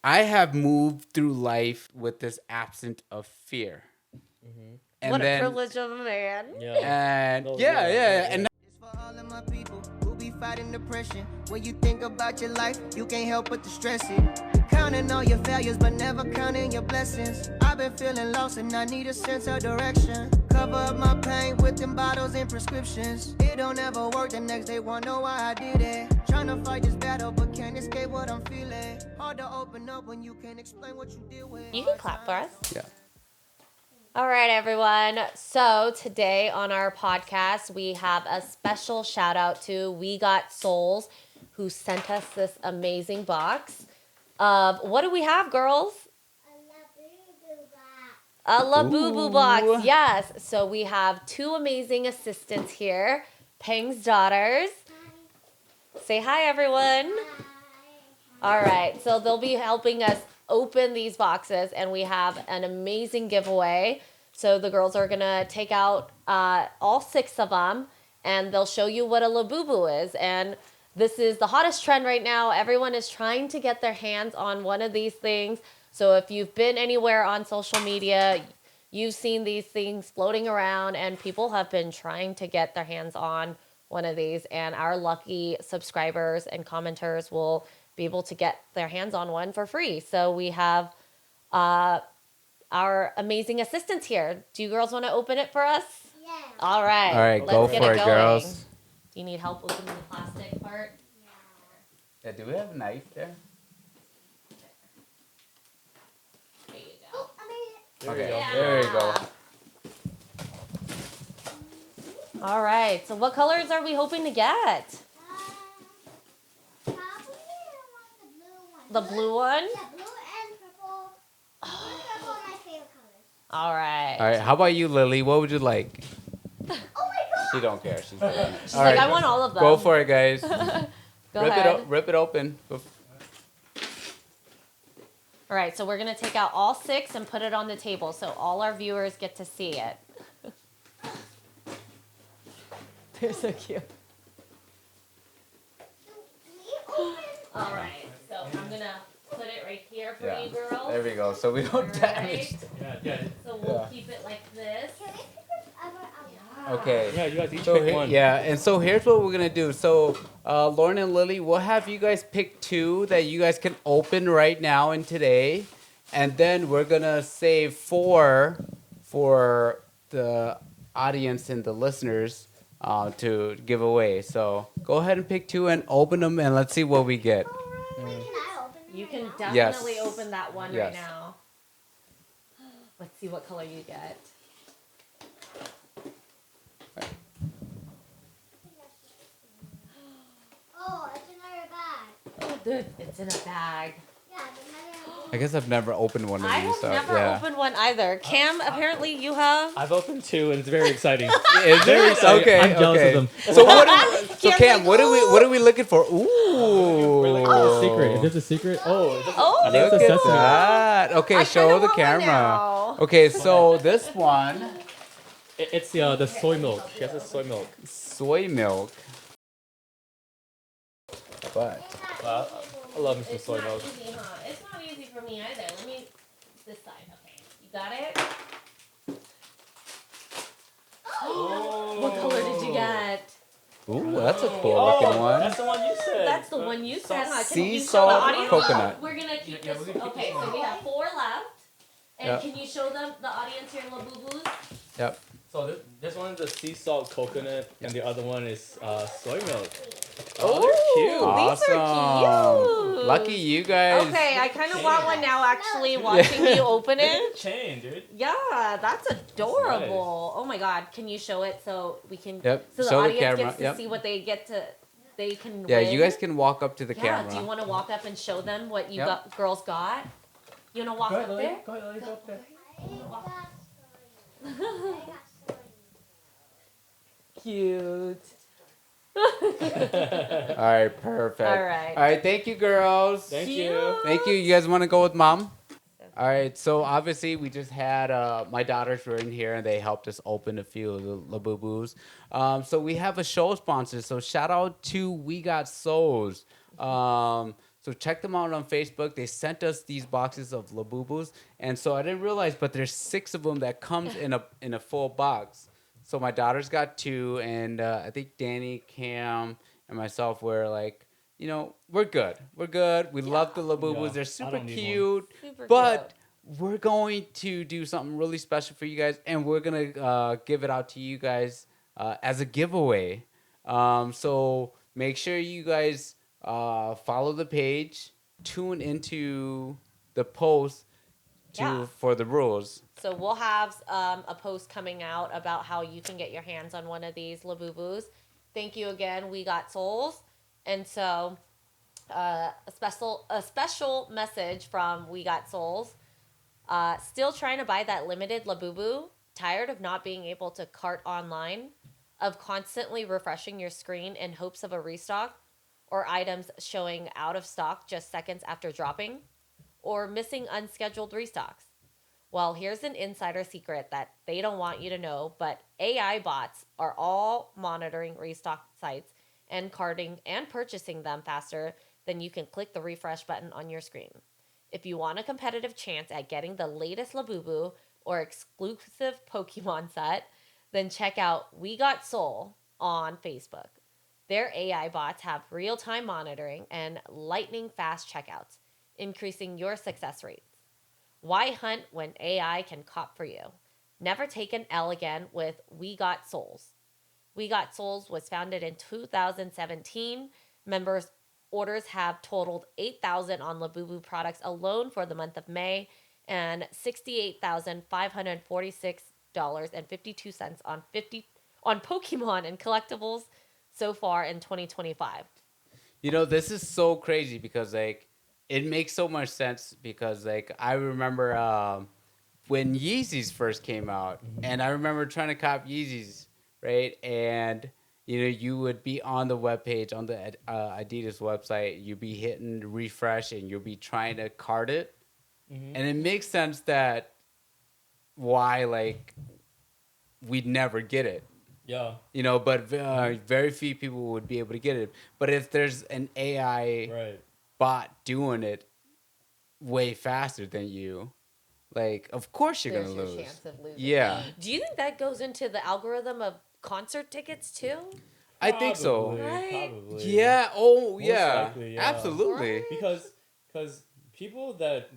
I have moved through life with this absence of fear. And what a then, privilege of a man. And No, yeah. And It's for all of my people who be fighting depression. When you think about your life, you can't help but to stress it. You're counting all your failures, but never counting your blessings. I've been feeling lost and I need a sense of direction. Cover up my pain with them bottles and prescriptions. It don't ever work, the next day wonder why I did it. Trying to fight this battle, but can't escape what I'm feeling. Hard to open up when you can't explain what you deal with. You can clap for us. yeah. All right, everyone. So today on our podcast, we have a special shout out to We Got Souls, who sent us this amazing box of, what do we have, girls? A Labubu Ooh. box, yes. So we have two amazing assistants here, Peng's daughters. Say hi, everyone. All right, so they'll be helping us open these boxes, and we have an amazing giveaway. So the girls are gonna take out all 6 of them, and they'll show you what a Labubu is. And this is the hottest trend right now. Everyone is trying to get their hands on one of these things. So if you've been anywhere on social media, you've seen these things floating around, and people have been trying to get their hands on one of these. And our lucky subscribers and commenters will be able to get their hands on one for free. So we have our amazing assistants here. Do you girls want to open it for us? Yeah. All right. All right, let's go get for it it, going. girls. Do you need help opening the plastic part? Yeah, do we have a knife there? There you go. Oh, I made it. There you Okay, go. there you go. All right. So what colors are we hoping to get? Probably I want the blue one. The blue one? Yeah, blue and purple. Blue and purple are my favorite colors. All right. All right, how about you, Lily? What would you like? Oh my god! She don't care. She's doing it. She's like, I want all of them. Go for it, guys. Go rip ahead. Rip it open. All right. So we're going to take out all 6 and put it on the table so all our viewers get to see it. They're so cute. All right. So I'm going to put it right here for you girls. There we go. So we don't damage. Yeah. So we'll Yeah. keep it like this. Can we pick this ever out? Okay. Yeah, you guys each So pick one. yeah, and so here's what we're gonna do. So Lauren and Lily, we'll have you guys pick 2 that you guys can open right now and today, and then we're gonna save 4 for the audience and the listeners to give away. So go ahead and pick 2 and open them, and let's see what we get. Can I open it You right can now? definitely Yes. open that one Yes. right now. Let's see what color you get. Oh, it's another bag. Oh, dude, it's in a bag. Yeah, it's another. I guess I've never opened one of I these. have so, never yeah. opened one either. Cam, apparently you have. I've opened 2 and it's very exciting. Is Very it? exciting. Okay. I'm jealous okay. of them. So so Cam's Cam, like, what are we looking for? Ooh. It's a secret. Is this a secret? Oh, Oh, think Look it's a at sesame. that. Okay, I show kinda the want one camera. now. Okay, so this one, it's the soy milk. She has the soy milk. soy milk. But I love me some it's soy not milk. easy, huh? It's not easy for me either. Let me this side. Okay, you got it. What color did you get? ooh, that's a cool looking one. That's the one you said. That's the one you said, huh? Can Sea you show the salt audience? coconut. We're gonna keep Yeah, this. we're gonna keep Okay, this so we have 4 left. And Yeah. can you show them the audience your Labubus? Yep. So this one is the sea salt coconut, and the other one is soy milk. Oh, they're cute. these are Awesome. cute. Lucky you guys. Okay, I kind of want one now. Actually, watching you open Look at it. the chain, dude. Yeah, that's adorable. Oh my God, can you show it so we can? Yep, So the show the audience camera, gets to yep. see what they get to. They can. Yeah, win. you guys can walk up to the Yeah. camera. Do you want to walk up and show them what you Yep. got? Girls got. You want to walk Go ahead, up Lily. there? Go ahead, Lily. Go up there. Cute. All right, perfect. All right. All right, thank you, girls. Thank Cute. you. Thank you. You guys want to go with mom? All right. So obviously, we just had my daughters were in here and they helped us open a few of the Labubus. So we have a show sponsor. So shout out to We Got Souls. So check them out on Facebook. They sent us these boxes of Labubus, and so I didn't realize, but there's 6 of them that comes in a full box. So my daughter's got 2, and I think Danny, Cam, and myself were like, we're good. We're good. We love the Labubus. Yeah, They're I super don't need cute. Super But we're going to do something really special for you guys, and we're gonna give it out to you guys as a giveaway. So make sure you guys follow the page, tune into the post Yeah. for the rules. So we'll have a post coming out about how you can get your hands on one of these Labubus. Thank you again. We got souls, and so a special message from We Got Souls. Still trying to buy that limited Labubu? Tired of not being able to cart online? Of constantly refreshing your screen in hopes of a restock? Or items showing out of stock just seconds after dropping? Or missing unscheduled restocks? Well, here's an insider secret that they don't want you to know, but AI bots are all monitoring restock sites and carting and purchasing them faster than you can click the refresh button on your screen. If you want a competitive chance at getting the latest Labubu or exclusive Pokemon set, then check out We Got Soul on Facebook. Their AI bots have real-time monitoring and lightning fast checkouts, increasing your success rates. Why hunt when AI can cop for you? Never take an L again with We Got Souls. We Got Souls was founded in 2017. Members' orders have totaled 8,000 on Labubu products alone for the month of May and $68,546.52 on Pokemon and collectibles so far in 2025. This is so crazy because it makes so much sense because I remember when Yeezys first came out, and I remember trying to cop Yeezys, right? And you would be on the webpage on the Adidas website, you'd be hitting refresh, and you'll be trying to cart it, and it makes sense that why we'd never get it. Yeah. But very few people would be able to get it. But if there's an AI Right. bot doing it way faster than you, of course you're There's gonna your lose. chance of losing. Yeah, Do you think that goes into the algorithm of concert tickets too? I think so. Probably, Right? Probably. Yeah. Oh, Most yeah. likely, yeah. Absolutely. Right? Because the people that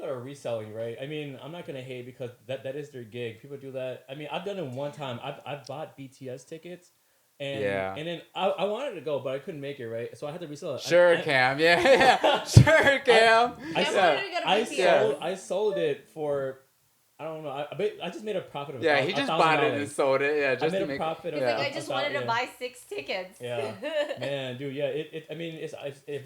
are reselling, right? I mean, I'm not gonna hate because that is their gig. People do that. I mean, I've done it one time. I've bought BTS tickets, and Yeah. and then I wanted to go, but I couldn't make it, right? So I had to resell it. Sure, Cam. Yeah. Sure, Cam. I, Cam sold- wanted to go to I BTS. sold I sold it for, I don't know. I just made a profit of Yeah, he just bought it and $1,000. sold it. Yeah, I just made to a make profit He's of. like, I just wanted to yeah. buy 6 tickets. Yeah, man, dude, yeah. I mean, if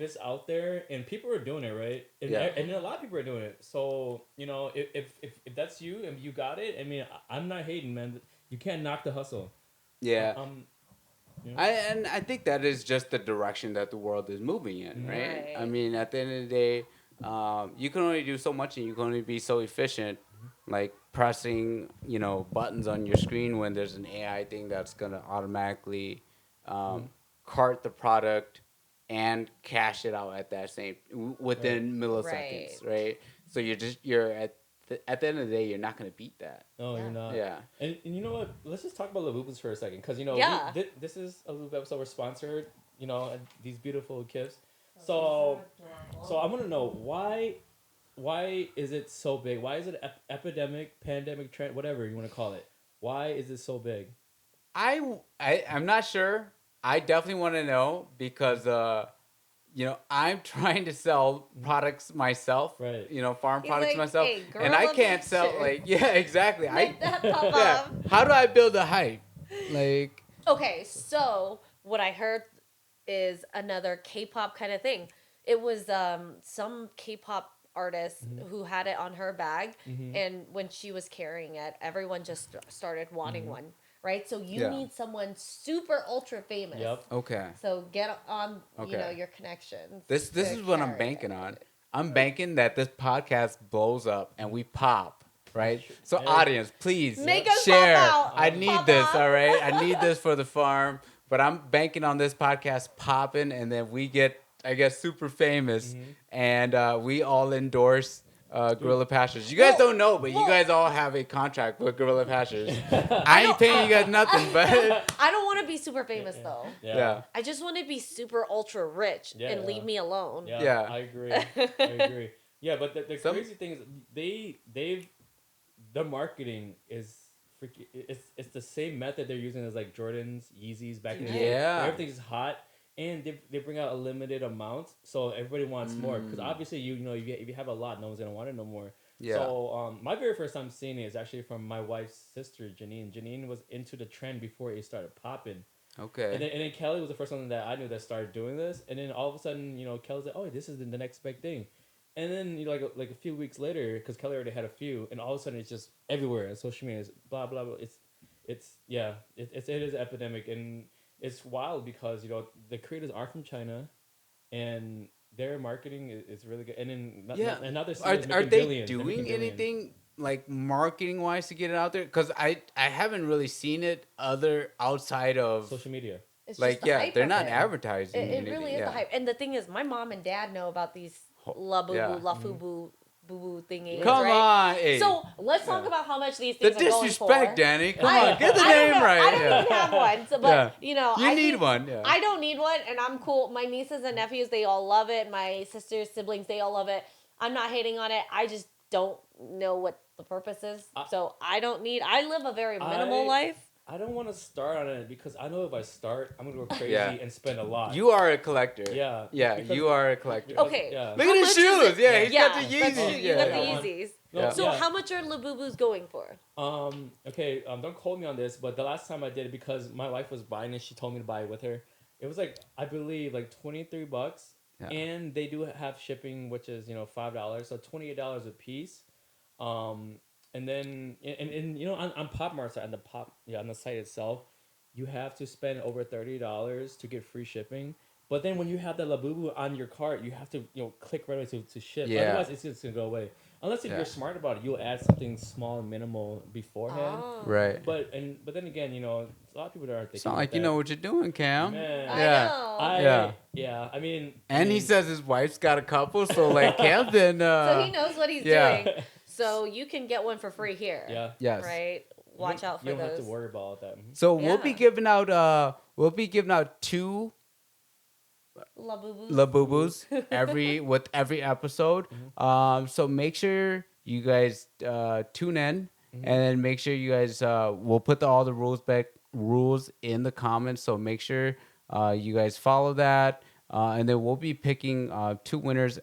it's out there and people are doing it, right? And, Yeah. and a lot of people are doing it. So if that's you and you got it, I mean, I'm not hating, man. You can't knock the hustle. Yeah. You know? I think that is just the direction that the world is moving in, right? Right. I mean, at the end of the day, you can only do so much, and you can only be so efficient, like pressing, buttons on your screen when there's an AI thing that's gonna automatically cart the product and cash it out at that same within milliseconds, right? So you're at the end of the day, you're not gonna beat that. No, Yeah. you're not. Yeah. And you know what? Let's just talk about Labubus for a second, because Yeah. this is a Labubu episode. We're sponsored. And these beautiful gifts. So I want to know why is it so big? Why is it epidemic, pandemic, trend, whatever you want to call it? Why is it so big? I'm not sure. I definitely want to know because I'm trying to sell products myself. Right. Farm He's products like, myself, "Hey, and I grow a can't sell picture." yeah, exactly. Make that pop Yeah. up. How do I build a hype? Okay, so what I heard is another K-pop kind of thing. It was some K-pop artist who had it on her bag, and when she was carrying it, everyone just started wanting one, right? So you Yeah. need someone super ultra famous. Yep. Okay. So get on, Okay. your connections. This to is what I'm carry banking it. on. I'm banking that this podcast blows up and we pop, right? So Hey. audience, please Make us share. pop out. I need Pop this, out. all right? I need this for the farm. But I'm banking on this podcast popping, and then we get I guess, super famous, Mm-hmm. and we all endorse Gorilla Pastures. You guys don't know, but you guys all have a contract with Gorilla Pastures. I ain't paying you guys nothing, but I don't want to be super famous though. yeah. I just want to be super ultra rich Yeah, and yeah. leave me alone. Yeah, Yeah. I agree. I agree. Yeah, but the Some- crazy thing is the marketing is freaking. It's the same method they're using as like Jordans, Yeezys back in the day. Yeah. Everything's hot, and they bring out a limited amount, so everybody wants more. Because obviously, you know, if you have a lot, no one's gonna want it no more. Yeah. So my very first time seeing it is actually from my wife's sister, Janine. Janine was into the trend before it started popping. Okay. And then Kelly was the first one that I knew that started doing this. And then all of a sudden, you know, Kelly's like, oh, this is the next big thing. And then, you know, like a few weeks later, because Kelly already had a few, and all of a sudden it's just everywhere. And social media is blah, blah, blah. It is an epidemic. And it's wild because, you know, the creators are from China, and their marketing is really good. And then and now they're Are they billions. They're doing making billions. anything like marketing wise to get it out there? Because I haven't really seen it outside of Social media. It's like just the hype they're of not it. advertising. It anything, really is yeah. the hype. And the thing is, my mom and dad know about these Labubu, Yeah. Lafubu, boo thingies. Come right? on, hey. So let's talk about how much these The things are going for. disrespect, Danny. Come I- on, get the I don't name know. right. I don't yeah. even have one, so, but Yeah. you know, You I need think- one. Yeah. I don't need one, and I'm cool. My nieces and nephews, they all love it. My sisters, siblings, they all love it. I'm not hating on it. I just don't know what the purpose is, so I don't need. I live a very minimal life. I don't want to start on it because I know if I start, I'm going to go crazy Yeah. and spend a lot. You are a collector. Yeah. Yeah, Because- you are a collector. because- Okay. Yeah. Look How at his much is shoes. it? Yeah, he's got the that's Yeezys. true. You Yeah. got Yeah. the Yeezys. No, So yeah. how much are Labubus going for? Okay, don't quote me on this, but the last time I did it, because my wife was buying it, she told me to buy it with her. It was like, I believe, like $23. Yeah. And they do have shipping, which is, you know, $5. So $28 a piece. And then, and you know, on Pop Mart's on the site itself, you have to spend over $30 to get free shipping. But then when you have the Labubu on your cart, you have to, you know, click right away to ship. Yeah. Otherwise, it's just gonna go away. Unless if Yeah. you're smart about it, you'll add something small and minimal beforehand. Oh. Right. But then again, you know, a lot of people aren't thinking. It's not about like you that. know what you're doing, Cam. Man. I Yeah. know. Yeah. I mean. And he says his wife's got a couple, so like Cam's been. So he knows what he's yeah. doing. So you can get one for free here. Yeah. Yes. Right. Watch out for You don't those. have to worry about that. So we'll be Yeah. giving out. We'll be giving out 2 Labubus. Labubus with every episode. So make sure you guys tune in, and then make sure you guys we'll put all the rules in the comments. So make sure you guys follow that, and then we'll be picking 2 winners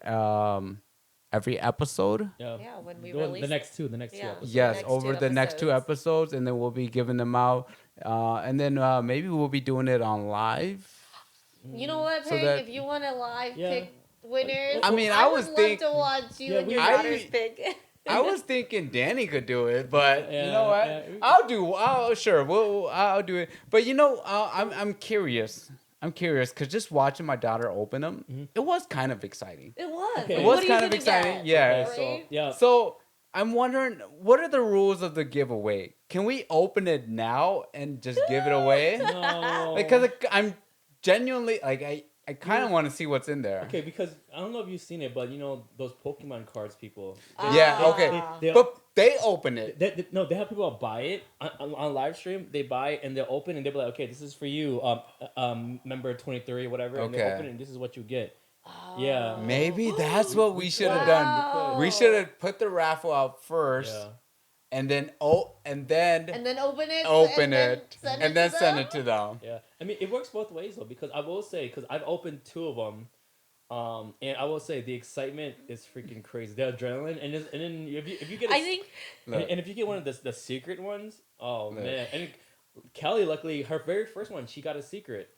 every episode. Yeah. Yeah, when we Well, release the next two Yeah. episodes. Yes, next over 2 the next 2 episodes. episodes, and then we'll be giving them out, and then maybe we'll be doing it on live. You know what, So Pink? that- If you want to live Yeah. pick winners, I mean, I would was love think- to watch you Yeah, and your I- daughters pick. I was thinking Danny could do it, but you Yeah, know what? yeah. I'll do it. But you know, I'm curious. I'm curious because just watching my daughter open them, it was kind of exciting. It was. Okay. It What was are you kind of gonna exciting. get? Yeah. Okay, so Right? yeah. So I'm wondering, what are the rules of the giveaway? Can we open it now and just give it away? No. Because I'm genuinely like I kind of want to see what's in there. Okay, because I don't know if you've seen it, but you know those Pokemon cards, people. Yeah. Ah. Okay. They- But they open it. They have people buy it on live stream. They buy it and they'll open and they'll be like, okay, this is for you, member 23 or whatever. And they Okay. open it and this is what you get. Oh. Yeah. Maybe that's what we should have Wow. done. We should have put the raffle out first, Yeah. and then And then open it. open and it, then and then send them? it to them. Yeah. I mean, it works both ways though, because I will say, because I've opened 2 of them, and I will say the excitement is freaking crazy. The adrenaline, and then if you get, I think and if you get one of the secret ones, oh Look. man! And Kelly, luckily, her very first one, she got a secret.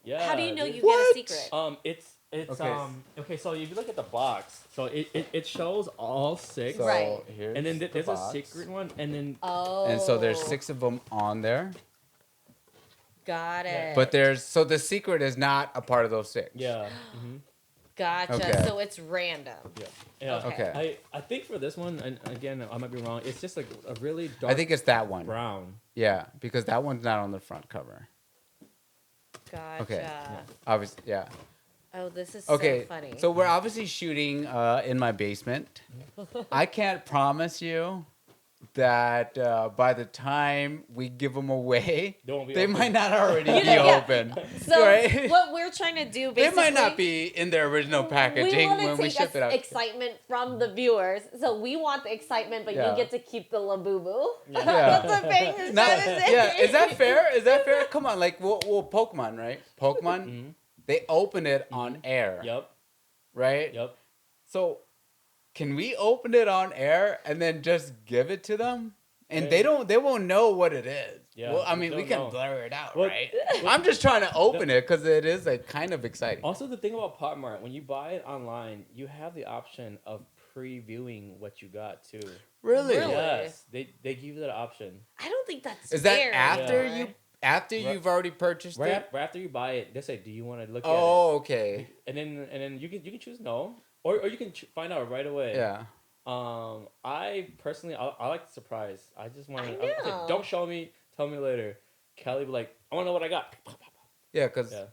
Yeah. how do you know dude. you get a What? secret? It's Okay. okay. So if you look at the box, so it shows all 6, So Right. here's and then the there's box. a secret one, and then Oh. And so there's 6 of them on there, Got it. but so the secret is not a part of those 6. yeah, hmm Gotcha. Okay. So it's random. yeah. Okay. I think for this one, and again I might be wrong. It's just like a really dark. I think it's that one. brown. Yeah, because that one's not on the front cover. Gotcha. Okay. Obviously, yeah. Oh, this is Okay, so funny. so we're obviously shooting in my basement. I can't promise you that by the time we give them away, They won't be they open. might not already You be know, yeah. open. So right? what we're trying to do They basically, might not be in their original we packaging want to when we take ship it out. excitement from the viewers. So we want the excitement, but Yeah. you get to keep the Labubu. Yeah. That's what Peng is Not- trying to say. yeah, is that fair? Is that fair? Come on, like well Pokemon, right? Pokemon, Mm-hmm. they open it on air, Yep. right? Yep. So, can we open it on air and then just give it to them? And they won't know what it is. Yeah, Well, I mean, they we don't can know. blur it out, Well, right? I'm just trying to open it because it is like kind of exciting. Also, the thing about Pop Mart, when you buy it online, you have the option of previewing what you got too. Really? Really? Yes, they give you that option. I don't think that's Is that fair after anymore. you've already purchased Right, it? right after you buy it, they say, "Do you want to look Oh, okay. at it?" And then you can choose no, or you can find out right away. Yeah. I personally I like the surprise. I just want I to. know. Don't show me. Tell me later. Kelly be like, "I want to know what I got." Yeah, because Yeah.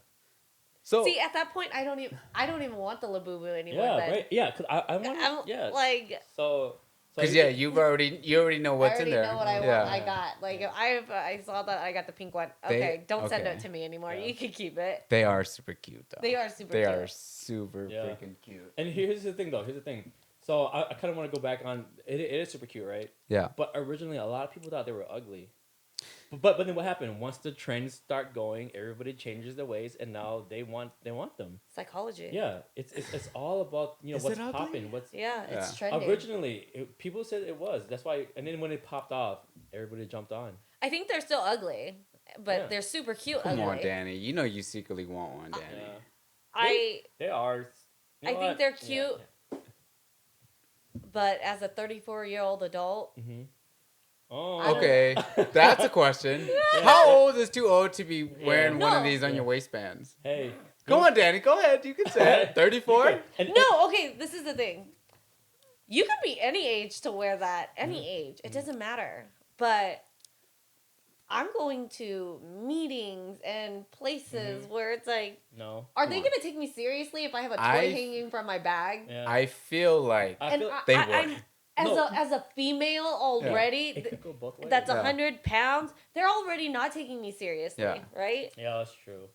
so See, at that point, I don't even want the Labubu anymore. Yeah. then. Right. Yeah. Cause I want. I'm Yeah. like, So. because yeah, you already know what's I already in there. know what I yeah. want. I got like I saw that I got the pink one. They- Okay, don't send okay. it to me anymore. Yeah. You can keep it. They are super cute though. They are super They cute. are super Yeah. freaking cute. And here's the thing, though. Here's the thing. So I kind of want to go back on. It is super cute, right? Yeah. But originally, a lot of people thought they were ugly. But then what happened? Once the trends start going, everybody changes their ways, and now they want them. Psychology. Yeah, it's all about Is what's it ugly? popping. What's Yeah, it's Yeah. trendy. originally people said it was. That's why. And then when it popped off, everybody jumped on. I think they're still ugly, but Yeah. they're super cute Come ugly. on, Danny. You know you secretly want one, Danny. Yeah. I They are. You I know think what? they're cute. But as a 34-year-old adult, Mm-hmm. I Oh. don't- Okay, that's a question. Yeah. How old is too old to be wearing one of No. these on Yeah. your waistbands? Hey. Come on, Danny. Go ahead. You can say it. 34? no, okay, this is the thing. You could be any age to wear that, any age. It doesn't matter. But I'm going to meetings and places where it's like, No. are Come they on. going to take me seriously if I have a toy I- hanging from my bag? Yeah. I feel like I And feel they I'm, would. No. as a female already, it could go both ways. that's Yeah. 100 pounds, they're already not taking me seriously, Yeah. right? Yeah, that's true.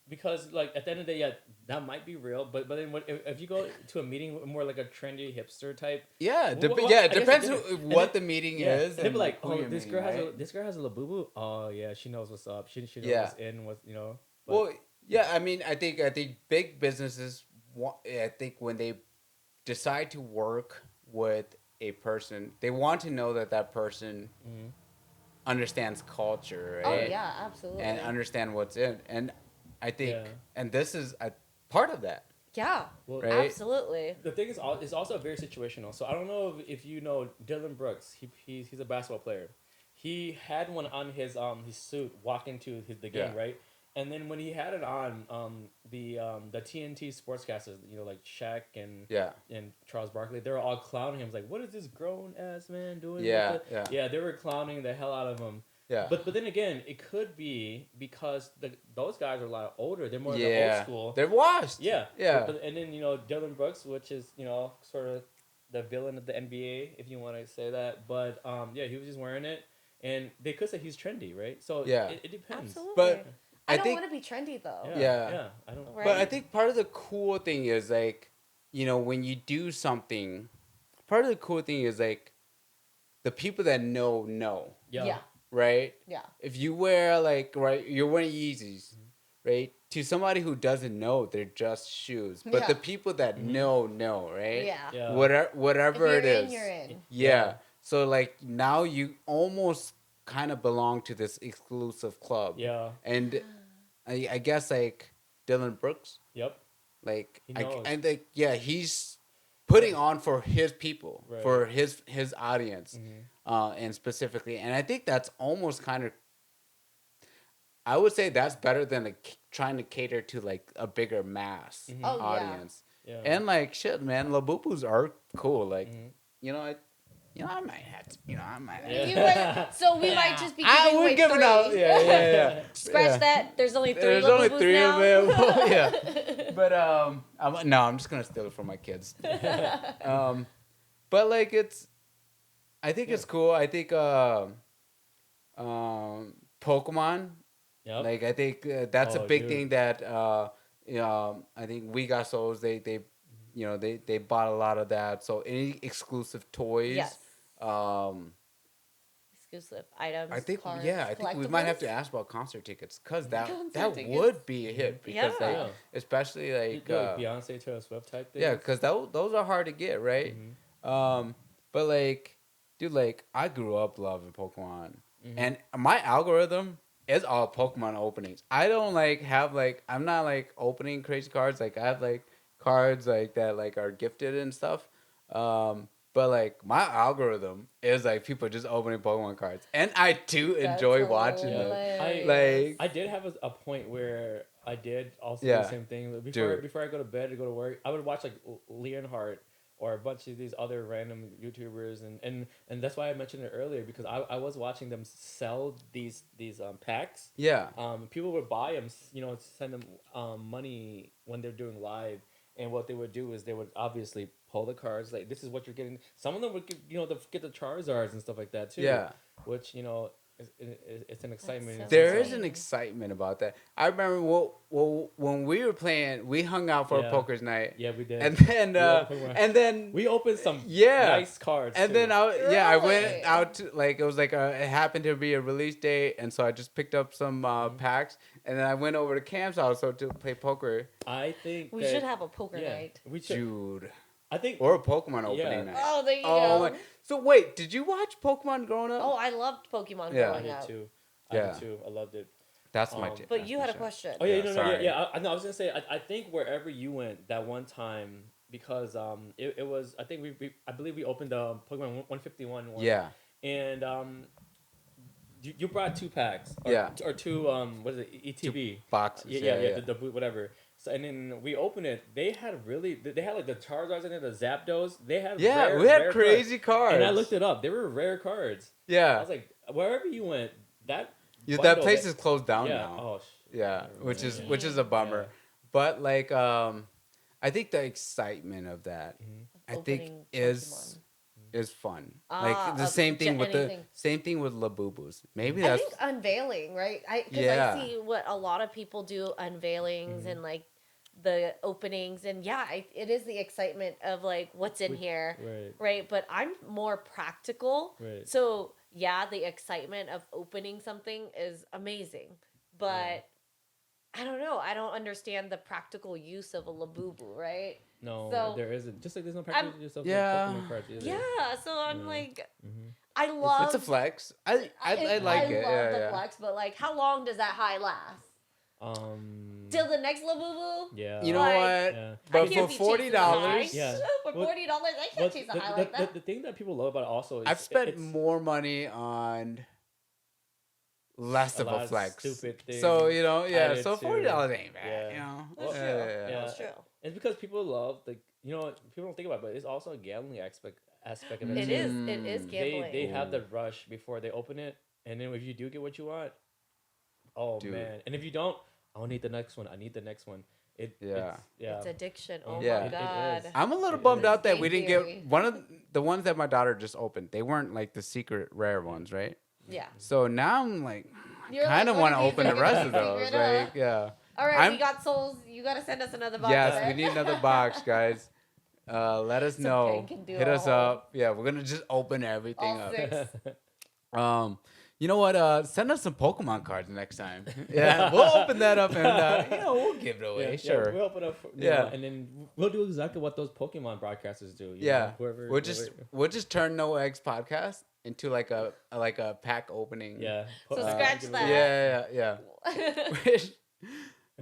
Because like at the end of the day, yeah, that might be real. But then if you go to a meeting more like a trendy hipster type, Yeah, Well, yeah. I It guess depends it who, did. what And the meeting yeah, is. and they'd be like, who oh, you're this meeting, girl has right? this girl has a Labubu. Oh yeah, she knows what's up. She knows Yeah. what's in. What you know. But, Well, yeah. I mean, I think big businesses. I think when they decide to work with a person, they want to know that person Mhm. understands culture, Oh, right? yeah, absolutely. And understand what's in. And I think, Yeah. and this is a part of that, yeah, Well, right? absolutely. the thing is, it's also very situational. So I don't know if you know Dylan Brooks. He's a basketball player. He had one on his suit walking to the game, Yeah. right? And then when he had it on, the TNT sportscasters, you know, like Shaq and Yeah. Charles Barkley, they were all clowning him. It's like, what is this grown ass man doing? Yeah, with it?" yeah. Yeah, they were clowning the hell out of him. Yeah. But then again, it could be because those guys are a lot older. They're more of the yeah. old school. They're washed. Yeah. Yeah. And then, you know, Dylan Brooks, which is, you know, sort of the villain of the NBA, if you want to say that. But, yeah, he was just wearing it. And they could say he's trendy, right? So Yeah. it depends. Absolutely. But I I don't think- want to be trendy though. Yeah. Yeah. I don't Right. But I think part of the cool thing is like, you know, when you do something, part of the cool thing is like, the people that know, Yeah. right? Yeah. If you wear like, right, you're wearing Yeezys, right? To somebody who doesn't know, they're just shoes. But Yeah. the people that know, right? Yeah. Yeah. Whatever If it you're is. in, you're in. Yeah. So like now you almost kind of belong to this exclusive club. Yeah. And I guess like Dylan Brooks, Yep. like He knows. and like yeah, he's putting on for his people, Right. for his audience, Mhm. and specifically, and I think that's almost kind of. I would say that's better than like trying to cater to like a bigger mass Mhm. Oh, yeah. audience. Yeah. And like shit, man, Labubus are cool. Like Mhm. you know, I might have to. I might. Yeah. You were, so we might just be giving I away would give it 3. out. Yeah. Scratch Yeah. that. There's only 3 There's only Labubus 3 now. available. Yeah. But I'm just gonna steal it from my kids. But like I think it's cool. I think Pokemon. Yep. Like I think that's a Oh, big dude. thing that I think We Got Souls they bought a lot of that. So any exclusive toys. Yes. Um, Exclusive items. I think cards, I think we might have to collectibles. ask about concert tickets because that Concert tickets. would be a hit because Yeah. like, especially like like Beyonce, Taylor Swift type thing. yeah, because those are hard to get, right? Mhm. But like, dude, like I grew up loving Pokemon, Mhm. and my algorithm is all Pokemon openings. I don't like have like I'm not like opening crazy cards. Like I have like cards like that like are gifted and stuff. But like my algorithm is like people just opening Pokemon cards, and I too That's enjoy watching them. hilarious. Like I did have a point where I did also do Yeah. the same thing. Dude. Before I go to bed to go to work, I would watch like Leonhardt or a bunch of these other random YouTubers, and that's why I mentioned it earlier because I was watching them sell these packs. yeah, People would buy them, send them money when they're doing live, and what they would do is they would obviously pull the cards like this is what you're getting. Some of them would get the Charizards and stuff like that too. yeah. Which it's an excitement. so in There itself. is an excitement about that. I remember when we were playing, we hung out for Yeah. a poker's night, Yeah, we did. and then We went to Pokemon. and then We opened some Yeah. nice cards. and too. then I went Really? out to like it was like it happened to be a release date, and so I just picked up some packs, and then I went over to Cam's house to play poker. I think We that- should have a poker yeah, night. We should. Dude, I think or a Pokemon opening Yeah. night. Oh, there you Oh go. my! So wait, did you watch Pokemon growing up? Oh, I loved Pokemon Yeah. I growing did up. too. Yeah. I did too. I loved it. That's my. But But you had a question. Oh yeah, Yeah, no, sorry. I was gonna say I think wherever you went that one time because it was I think I believe we opened Pokemon 151 one. Yeah. And you brought 2 packs. Or, Yeah. Or 2 what is it ETB? Boxes. Yeah. The boot whatever. So and then we opened it. They had like the Charizards in it, the Zapdos. They had Yeah, rare, we had rare crazy cards. And I looked it up. They were rare cards. I Yeah. was like, wherever you went, that Yeah, that bundle place is closed down yeah. now. Oh, Yeah, which is Yeah. a bummer. Yeah. But like I think the excitement of that I think Opening is fun. Like the of same thing with anything. the same thing with Labubus. Maybe I that's think unveiling, right? Because Yeah. I see what a lot of people do unveilings Mm-hmm. and like the openings, and yeah, it is the excitement of like what's in here, Right. right? But I'm more practical, Right. so yeah, the excitement of opening something is amazing, but I don't know. I don't understand the practical use of a Labubu, right? No, So- there isn't. Just like there's no I'm- practice yourself Yeah. Pokemon cards either. Yeah, so I'm Yeah. like, Mhm. I love. it's a flex. I like it. love Yeah, the yeah. flex, but like, how long does that high last? Till the next Labubu? Yeah. You know Like- what? Yeah. I But can't for be $40, chasing a high. Yeah. For Well- $40, I can't Well, chase a high like that. the thing that people love about it also is I've spent it's more money on less a of lot a of flex. stupid things. So I yeah, did so too. $40 ain't bad. Yeah. You know. That's Well, true. yeah. That's true. It's because people love people don't think about it, but it's also a gambling aspect of it. It too. is. It is gambling. They have the rush before they open it, and then if you do get what you want, oh Dude. man! And if you don't, I need the next one. I need the next one. Yeah. It's addiction. Oh Yeah. my It god. is. I'm a little It bummed is. out that we didn't Theory. get one of the ones that my daughter just opened. They weren't like the secret rare ones, right? Yeah. So now I'm like, You're kind of like, want to what open the do you rest think of is those. secret, huh? Like, yeah. All right, I'm- we got souls. You got to send us another box. Yes, right? we need another box, guys. Let us So know. Payne can do Hit a us whole- up. Yeah, we're gonna just open everything All up. 6. You know what? Send us some Pokemon cards next time. Yeah, we'll open that up and we'll give it away. Sure. we'll open up. Yeah. And then we'll do exactly what those Pokemon broadcasters do. Yeah, Whoever. we'll just turn No Eggs podcast into like a pack opening. Yeah. So Uh, scratch give it that. away. Yeah.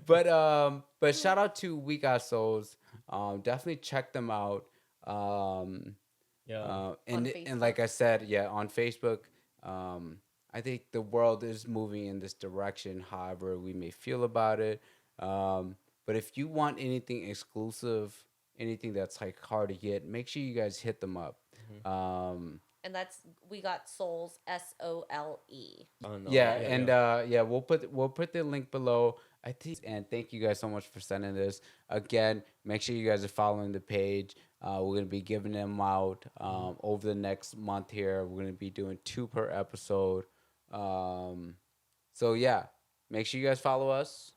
But shout out to We Got Souls. Definitely check them out. Yeah. And Facebook. like I said, yeah, on Facebook. I think the world is moving in this direction, however we may feel about it. But if you want anything exclusive, anything that's like hard to get, make sure you guys hit them up. and we got Souls, SOLE. Oh, no. Yeah, and yeah, we'll put the link below. I think, and thank you guys so much for sending this. Again, make sure you guys are following the page. We're gonna be giving them out over the next month here. We're gonna be doing 2 per episode. So yeah, make sure you guys follow us.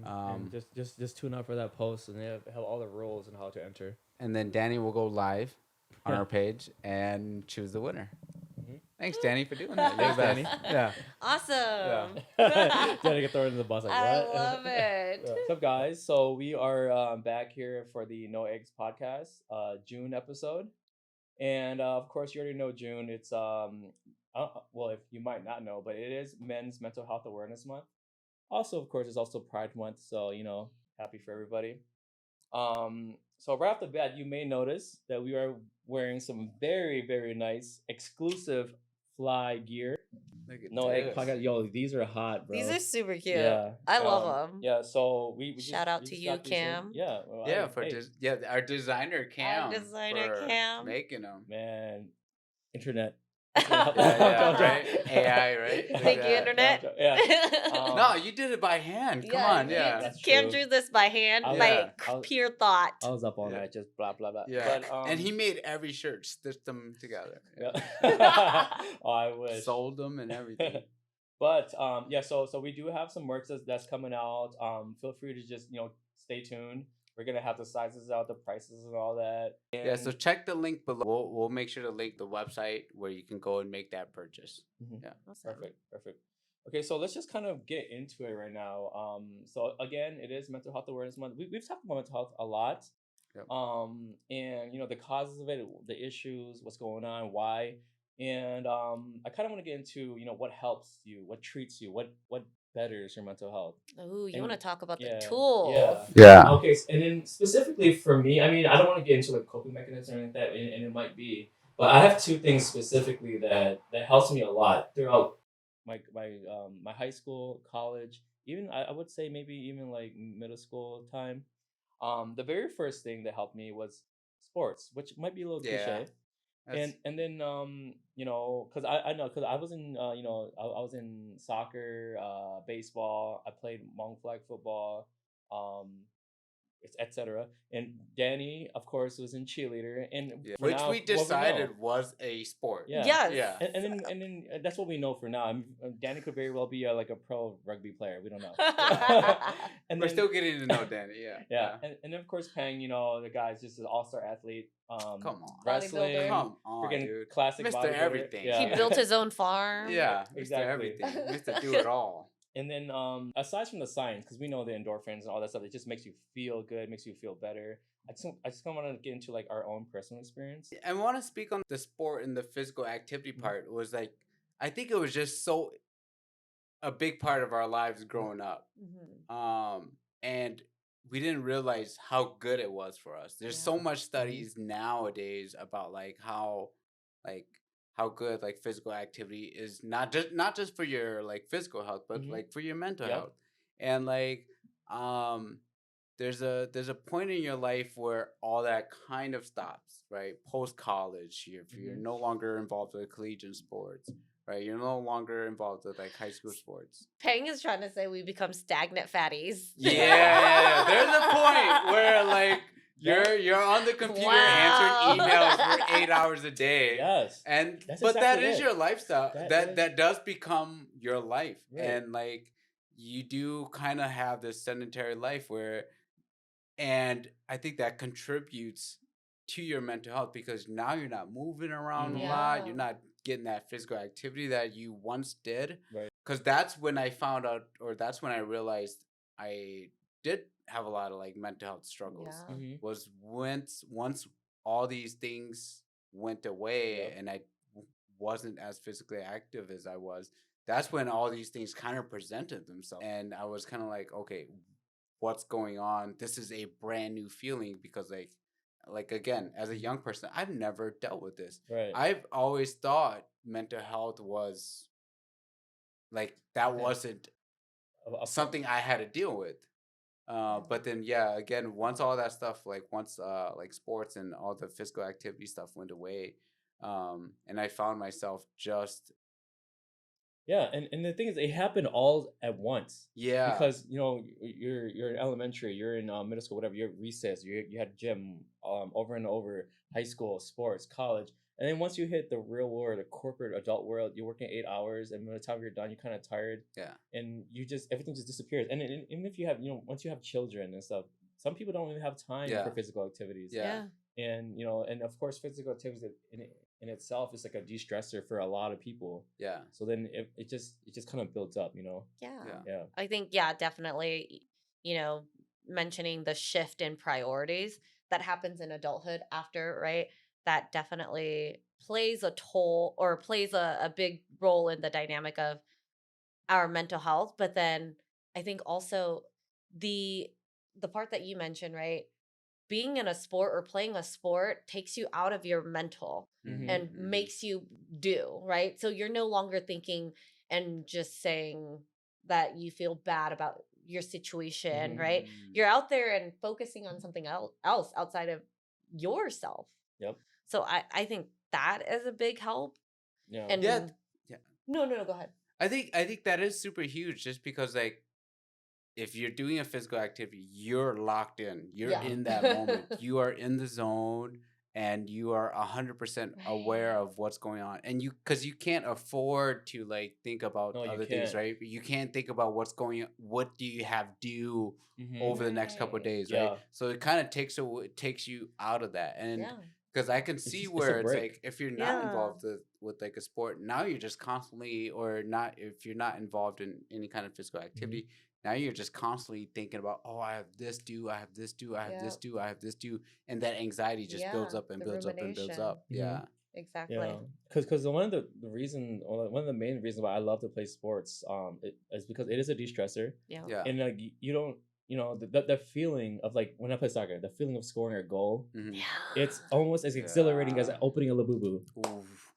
And just tune out for that post, and they have all the rules and how to enter. And then Danny will go live on our page and choose the winner. Thanks, Danny, for doing that. You're the Danny. best. Yeah. Awesome. Danny get thrown into the bus like I what? love it. Yeah. What's up, guys? So we are back here for the No Eggs podcast, June episode, and of course you already know June. It's well, if you might not know, but it is Men's Mental Health Awareness Month. Also, of course, it's also Pride Month, so happy for everybody. So right off the bat, you may notice that we are wearing some very, very nice exclusive fly gear. Look at No Egg this. podcast. Yo, these are hot, bro. These are super cute. Yeah, I love them. Yeah, so we Shout out to you, got these in. Cam. Yeah, well, Yeah, hey, our designer Cam. designer for Cam. making them. man, internet. Yeah, right? AI, right? Thank you, internet. Yeah. No, you did it by hand. Come on, yeah. That's Cam true. drew this by hand, I was- by I was- pure thought. I was up all Yeah. night, just blah blah blah. Yeah. But, And he made every shirt, stitched them together. Yeah. Oh, I wish. Sold them and everything. But yeah, so we do have some merch that's coming out. Feel free to just stay tuned. We're gonna have the sizes out, the prices, and all that. Yeah, so check the link below. We'll make sure to link the website where you can go and make that purchase. Mhm. Yeah. Perfect. Okay, so let's just kind of get into it right now. So again, it is Mental Health Awareness Month. We've talked about mental health a lot. Yep. And the causes of it, the issues, what's going on, why, and I kind of want to get into what helps you, what treats you, what betters your mental health. Ooh, you And- want to talk about yeah, the tools? yeah. Yeah. Okay, and then specifically for me, I mean, I don't want to get into like coping mechanisms or anything like that, and it might be, but I have 2 things specifically that helps me a lot throughout my high school, college, even I would say maybe even like middle school time. The very first thing that helped me was sports, which might be a little Yeah. cliche. And then because I know because I was in I was in soccer, baseball. I played Hmong flag football, etc. And Danny, of course, was in cheerleader, and for Which now, we what know. decided was a sport. Yeah. Yes. Yeah. And then that's what we know for now. Danny could very well be like a pro rugby player. We don't know. And We're then- still getting to know Danny. Yeah. yeah. And then of course Pang, the guy's just an all-star athlete. Come on. Wrestling, Bodybuilder. Come on, freaking dude. classic Mr. bodybuilder. Everything. Yeah. He built his own farm. Yeah. Exactly. Mr. Everything. Mr. Do It All. And then aside from the science, because we know the endorphins and all that stuff, it just makes you feel good, makes you feel better. I just kind of want to get into like our own personal experience. I want to speak on the sport and the physical activity Mm-hmm. part. Was like, I think it was just so a big part of our lives growing up. Mhm. And we didn't realize how good it was for us. There's so Yeah. much studies nowadays about like how good like physical activity is not just for your like physical health, but Mhm. like for your mental Yep. health. And like there's a point in your life where all that kind of stops, right? Post college, if you're Mhm. no longer involved with collegiate sports, right? You're no longer involved with like high school sports. Pang is trying to say we become stagnant fatties. Yeah, there's a point where like you're on the computer Wow. answering emails for 8 hours a day. Yes. And That's but that exactly is it. your lifestyle. That That is- that does become your life. Right. And like you do kind of have this sedentary life where and I think that contributes to your mental health because now you're not moving around a lot. Yeah. You're not getting that physical activity that you once did. Right. Because that's when I found out, or that's when I realized I did have a lot of like mental health struggles. Yeah. Mhm. Was once all these things went away Yep. and I wasn't as physically active as I was. That's when all these things kind of presented themselves, and I was kind of like, okay, what's going on? This is a brand new feeling because like again, as a young person, I've never dealt with this. Right. I've always thought mental health was like that wasn't something I had to deal with. But then yeah, again, once all that stuff like once like sports and all the physical activity stuff went away, And I found myself just Yeah, and the thing is, it happened all at once. yeah, Because you're in elementary, you're in middle school, whatever. You're at recess, you had gym, over and over, high school, sports, college, and then once you hit the real world, the corporate adult world, you're working 8 hours, and by the time you're done, you're kind of tired, yeah, and everything just disappears. And even if you have, once you have children and stuff, some people don't even have time Yeah. for physical activities. yeah, And and of course, physical activities in itself is like a de-stressor for a lot of people. yeah, So then it just kind of builds up. Yeah. Yeah. I think, yeah, definitely, mentioning the shift in priorities that happens in adulthood after, right? That definitely plays a toll or plays a big role in the dynamic of our mental health. But then I think also the the part that you mentioned, right? Being in a sport or playing a sport takes you out of your mental and Mhm. makes you do, right? So you're no longer thinking and just saying that you feel bad about your situation, right? Mm. You're out there and focusing on something else outside of yourself. Yep. So I think that is a big help. Yeah. And Yeah, yeah. no, go ahead. I think that is super huge, just because like if you're doing a physical activity, you're locked in. You're Yeah. in that moment. You are in the zone, and you are 100% aware Right. of what's going on. And because you can't afford to like think about No, you other things, can't. right? You can't think about what's going on. What do you have due Mhm. over the next couple of Right. days, right? Yeah. So it kind of takes you out of that. And Yeah. because I can see It's a where it's break. like if you're not Yeah. involved with like a sport, now you're just constantly, or not, if you're not involved in any kind of physical activity, now you're just constantly thinking about, oh, I have this due, I have this due, I have this Yep. due, I have this due, and that anxiety just builds Yeah. up and The builds up and builds rumination. up. Yeah, Exactly. Yeah, because one of the reason, or one of the main reasons why I love to play sports, is because it is a de-stressor, Yeah. yeah. and like you don't, the feeling of like when I play soccer, the feeling of scoring a goal, Mhm. it's almost as exhilarating as Yeah. opening a Labubu. Oof.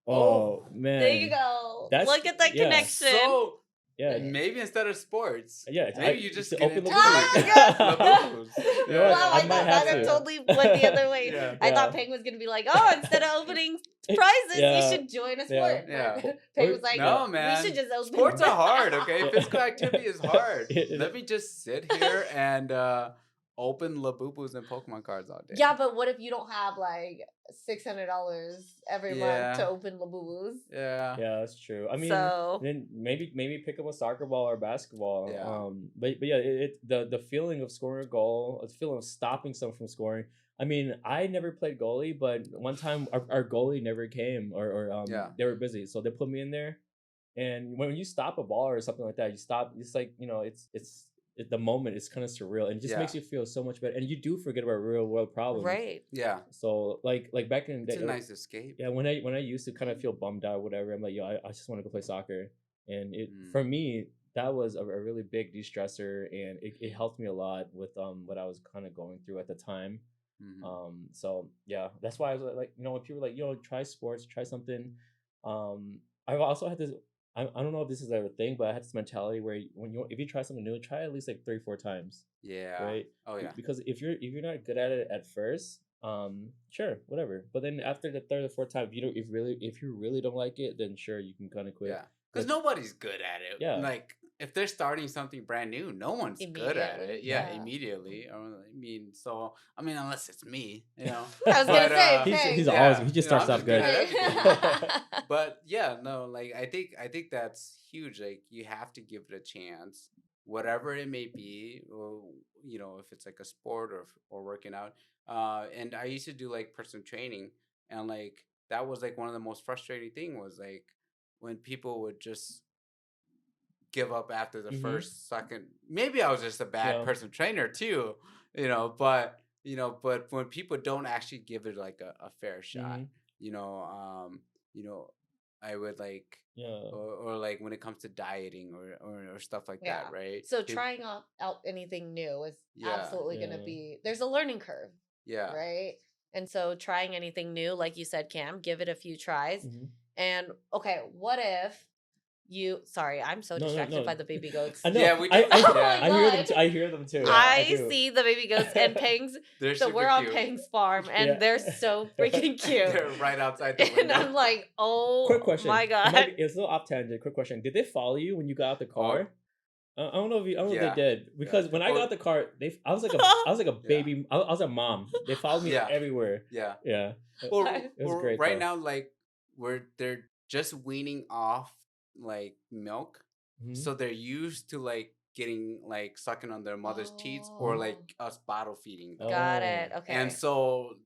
Oh man, There you go. That's- Look at that yeah. connection. So yeah, maybe instead of sports, yeah. maybe you just get open into Labubu. Labubus. You know what? Wow, I I might thought have that to. totally went the other way. Yeah. I thought Yeah. Peng was gonna be like, oh, instead of opening prizes, Yeah. you should join a Yeah. sport. Yeah. But Peng was like, No, man. we should just open. Sports are hard, okay? Yeah. Physical activity is hard. It- Let me just sit here and open Labubus and Pokemon cards all day. Yeah, but what if you don't have like $600 every month to Yeah. open Labubus? Yeah. Yeah, that's true. I mean, So- then maybe pick up a soccer ball or basketball. Yeah. But yeah, the feeling of scoring a goal, the feeling of stopping someone from scoring. I mean, I never played goalie, but one time our goalie never came, or Yeah. they were busy, so they put me in there. And when you stop a ball or something like that, you stop. It's like the moment is kind of surreal, and it just Yeah. makes you feel so much better. And you do forget about real world problems, Right. Yeah. So like back in the It's day, a nice escape. yeah, when I used to kind of feel bummed out, or whatever, I'm like, yo, I just want to go play soccer, and Mm. for me that was a really big de-stressor, and it helped me a lot with what I was kind of going through at the time. Mhm. So yeah, that's why I was like, when people are like, try sports, try something. I've also had this. I don't know if this is a thing, but I had this mentality where if you try something new, try at least like 3-4 times. Yeah. Right. Oh yeah. Because if you're not good at it at first, sure, whatever. But then after the third or fourth time, if you really don't like it, then sure, you can kind of quit. Yeah. Because nobody's good at it. Yeah. Like if they're starting something brand new, no one's good at Immediately, it. Yeah, yeah. immediately. I mean, unless it's me, I was gonna say, He's Peng. always he just I'm starts off just good. at everything. But yeah, no, like I think that's huge. Like you have to give it a chance, whatever it may be, or if it's like a sport or working out. And I used to do like personal training, and like that was like one of the most frustrating thing was like when people would just give up after the Mhm. first second. Maybe I was just a bad Yeah. personal trainer too, but when people don't actually give it like a fair shot, Mhm. you know, um, you know, I would like, Yeah. or like when it comes to dieting or stuff like Yeah. that, right? So trying out anything new is Yeah. absolutely going to Yeah. be, there's a learning curve, Yeah. right? And so trying anything new, like you said, Cam, give it a few tries. Mhm. And okay, what if Sorry, I'm so No, no, distracted no. by the baby goats. I know. Yeah, we do. I Oh Yeah. my hear them. God. I hear them too. Yeah, I do. see the baby goats and Peng's. They're So super we're on cute. Peng's farm, and Yeah. they're so freaking cute. They're right outside the And window. I'm like, oh Quick question. my God. It's a little off tangent. Quick question. Did they follow you when you got out the car? I don't know if Yeah. they did, because when I got out the car, I was like a baby. I was a mom. They followed me Yeah. everywhere. Yeah. Yeah. Well, It was great, right though. now, like they're just weaning off like milk, Mhm. so they're used to like getting like sucking on their mother's teats or Oh. like us bottle feeding them. Got Oh. it. Okay. And so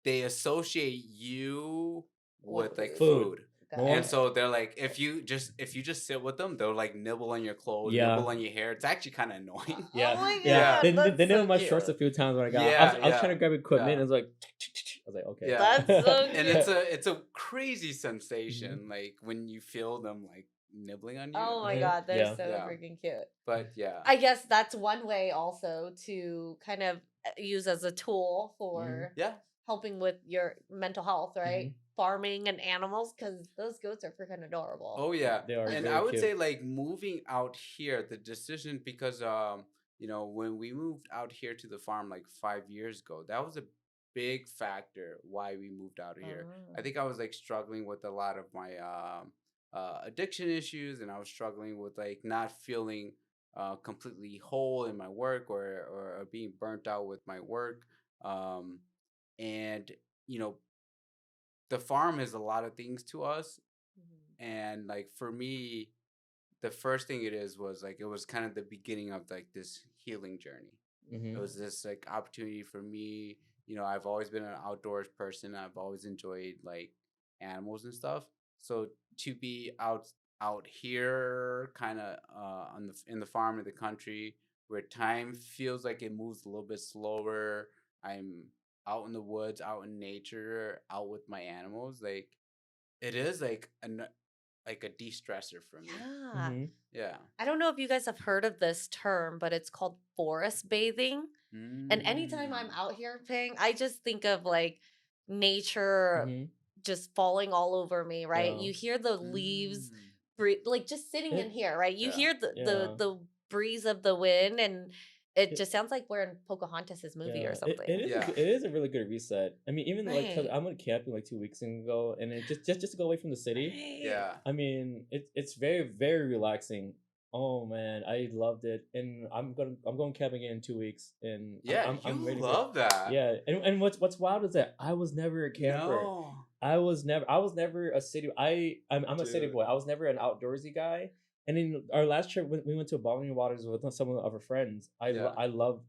they associate you with like Food. food. Got Well, And it. so they're like, if you just sit with them, they'll like nibble on your clothes, Yeah. nibble on your hair. It's actually kind of annoying. Yeah. Oh my Yeah. God, They that's did so my cute. shorts a few times when I got. Yeah, I was yeah. trying to grab equipment, Yeah. and it was like, I was like, okay. Yeah. That's so And cute. it's a crazy sensation, like when you feel them like nibbling on you. Oh my Mhm. God, they're Yeah. so Yeah. freaking cute. But yeah, I guess that's one way also to kind of use as a tool Mm-hmm. for yeah, helping with your mental health, right? Mhm. Farming and animals, because those goats are freaking adorable. oh yeah. They are And very I would cute. say like moving out here, the decision, because you know, when we moved out here to the farm like 5 years ago, that was a big factor why we moved out here. I think I was like struggling with a lot of my addiction issues, and I was struggling with like not feeling completely whole in my work, or being burnt out with my work. Um, and you know, the farm is a lot of things to us, Mhm. and like for me, the first thing it is was like it was kind of the beginning of like this healing journey. It Mhm. was this like opportunity for me. You know, I've always been an outdoors person. I've always enjoyed like animals and stuff. So to be out here, kind of on the in the farm in the country, where time feels like it moves a little bit slower. I'm out in the woods, out in nature, out with my animals. Like it is like a de-stressor for me. Yeah. Mhm. Yeah. I don't know if you guys have heard of this term, but it's called forest bathing. And anytime I'm Mm. out here, Ping, I just think of like nature Mhm. just falling all over me, right? Yeah. You hear the leaves Mm. like just sitting in It- here, right? You Yeah. hear Yeah. the breeze of the wind, and it It- just sounds like we're in Pocahontas's movie or Yeah, something. Yeah. it is a really good reset. I mean, even like 'cause Right. I went camping like 2 weeks ago, and it just to go away from the city. Right. Yeah. I mean, it's very relaxing. Oh man, I loved it, and I'm going camping again in 2 weeks, and Yeah, I'm you ready for love that. Yeah, and what's wild is that I was never a camper. No. I was never a city. I'm a city Dude. boy. I was never an outdoorsy guy. And in our last trip, when we went to Baldwin Waters with some of our friends, Yeah. I loved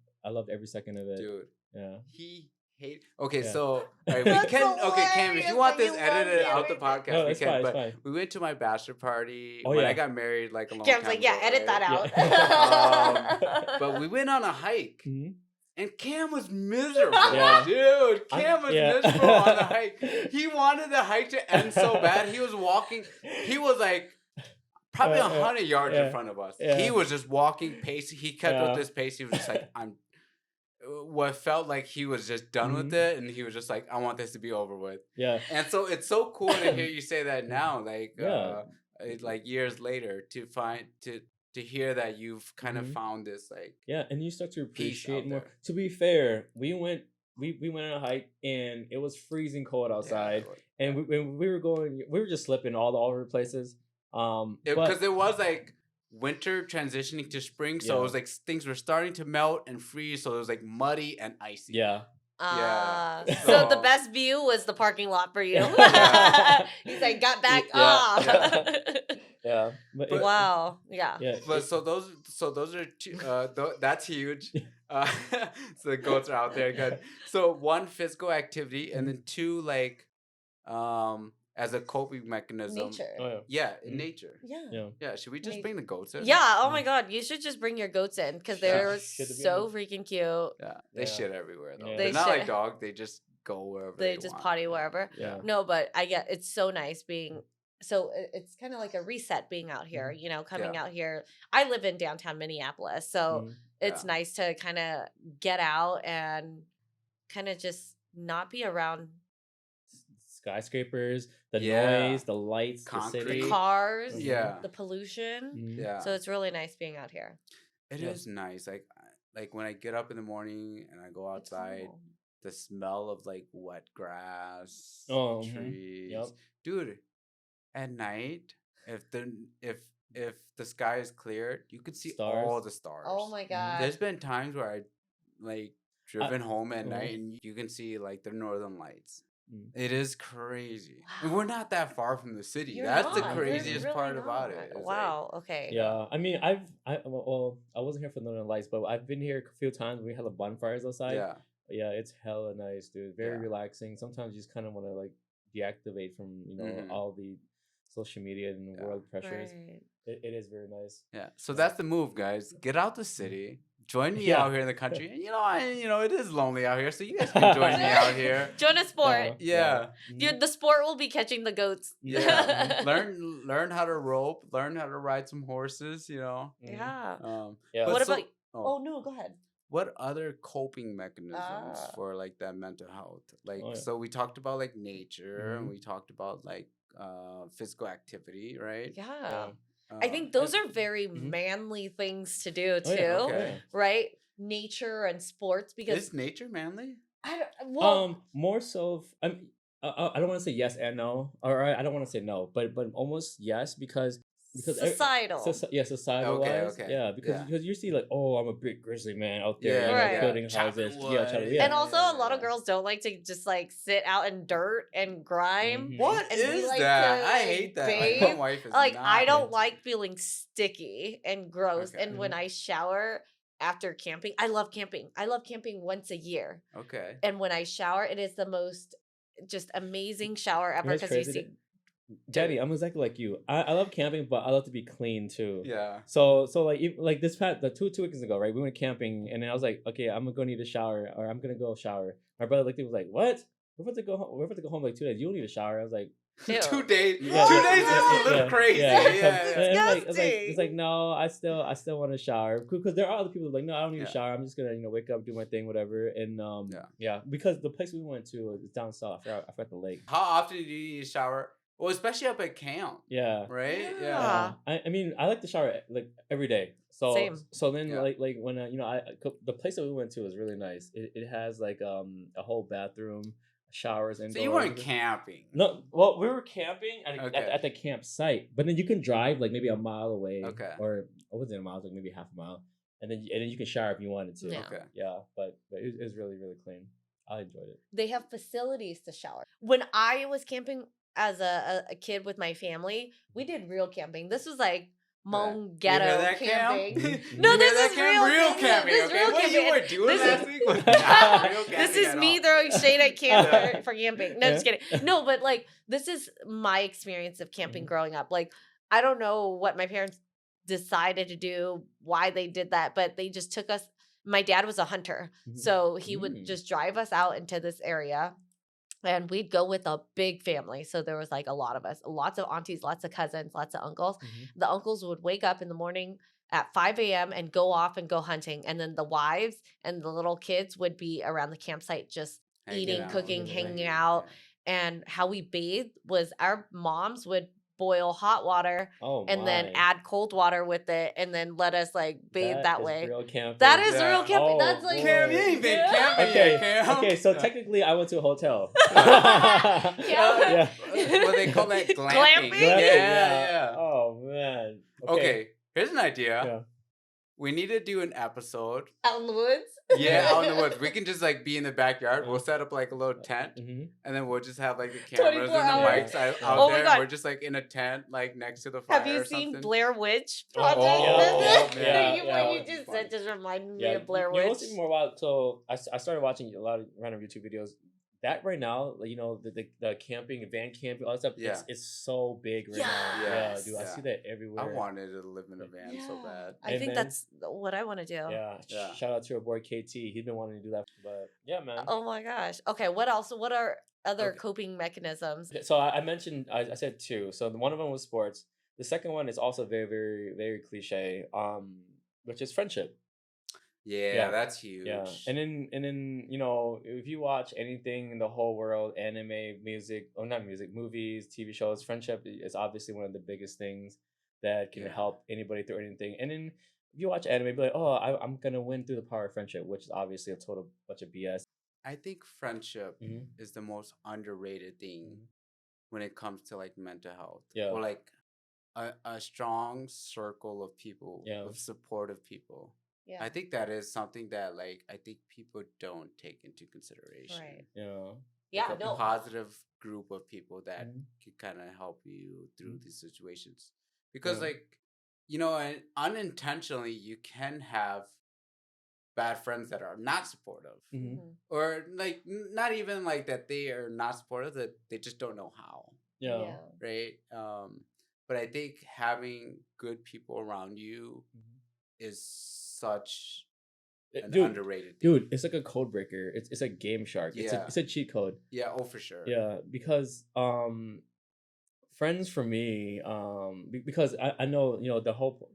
every second of it. Dude. Yeah. He hate. Okay, Yeah. so all right, we That's can. Okay, Cam, if hilarious you want that this you love edited out the camping. podcast, No, we it's can. fine, it's But fine. we went to my bachelor party Oh, when yeah. I got married, like a long Cam's time like, yeah, ago, edit that right? out. But we went on a hike. Mhm. And Cam was miserable, Yeah. dude. Cam was yeah. miserable on the hike. He wanted the hike to end so bad. He was walking. He was like probably 100 yards in front of us. yeah. He was just walking pace. He kept Yeah. with this pace. He was just like, I'm. What felt like he was just done with it, and he was just like, I want this to be over with. Yeah. And so it's so cool to hear you say that now, like, Yeah. like years later, to hear that you've kind of Mhm. found this like. Yeah, and you start to Peace appreciate out more. there. To be fair, we went on a hike, and it was freezing cold outside, and we were just slipping all over the places. Because it was like winter transitioning to spring, so it Yeah. was like things were starting to melt and freeze, so it was like muddy and icy. yeah. Yeah. So the So- best view was the parking lot for you. Yeah. He's like, got back. Yeah. Yeah. But it- Wow. Yeah. Yeah. But so those are two. That's huge. So the goats are out there. Good. So one, physical activity, and then two, like, as a coping mechanism. Nature. Oh, yeah. Yeah, in Mhm. nature. Yeah. Yeah. Yeah. Should we just Nature. bring the goats in? Yeah. Oh my God. You should just bring your goats in because Yeah. they're Should they be so in freaking cute. Yeah. They Yeah. shit everywhere though. Yeah. They're They not like shit. dogs. They just go wherever They they just want. potty wherever. Yeah. No, but I get it's so nice being. So it's kind of like a reset being out here, you know, coming Yeah. out here. I live in downtown Minneapolis, so Mhm. it's Yeah. nice to kind of get out and kind of just not be around skyscrapers, the Yeah. noise, the lights, Concrete. the city. The cars, Yeah. the pollution. Mhm. Yeah. So it's really nice being out here. It Yeah. is nice. Like when I get up in the morning and I go It's outside, cool. the smell of like wet grass, Oh, trees. Yep. Dude, at night, if the sky is clear, you could see Stars. all the stars. Oh my god. There's been times where I like driven home at oh. night and you can see like the northern lights. Mm. It is crazy. And Wow. we're not that far from the city. You're That's the not. You're craziest really part about not. it. It's like, Wow. Okay. Yeah, I mean, well, I wasn't here for Northern Lights, but I've been here a few times. We had the bonfires outside. yeah. Yeah, it's hella nice, dude. Very Yeah. relaxing. Sometimes you just kind of want to like deactivate from Mhm. all the social media and Yeah. world pressures. Right. It is very nice. Yeah. So that's the move, guys. Get out the city. Join me Yeah. out here in the country. And it is lonely out here, so you guys can join me out here. Join a sport. Yeah. The sport will be catching the goats. Yeah. learn how to rope, learn how to ride some horses, Mhm. Yeah. Yeah. but What so- about? Oh no, go ahead. what other coping mechanisms Ah. for like that mental health? Like Oh, yeah. so we talked about like nature and Mhm. we talked about like physical activity, right? Yeah. Uh, I think those and- are very Mhm. manly things to do too, Oh, yeah, okay. right? Nature and sports because is nature manly? I don't. Well, More so. I don't want to say yes and no, or I don't want to say no, but almost yes because societal. societal Okay, wise, okay, yeah, because yeah. you see like, oh, I'm a big grizzly man out there, Yeah, you know, Right. building Chopping houses, wood. yeah. And also, a lot of Yeah. girls don't like to just like sit out in dirt and grime. Mhm. What And we is like that? to, I like, hate that. bathe. Like, my wife is Like not I don't into- like feeling sticky and gross. Okay. And when I shower after camping, I love camping. I love camping once a year. Okay. And when I shower, it is the most just amazing shower You know ever what's because you crazy? see. Daddy, I'm exactly like you. I love camping, but I love to be clean too. Yeah. So like this past the two weekends ago, right? We went camping, and then I was like, okay, I'm gonna go need a shower, or I'm gonna go shower. My brother looked at me, was like, what? We're about to go home. We're about to go home like 2 days. You don't need a shower. I was like, Ew. 2 days. Yeah, 2 yeah, days yeah, is a little yeah, crazy. yeah. Yeah. And Disgusting. it's like no, I still want to shower because there are other people like no, I don't need Yeah. a shower. I'm just gonna wake up, do my thing, whatever. And yeah, because the place we went to is down south. I forgot the lake. How often do you need a shower? Well, especially up at camp, Yeah. right? Yeah. I mean, I like to shower like every day. So Same. So then Yeah. like when the place that we went to was really nice. It has like a whole bathroom, showers, and So you weren't camping. No, well, we were camping Okay. at the campsite, but then you can drive like maybe a mile away. Okay. Or it wasn't a mile, it was like maybe half a mile, and then you can shower if you wanted to. Yeah. Okay. Yeah, but it was really really clean. I enjoyed it. They have facilities to shower. When I was camping as a kid with my family, we did real camping. This was like Mong You hear ghetto that, Cam? camping. Mhm. No, You this hear is that, Cam? real. This camping. is Okay, real what camping. you were doing This is- last week was not real camping. This is at me all. throwing shade at camp Yeah. for camping. No, just kidding. No, but like this is my experience of camping Mhm. growing up. Like I don't know what my parents decided to do, why they did that, but they just took us. My dad was a hunter, Mhm. so he would Mm. just drive us out into this area. And we'd go with a big family. So there was like a lot of us, lots of aunties, lots of cousins, lots of uncles. Mhm. The uncles would wake up in the morning at 5 a.m. and go off and go hunting. And then the wives and the little kids would be around the campsite just Hanging eating, out, cooking, hanging hanging out. And how we bathed was our moms would boil hot water Oh, and then my. add cold water with it and then let us like bathe that is way. Real camping. That is Yeah. real camping. Oh, That's like Cam, you ain't been Yeah. camping Okay, yet, Cam. okay, so Yeah. technically I went to a hotel. Yeah. What they call that? Glamping. Glamping? Yeah, yeah. Oh man. Okay, here's an idea. Yeah. We need to do an episode. Out in the woods. Yeah, out in the woods. We can just like be in the backyard. We'll set up like a little tent, Mhm. and then we'll just have like the cameras and 24 the hours. mics out Oh my there. God. And we're just like in a tent, like next to the fire. Have you or seen something. Blair Witch Oh, Project? yeah, This is- yeah, you, yeah. what you That'd be just fun. said just reminded me Yeah, of Blair you know Witch. what's even more wild? So I started watching a lot of random YouTube videos. That right now, like, the camping, van camping, all that stuff. Yeah. It's so big right now. Yeah, Yes. dude, I Yeah. see that everywhere. I wanted to live in a van so bad. I Hey, think man. that's what I want to do. Yeah, Yeah. shout out to your boy KT. He's been wanting to do that, but yeah, man. Oh my gosh. Okay, what else? What are other Okay. coping mechanisms? So I mentioned, I said two. So one of them was sports. The second one is also very, very, very cliche. Which is friendship. Yeah, that's huge. Yeah, and then if you watch anything in the whole world, anime, music, or not music, movies, TV shows, friendship is obviously one of the biggest things that can Yeah. help anybody through anything. And then if you watch anime, be like, oh, I'm gonna win through the power of friendship, which is obviously a total bunch of BS. I think friendship Mhm. is the most underrated thing Mhm. when it comes to like mental health, Yeah. or like a strong circle of people, Yeah. of supportive people. Yeah. I think that is something that like I think people don't take into consideration. Right. Yeah. Yeah, Like a no. positive group of people that Mhm. can kind of help you through Mhm. these situations, because Yeah. like and unintentionally you can have bad friends that are not supportive, Mhm. Mhm. or like not even like that they are not supportive, that they just don't know how, Yeah. right? But I think having good people around you Mhm. is such an Dude, underrated thing. it's like a code breaker. It's a game shark. Yeah. It's a cheat code. Yeah, oh for sure. Yeah, because friends for me, because I know the whole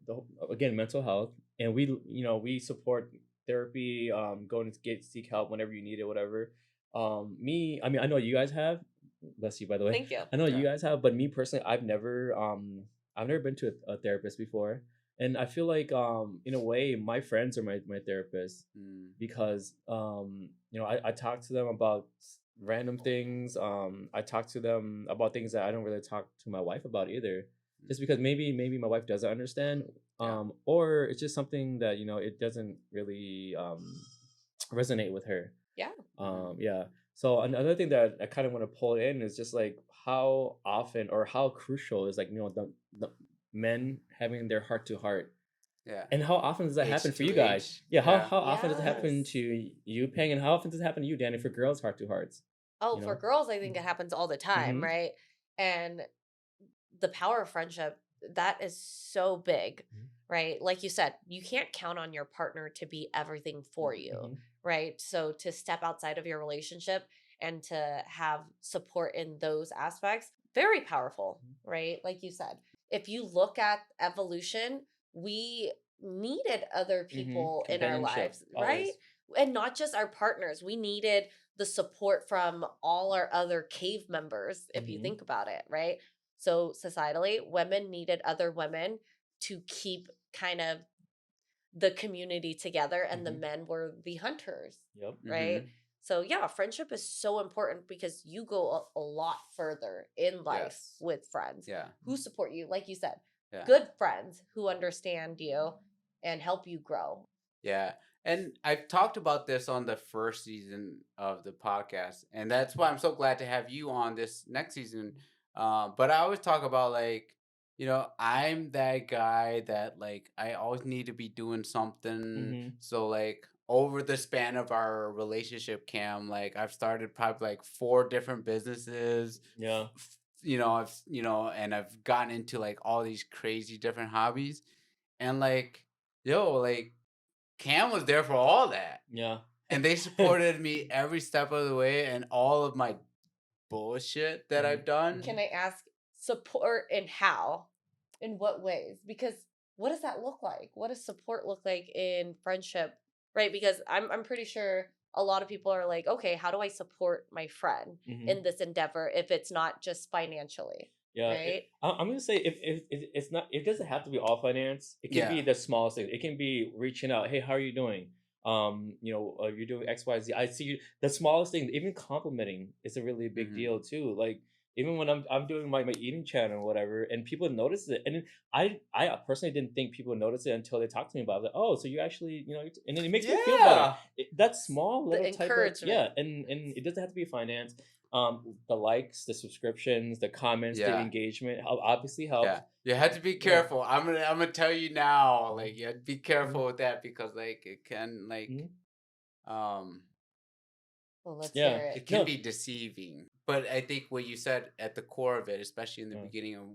again, mental health, and we support therapy, going to get seek help whenever you need it, whatever. Me, I mean, I know you guys have, bless you, by the way. Thank you. I know you Yeah. guys have, but me personally, I've never been to a therapist before, and I feel like in a way my friends are my therapist, because I talk to them about random things. I talk to them about things that I don't really talk to my wife about either, just because maybe my wife doesn't understand, Yeah. or it's just something that it doesn't really resonate with her. Yeah. Yeah. So another thing that I kind of want to pull in is just like how often or how crucial is like the men having their heart to heart. Yeah. And how often does that happen for you H2H. guys? Yeah, how Yeah. how often does it happen Yes. to you, Peng, and how often does it happen to you, Danny, for girls' heart to hearts? Oh, You for know? girls, I think it happens all the time, Mhm. right? And the power of friendship, that is so big, Mhm. right? Like you said, you can't count on your partner to be everything for you, Mhm. right? So to step outside of your relationship and to have support in those aspects, very powerful, right? Like you said, if you look at evolution, we needed other people in our Companionship, lives, right? always. And not just our partners. We needed the support from all our other cave members, if you Mhm. think about it, right? So societally, women needed other women to keep kind of the community together, and the Mhm. men were the hunters, Yep. right? So yeah, friendship is so important because you go a lot further in life Yes. with friends Yeah. who support you, like you said, Yeah. good friends who understand you and help you grow. Yeah. And I've talked about this on the first season of the podcast, and that's why I'm so glad to have you on this next season. But I always talk about like, I'm that guy that like I always need to be doing something. Mhm. So like over the span of our relationship, Cam, like I've started probably like 4 different businesses. Yeah. And I've gotten into like all these crazy different hobbies, and like, yo, like Cam was there for all that. Yeah. And they supported me every step of the way, and all of my bullshit that I've done. Can I ask support and how? In what ways? Because what does that look like? What does support look like in friendship? Right? Because I'm pretty sure a lot of people are like, okay, how do I support my friend Mhm. in this endeavor if it's not just financially? Yeah, Right? I'm gonna say if it's not, it doesn't have to be all finance. It can be Yeah. the smallest thing. It can be reaching out. Hey, how are you doing? You're doing X, Y, Z. I see you. The smallest thing, even complimenting, is a really big Mhm. deal too. Like even when I'm doing my eating channel or whatever, and people notice it, and then I personally didn't think people would notice it until they talked to me about it. Like, oh, so you actually, and then it makes me feel better. Yeah. That small The little type of, yeah, encouragement. and it doesn't have to be finance. The likes, the subscriptions, the comments, the Yeah. engagement obviously helps. Yeah. You have to be Yeah. careful. I'm gonna tell you now, like you have to be Mhm. careful with that, because like it can like Mhm. um Well, let's Yeah. hear it it. can No. be deceiving. But I think what you said at the core of it, especially in the Yeah. beginning of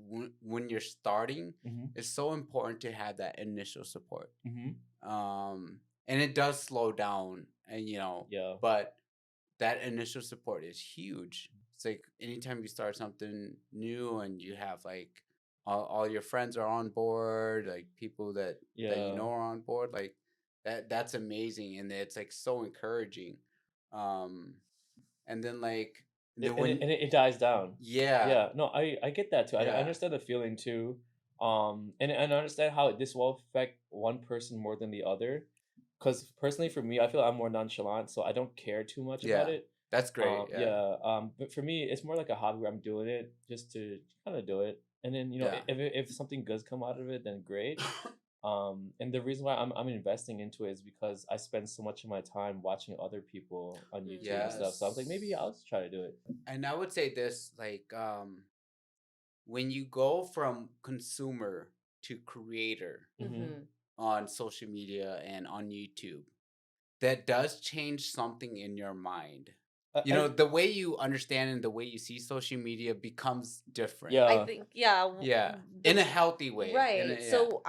when you're starting, Mhm. it's so important to have that initial support. Mhm. And it does slow down, and Yeah. but that initial support is huge. It's like anytime you start something new and you have like all your friends are on board, like people that you Yeah. know are on board, like That's amazing, and it's like so encouraging. Um, and then like It dies down. yeah, Yeah, no, I get that too. I yeah, understand the feeling too. And I understand how this will affect one person more than the other. Because personally, for me, I feel I'm more nonchalant, so I don't care too much about yeah, it. that's great. Yeah, Yeah. But for me, it's more like a hobby where I'm doing it just to kind of do it, and then yeah, if something good's come out of it, then great. And the reason why I'm investing into it is because I spend so much of my time watching other people on YouTube and stuff. So I was like, maybe I'll just try to do it. and I would say this like when you go from consumer to creator Mm-hmm. on social media and on YouTube, that does change something in your mind. You know, the way you understand and the way you see social media becomes different. Yeah. I think Yeah. the- In a healthy way. right. So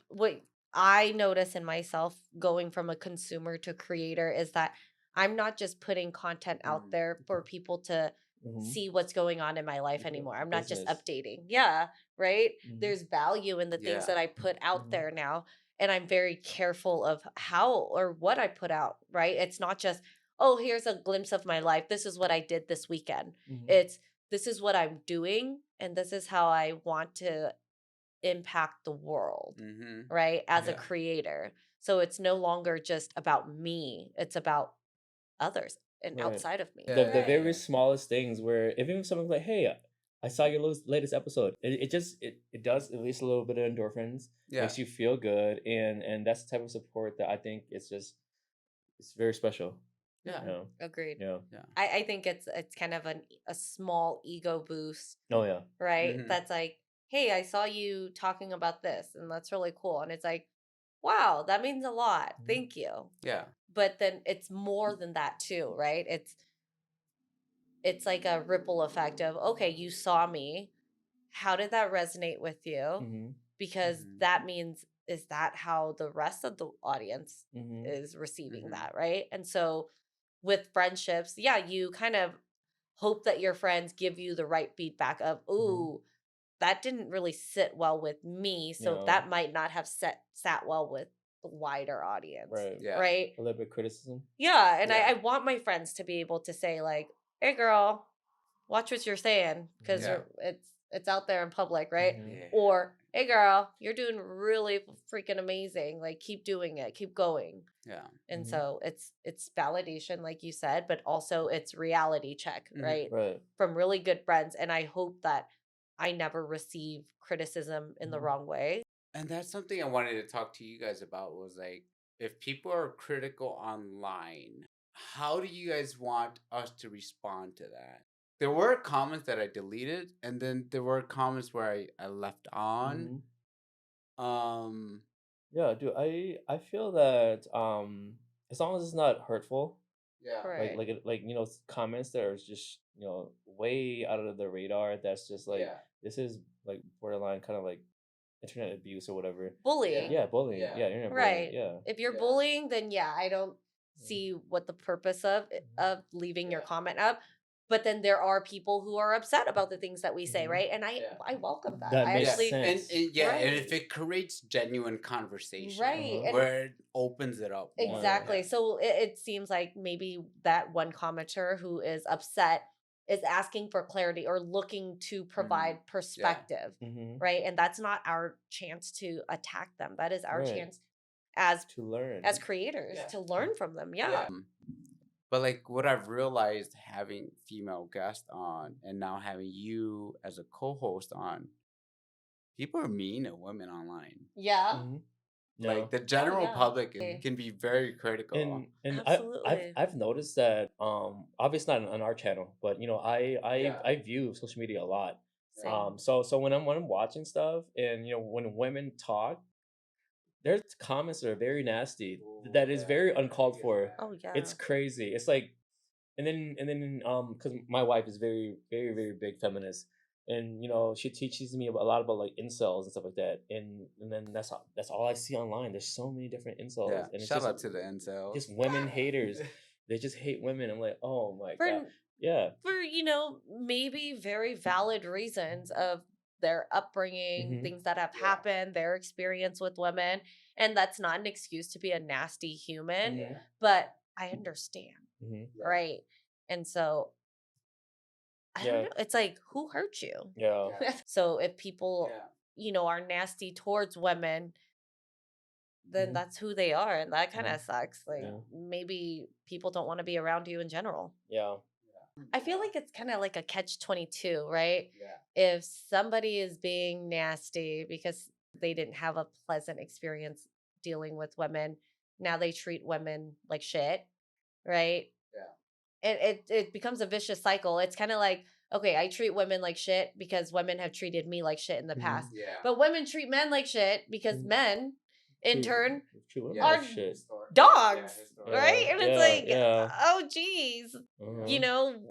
what I notice in myself going from a consumer to creator is that I'm not just putting content out there for people to Mhm. see what's going on in my life anymore. I'm not just Business. updating. Yeah, right? Mhm. There's value in the things Yeah. that I put out Mhm. there now, and I'm very careful of how or what I put out, right? It's not just, oh, here's a glimpse of my life. This is what I did this weekend. Mhm. It's this is what I'm doing, and this is how I want to impact the world, Mm-hmm. right? As a Yeah. creator. So it's no longer just about me, it's about others and Right. outside of me. Yeah. The very Right. smallest things where even if someone's like, "Hey, I saw your latest episode," it just it does at least a little bit of endorphins, Yeah. makes you feel good, and that's the type of support that I think it's very special. Yeah. You know? Agreed. Yeah. Yeah. I think it's kind of a small ego boost, Oh yeah. right? Mhm. That's like, hey, I saw you talking about this, and that's really cool. And it's like, wow, that means a lot. Mhm. Thank you. Yeah. But then it's more than that too, right? It's like a ripple effect of, okay, you saw me. How did that resonate with you? Mm-hmm. Because Mhm. that means, is that how the rest of the audience Mm-hmm. is receiving Mhm. that, right? And so with friendships, yeah, you kind of hope that your friends give you the right feedback of, ooh, that didn't really sit well with me, so Yeah. that might not have sat well with the wider audience, Right. Yeah. right? A little bit of criticism. Yeah, and Yeah. I want my friends to be able to say like, "Hey, girl, watch what you're saying," because Yeah. it's out there in public, right? Mhm. Yeah. Or, "Hey, girl, you're doing really freaking amazing. Like, keep doing it, keep going." Yeah. And Mhm. so it's validation, like you said, but also it's reality check, Mhm. right? Right. From really good friends, and I hope that I never receive criticism in the Mhm. wrong way. And that's something I wanted to talk to you guys about was like, if people are critical online, how do you guys want us to respond to that? There were comments that I deleted, and then there were comments where I left on. Mhm. Um, Yeah, dude. I feel that as long as it's not hurtful, yeah. Right. like comments that are just way out of the radar. That's just like Yeah. this is like borderline kind of like internet abuse or whatever. Bullying. Yeah, bullying. Yeah. Yeah, internet Right. bullying. Yeah. If you're Yeah. bullying, then yeah, I don't see what the purpose of leaving your Yeah. comment up. But then there are people who are upset about the things that we say, Mhm. right? And Yeah. I welcome that. That I makes actually sense. And if Right. it creates genuine conversation, Right. And where it opens it up more. exactly. Yeah. So it seems like maybe that one commenter who is upset is asking for clarity or looking to provide perspective, Mm-hmm. right? And that's not our chance to attack them. That is our Right. chance as To learn. creators Yeah. to learn from them. Yeah. But like what I've realized having female guests on and now having you as a co-host on, people are mean to women online. Yeah. Mhm. Like No. the general yeah. public Okay. can be very critical. And Absolutely. I've noticed that obviously not on our channel, but Yeah. I view social media a lot. Same. So when I'm watching stuff and when women talk, there's comments that are very nasty that is very uncalled for. Oh yeah. It's crazy. It's like and then because my wife is very very very big feminist, and she teaches me a lot about like incels and stuff like that, and then that's all I see online. There's so many different incels, Yeah. and it's Shout just out to the incels. just women haters. They just hate women. I'm like, oh my god, for yeah. maybe very valid reasons of their upbringing, things that have happened, their experience with women. And that's not an excuse to be a nasty human, but I understand. Right. And so I don't know. It's like, who hurt you? Yeah. So if people, are nasty towards women, then that's who they are. And that kind of sucks. Like maybe people don't want to be around you in general. Yeah. I feel like it's kind of like a catch-22, right? Yeah. If somebody is being nasty because they didn't have a pleasant experience dealing with women, now they treat women like shit, right? Yeah. And it becomes a vicious cycle. It's kind of like, okay, I treat women like shit because women have treated me like shit in the past. Yeah. But women treat men like shit because men, in turn, are are dogs, Yeah, right? And it's like, yeah. oh, geez.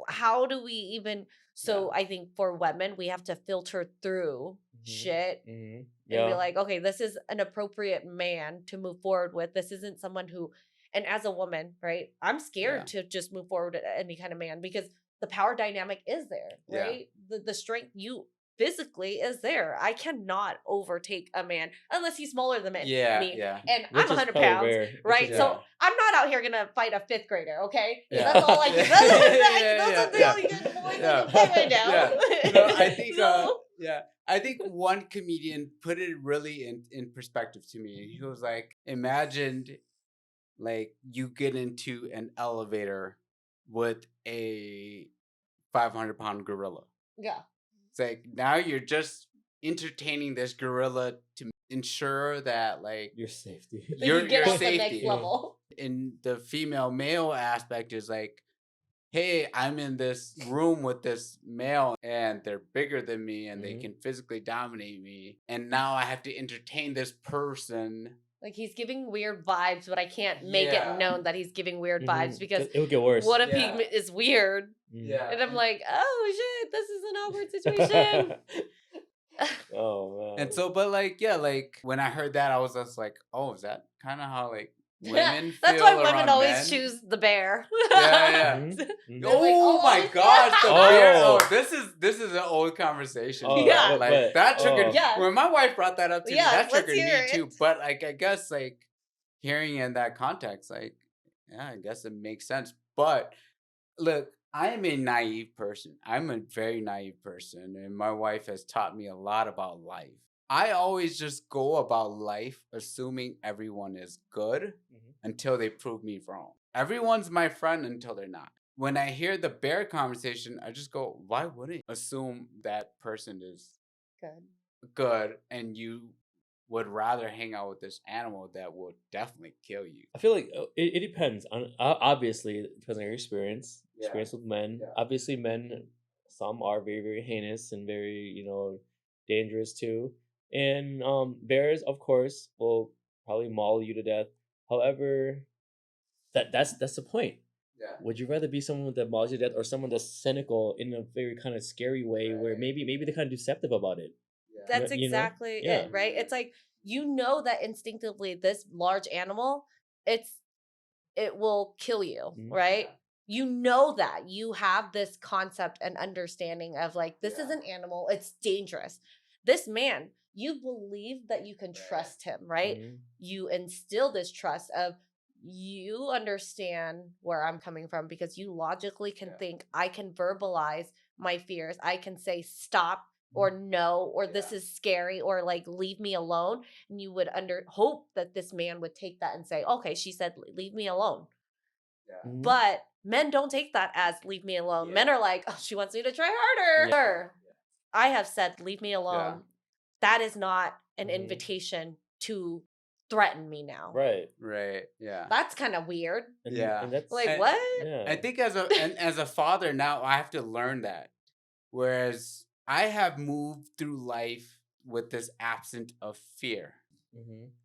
How do we even... So I think for women, we have to filter through shit and be like, okay, this is an appropriate man to move forward with. This isn't someone who... And as a woman, right, I'm scared to just move forward with any kind of man because the power dynamic is there, right? The strength physically is there. I cannot overtake a man unless he's smaller than me. Yeah. And Which I'm is 100 probably pounds, rare. right? Yeah. So I'm not out here gonna fight a 5th grader, okay? Yeah. That's all I can. That's the Yeah. only good boys I can fight right now. Yeah. No, I think So- I think one comedian put it really in perspective to me. He was like, imagine like you get into an elevator with a 500-pound gorilla. Yeah. It's like now you're just entertaining this gorilla to ensure that like Your safety. your You get off safety. the next level. In the female male aspect is like, hey, I'm in this room with this male and they're bigger than me and they can physically dominate me. And now I have to entertain this person. Like he's giving weird vibes, but I can't make it known that he's giving weird vibes because it would get worse. what if he is weird? Yeah. And I'm like, oh shit, this is an awkward situation. Oh man. And so, but like, like when I heard that, I was just like, oh, is that kind of how like women feel That's why women around always men? choose the bear. Yeah. They're Oh like, oh, my gosh, the Oh. bear. Oh, this is an old conversation. Oh, Yeah. Like that triggered. Yeah. When my wife brought that up to me, that let's triggered me hear too. it. But like, I guess like hearing in that context, like, yeah, I guess it makes sense. But look, I am a naive person. I'm a very naive person, and my wife has taught me a lot about life. I always just go about life assuming everyone is good until they prove me wrong. Everyone's my friend until they're not. When I hear the bear conversation, I just go, why wouldn't you assume that person is good and you would rather hang out with this animal that will definitely kill you? I feel like it depends on obviously it depends on your experience with men. Yeah. Obviously, men, some are very, very heinous and very dangerous too. And bears, of course, will probably maul you to death. However, that's the point. Yeah. Would you rather be someone that mauls you to death or someone that's cynical in a very kind of scary way where maybe they're kind of deceptive about it? That's You know? exactly Yeah. it, right? It's like that instinctively this large animal, it will kill you, right? You know that. You have this concept and understanding of like, this is an animal, it's dangerous. This man, you believe that you can trust him, right? You instill this trust of, you understand where I'm coming from because you logically can think, I can verbalize my fears. I can say stop or no, or this is scary, or like leave me alone. And you would hope that this man would take that and say, okay, she said leave me alone. But men don't take that as leave me alone. Men are like, oh, she wants me to try harder. I have said leave me alone. That is not an invitation to threaten me now. Right. Yeah. That's kind of weird. And that's, Like, what? Yeah. I think as a father now, I have to learn that. Whereas I have moved through life with this absence of fear.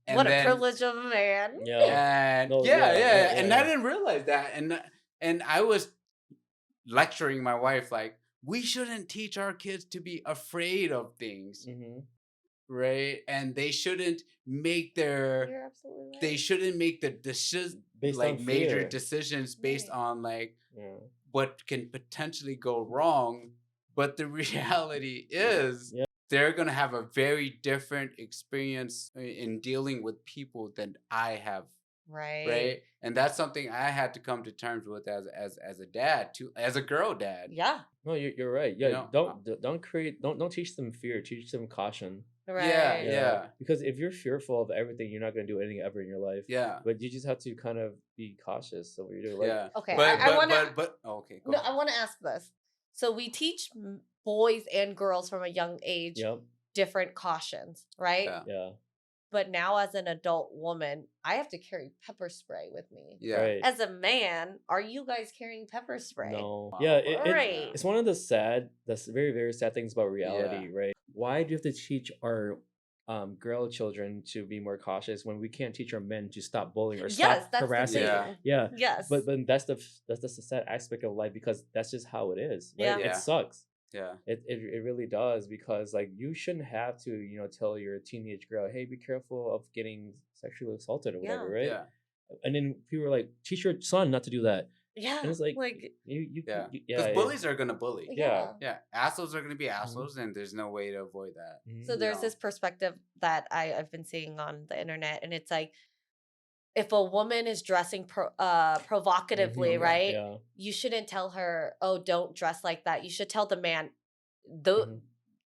And What a then- privilege of a man. And No, and I didn't realize that. And I was lecturing my wife like, we shouldn't teach our kids to be afraid of things. Right? And they shouldn't make You're absolutely right. they shouldn't make the Based like on major fear. decisions based Right. on like what can potentially go wrong. But the reality is they're gonna have a very different experience in dealing with people than I have, right? And that's something I had to come to terms with as a dad, too, as a girl dad. Yeah. No, you're right. You Yeah, know, don't teach them fear. Teach them caution. Right. Yeah. Because if you're fearful of everything, you're not gonna do anything ever in your life. Yeah. But you just have to kind of be cautious of what you're doing. Like, Yeah. Okay. But I wanna. okay. Go No, ahead. I want to ask this. So we teach boys and girls from a young age Yep. different cautions, right? Yeah. Yeah. But now, as an adult woman, I have to carry pepper spray with me. Yeah. Right. As a man, are you guys carrying pepper spray? No. Wow. Yeah. Right. It's one of that's very, very sad things about reality, right? Why do you have to teach our girl children to be more cautious when we can't teach our men to stop bullying or Yes, stop that's the harassing? thing. Yeah. Yes. But that's the sad aspect of life because that's just how it is. Right? Yeah. Yeah. It sucks. Yeah. It really does because like you shouldn't have to tell your teenage girl, hey, be careful of getting sexually assaulted or whatever, right? Yeah. And then people are like, teach your son not to do that. yeah. And it's like Yeah. yeah, Because bullies are gonna bully. Yeah. Yeah. Assholes are gonna be assholes, and there's no way to avoid that. Mhm. So there's No. this perspective that I've been seeing on the internet, and it's like, if a woman is dressing provocatively, Mhm. right? Yeah. You shouldn't tell her, "Oh, don't dress like that." You should tell the man, the Mhm.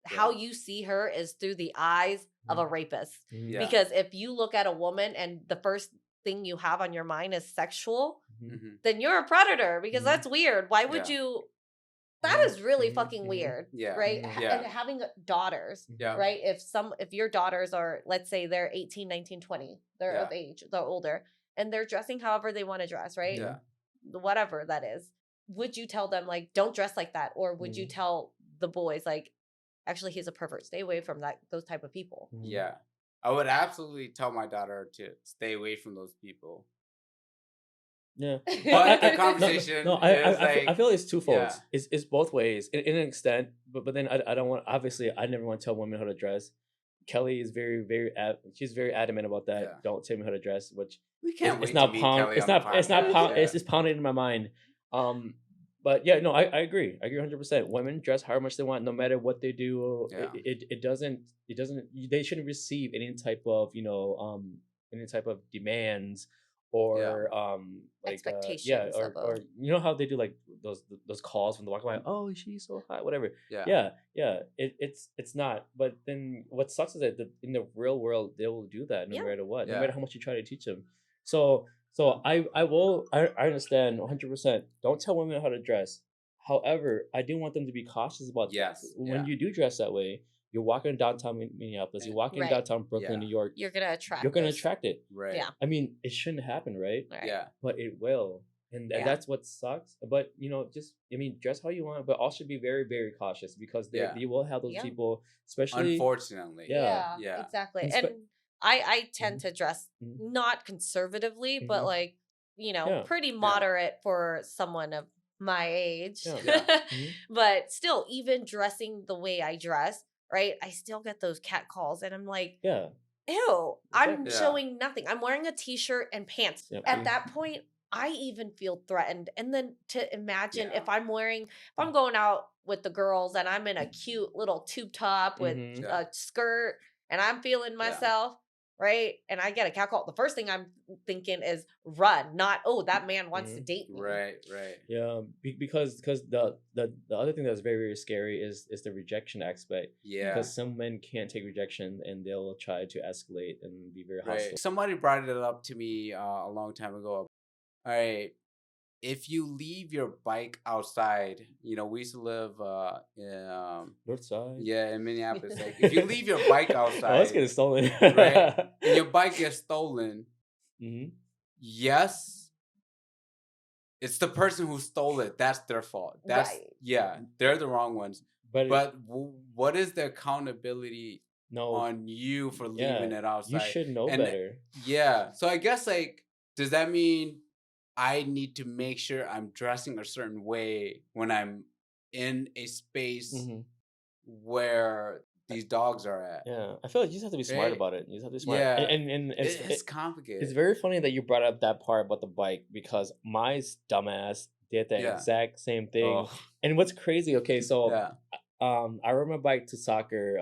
how you see her is through the eyes of a rapist. Mhm. Yeah. Because if you look at a woman and the first thing you have on your mind is sexual, Mhm. Mhm. then you're a predator because Mhm. that's weird. Why would Yeah. you? That Mhm. is really Mhm. fucking Mhm. weird, Yeah. right? Mhm. Yeah. And having daughters, Yeah. right? If your daughters are, let's say they're 18, 19, 20, they're Yeah. of age, they're older, and they're dressing however they want to dress, right? Yeah. Whatever that is. Would you tell them like, don't dress like that? Or would you Mhm. tell the boys like, actually he's a pervert, stay away from those type of people? Mhm. Yeah. I would absolutely tell my daughter to stay away from those people. Yeah. But the conversation No, is I like, feel it's twofold. yeah. It's both ways in an extent, but then I don't want. Obviously, I never want to tell women how to dress. Kelly is she's very adamant about that. Yeah. Don't tell me how to dress, which We can't it's wait not to meet pound. Kelly It's on not. the It's not podcast. pound. Yeah. It's just pounding in my mind. But yeah, no, I agree. I agree 100%. Women dress however much they want, no matter what they do. Yeah. It doesn't. They shouldn't receive any type of any type of demands or like Expectations of a- or you know how they do like those calls when they walk by, oh, she's so hot, whatever. Yeah. It's not. But then what sucks is that in the real world they will do that no Yeah. matter what, no Yeah. matter how much you try to teach them. So I understand 100%. Don't tell women how to dress. However, I do want them to be cautious about Yes, when yeah. you do dress that way. You're walking downtown Minneapolis. You're walking Right. downtown Brooklyn, Yeah. New York. You're gonna attract. You're gonna this. attract it. Right. Yeah. I mean, it shouldn't happen, right? Right. Yeah. But it will, and Yeah. that's what sucks. But dress how you want, but also be very, very cautious because Yeah. you will have those Yeah. people, especially. Unfortunately. Yeah. Yeah. Exactly. And And spe- I tend to dress Mhm. not conservatively, but Mhm. like, Yeah. pretty moderate for someone of my age. Yeah. Yeah. Mhm. But still, even dressing the way I dress, right? I still get those cat calls, and I'm like, Yeah. ew, I'm Yeah. showing nothing. I'm wearing a t-shirt and pants. Yep. At that point, I even feel threatened. And then to imagine Yeah. if I'm going out with the girls and I'm in a cute little tube top with Mhm. Yeah. a skirt and I'm feeling myself, right? And I get a cat call. The first thing I'm thinking is run, not, oh, that man wants to Mhm. date me. Right. Right. Yeah, because the other thing that's very, very scary is the rejection aspect. Yeah. Because some men can't take rejection and they'll try to escalate and be very hostile. Right. Somebody brought it up to me a long time ago. All right. If you leave your bike outside, we used to live in North side. in Minneapolis. Like, if you leave your bike Oh, let's outside, get it stolen. right, and your bike gets stolen, hmm yes, it's the person who stole it. That's their fault. That's Right. they're the wrong ones. But, But what is the accountability no, on you for yeah, leaving it outside? you should know And- better. Yeah. So I guess does that mean I need to make sure I'm dressing a certain way when I'm in a space Mhm. where these dogs are at? Yeah, I feel like you just have to be smart Right. about it. You just have to be smart. Yeah. And It's complicated. it's very funny that you brought up that part about the bike because my dumbass did the Yeah. exact same thing. Oh, And what's crazy? Okay, so yeah. I rode my bike to soccer,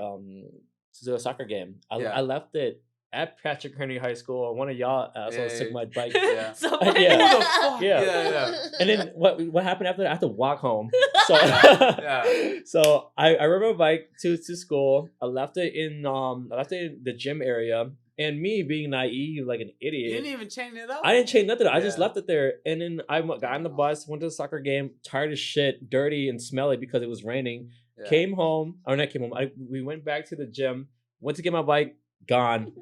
to a soccer game. Yeah. I left it at Patrick Henry High School. One of y'all assholes Yeah, took yeah. my bike. Yeah. Someone- Yeah. Who the fuck? Yeah. Yeah. And then what happened after that? I had to walk home. So Yeah. so I rode my bike to school. I left it in the gym area. And me being naive like an You idiot. didn't even chain it up. I didn't change nothing. I just Yeah. left it there. And then I got on the bus, went to the soccer game, tired as shit, dirty and smelly because it was raining. Yeah. Came home. Or not came home. We went back to the gym, went to get my bike, gone.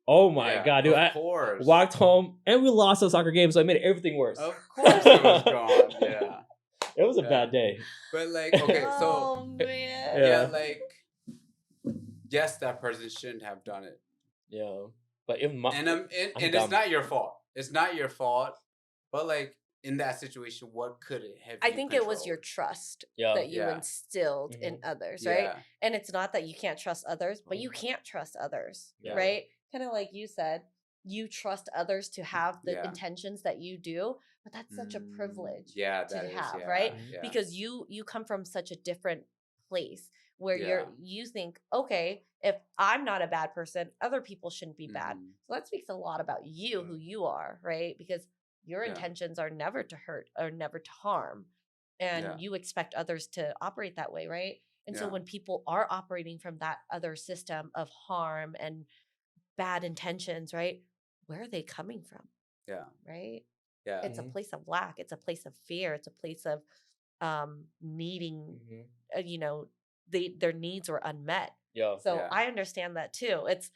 Oh my Yeah, God, dude. Of I course. walked home and we lost the soccer game, so I made everything worse. Of course it was gone. Yeah. It was a Yeah. bad day. But like, okay, so Oh man. yeah, Yeah. like, yes, that person shouldn't have done it, Yeah. But if my and I'm it's dumb. not your fault. It's not your fault. But like in that situation, what could it have? I you think it was your controlled? trust Yeah. that you Yeah. instilled in others, right? Yeah. And it's not that you can't trust others, but you can't trust others, Yeah. right? Kind of like you said, you trust others to have the Yeah. intentions that you do, but that's such a privilege. Yeah, to that is, have, yeah, right? yeah. Because you come from such a different place where Yeah. you think, okay, if I'm not a bad person, other people shouldn't be bad. Mhm. So that speaks a lot about you, who you are, right? Because your Yeah. intentions are never to hurt or never to harm. And Yeah. you expect others to operate that way, right? And so Yeah. when people are operating from that other system of harm and bad intentions, right? Where are they coming from? Yeah. Right? Yeah. It's a place of lack, it's a place of fear, it's a place of needing their needs were unmet. Yeah. So Yeah. I understand that too. It's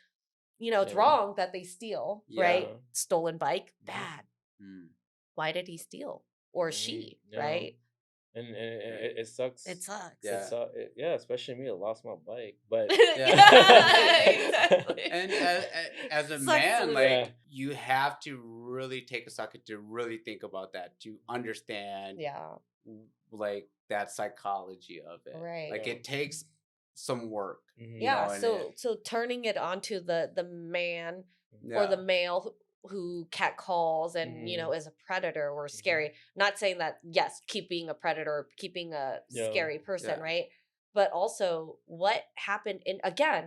it's Yeah. wrong that they steal, right? Yeah. Stolen bike, Mhm. bad. Mm. Why did he steal? Or she, Yeah. right? And it sucks. It sucks. Yeah. Yeah, especially me. I lost my bike, but Yeah, exactly. And as a Sucks man, to like Yeah. you have to really take a second to really think about that, to understand Yeah, like that psychology of it. Right. Like Yeah. it takes some work. Mhm. yeah. know, and So turning it onto the man Yeah. or the male who catcalls and Mhm. is a predator or scary. Not saying that yes, keep being a predator, keep being a Yeah. scary person, Yeah. right? But also what happened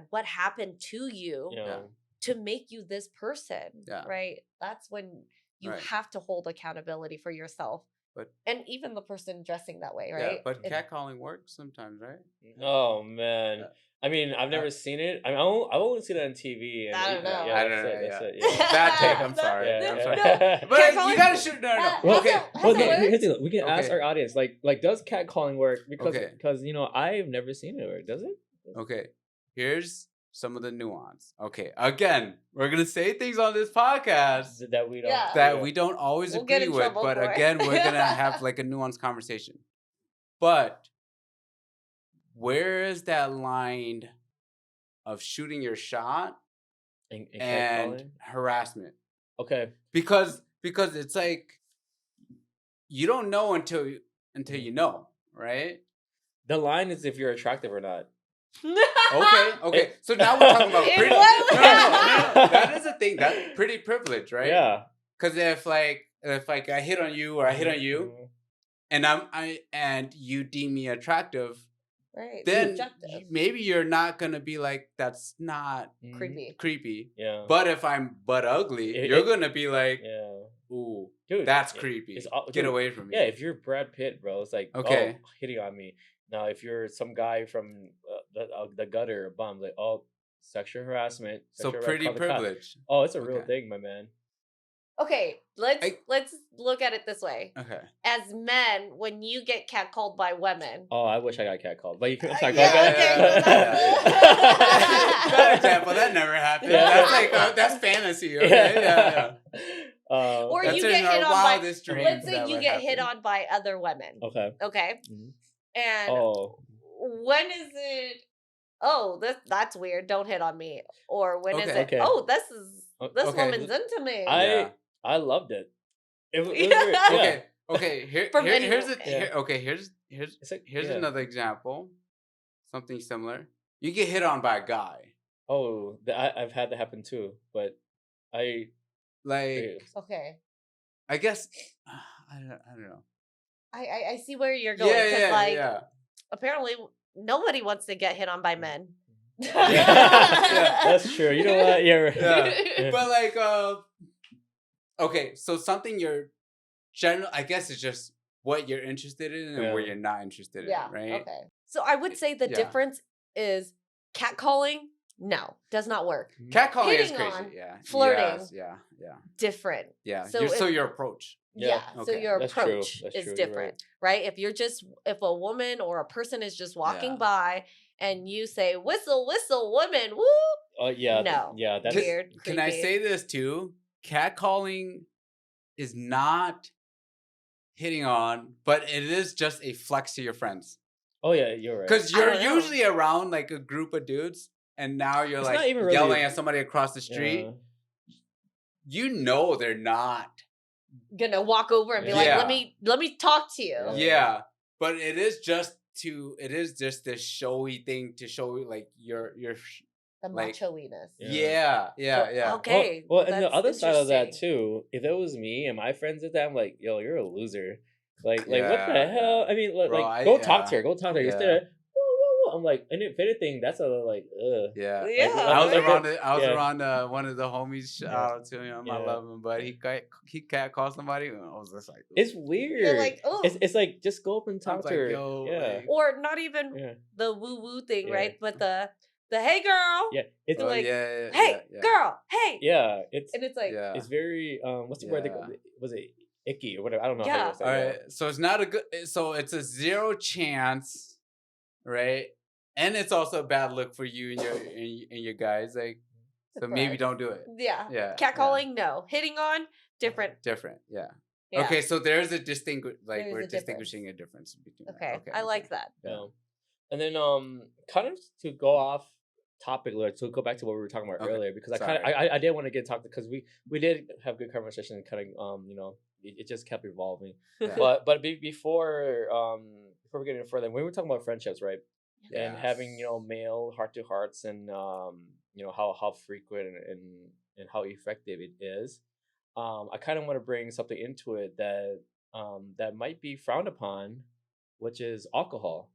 what happened to you Yeah. to make you this person, Yeah. right? That's when you Right. have to hold accountability for yourself. But- and even the person dressing that way, Yeah, right? but It- catcalling works sometimes, right? Oh man. Yeah. I mean, I've never seen it. I've only seen it on TV. And I don't know. Yeah, I that's don't it. know, That's yeah. it. Yeah. Bad take. I'm sorry. Yeah, I'm yeah. sorry. No. But Catcalling- you gotta shoot. No. Well, Okay. Has it Okay, worked? here's the thing. We can ask Okay. our audience, like, does catcalling work? Because Okay. I've never seen it work. Does it? Okay. Here's some of the nuance. Okay. Again, we're gonna say things on this podcast That we don't. Yeah. that we don't always We'll get agree in with, trouble but for it. again, we're gonna have like a nuanced conversation. But where is that line of shooting your shot And and catcalling? harassment? Okay. Because it's like you don't know until you know, right? The line is if you're attractive or not. Okay. So now we're talking about In pretty. what No. way? That is a thing. That's pretty privilege, right? Yeah. Because if I hit on you or I hit on you, Mhm. and you deem me attractive, right. then Subjective. maybe you're not gonna be like, that's not Mhm. Creepy. creepy. Yeah. But if I'm butt ugly, It- you're it- gonna be like, Yeah. ooh, Dude, that's it- creepy. it's all- Get dude, away from me. Yeah, if you're Brad Pitt, bro, it's like, Okay. oh, hitting on me. Now, if you're some guy from the gutter, a bum, like, oh, sexual harassment. So sexual pretty call the cops. privilege. Oh, it's a real Okay. thing, my man. Okay, let's I- let's look at it this way. Okay. As men, when you get catcalled by women, Oh, I wish I got catcalled. But you can, sorry, yeah, go ahead. okay, yeah, yeah. Bad example. That never happened. Yeah. That's like that's fantasy. Okay. Yeah. Or That's you in get our hit on by. wildest dreams. Let's say that you would get hit happen. on by other women. Okay. Okay, Mhm. and Oh, when is it? Oh, that's weird. Don't hit on me. Or when is Okay. it? Okay. Oh, this Okay. woman's into me. Yeah. I loved it. It was Yeah. weird. Yeah. Okay. From Here's anyone. It's like, here's yeah. another example. Something similar. You get hit on by a guy. Oh, I've had that happen too. But I. Like Okay, I guess I don't know. I see where you're going. Yeah, 'Cause, yeah, like, yeah. apparently nobody wants to get hit on by men. Yeah, that's true. You know what? Yeah. Yeah. But like, okay, so something you're I guess it's just what you're interested in and where you're not interested Yeah. in, right? Okay. So I would say the Yeah. difference is catcalling. No, does not work. Catcalling is Hitting crazy. on, Yeah. flirting. Yes, yeah. Yeah. Different. Yeah. So So your approach. Yeah. Yeah. So Okay. your That's true. approach That's is true. You're different, right? If a woman or a person is just walking Yeah. by and you say whistle, whistle, woman, woo. Oh yeah. No. Yeah. That's Weird. Can I creepy. say this too? Catcalling is not hitting on, but it is just a flex to your friends. Oh yeah, you're right. Because I you're don't know. usually around like a group of dudes, and now you're It's like not even really- yelling at somebody across the street. Yeah. You know they're not. Gonna walk over and be Yeah. like, let me talk to you. Yeah, but it is just this showy thing to show like your The like- macho-iness. yeah. Okay. Well, and the that's other side of that interesting. too, if it was me and my friends did that, I'm like, yo, you're a loser. Like what the Yeah, hell? I mean, Bro, go talk to her. yeah. Go talk to her. Yeah. Instead of, whoa, whoa, whoa. I'm like, and if anything, that's a like, ugh. Yeah. Yeah. I was Like, around it. I was yeah. around one of the homies. Shout Yeah. out to him. I Yeah. love him, but he catcalled somebody. And I was just like, It's weird. You're like, oh. It's like just go up and I talk was to like, her. yo, yeah. like- Or not even Yeah. the woo-woo thing, Yeah. right? But the hey girl. Yeah. It's Oh, like, yeah, Hey yeah. girl. Hey. yeah. It's And it's like, Yeah. it's very what's the word? Yeah. Was it icky or whatever? I don't know. Yeah. How you say All that. right, so it's not a good. So it's a 0 chance, right? And it's also a bad look for you and your guys. Like, so maybe Right. don't do it. yeah. Yeah, Catcalling, no. Hitting on, different. different. Yeah. Yeah. Okay, so there's a distinguish. Like There's we're a difference. distinguishing a difference between. that. Okay. I like that. Yeah. And then kind of to go off topic, like to go back to what we were talking about Okay. earlier, because Sorry. I did want to get talked because we did have good conversation, kind of it just kept evolving. Yeah. But before we get any further, when we were talking about friendships, right? And having male heart to hearts and how frequent and how effective it is. I kind of want to bring something into it that might be frowned upon, which is alcohol,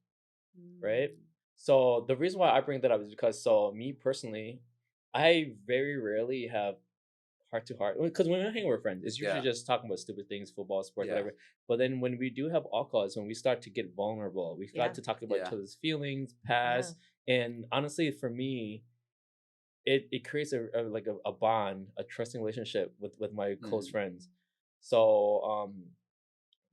right? So the reason why I bring that up is because me personally, I very rarely have heart to heart, because when I hang with friends, it's usually just talking about stupid things, football, sports, Yeah. whatever. But then when we do have alcohol, is when we start to get vulnerable. We start Yeah. to talk about each Yeah. other's feelings, past, and honestly, for me, it creates a bond, a trusting relationship with my close friends. So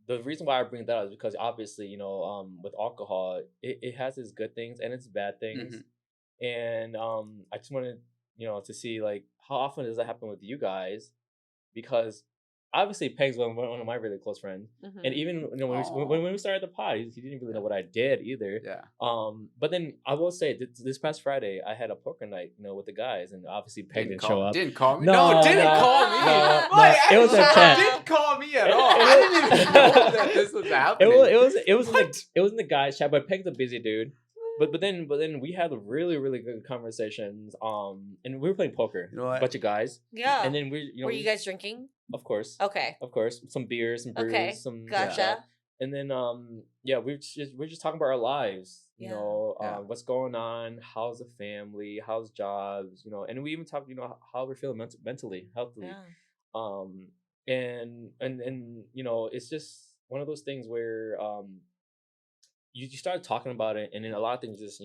the reason why I bring that up is because obviously with alcohol, it has its good things and its bad things, and I just wanted to see like how often does that happen with you guys, because obviously Peg's one of my really close friends, and even when we started the pod, he didn't really know what I did either. Yeah. But then I will say this past Friday I had a poker night, with the guys, and obviously Peg didn't show up. Didn't call me. No, didn't no, call me. no, Wait, it was a chat. Didn't call me at all. I didn't even know that this was happening. It was in the guys chat, but Peg's a busy dude. But then we had really really good conversations. And we were playing poker. You know what? Bunch of guys. Yeah. And then we Were you guys drinking? of course. Okay. Of course, some beers, some brews, Okay. some Gotcha. and then we're just talking about our lives, Yeah. what's going on, how's the family, how's jobs, and we even talked, how we're feeling mentally, healthily. Yeah. And it's just one of those things where you start talking about it, and then a lot of things just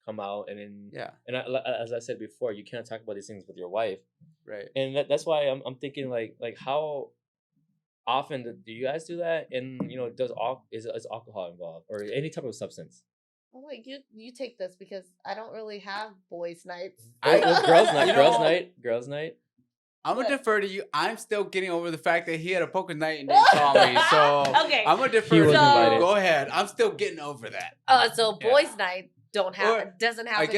come out, and then and as I said before, you can't talk about these things with your wife, Right. and that's why I'm thinking like how often do you guys do that, and is alcohol involved or any type of substance? Oh wait, you take this because I don't really have boys' nights. Girls night, You know- girls night. I'm gonna defer to you. I'm still getting over the fact that he had a poker night and didn't call me. So Okay. I'm gonna defer He to you. wasn't invited. Go ahead. I'm still getting over that. So boys' night doesn't happen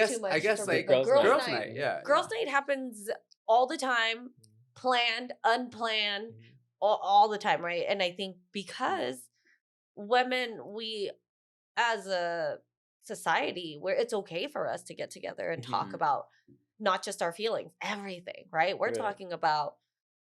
too much. I guess for me, like but girls' night. Yeah. Girls' night happens all the time, planned, unplanned, all the time, right? And I think because women, we as a society, where it's okay for us to get together and talk about not just our feelings, everything, right? We're Right. talking about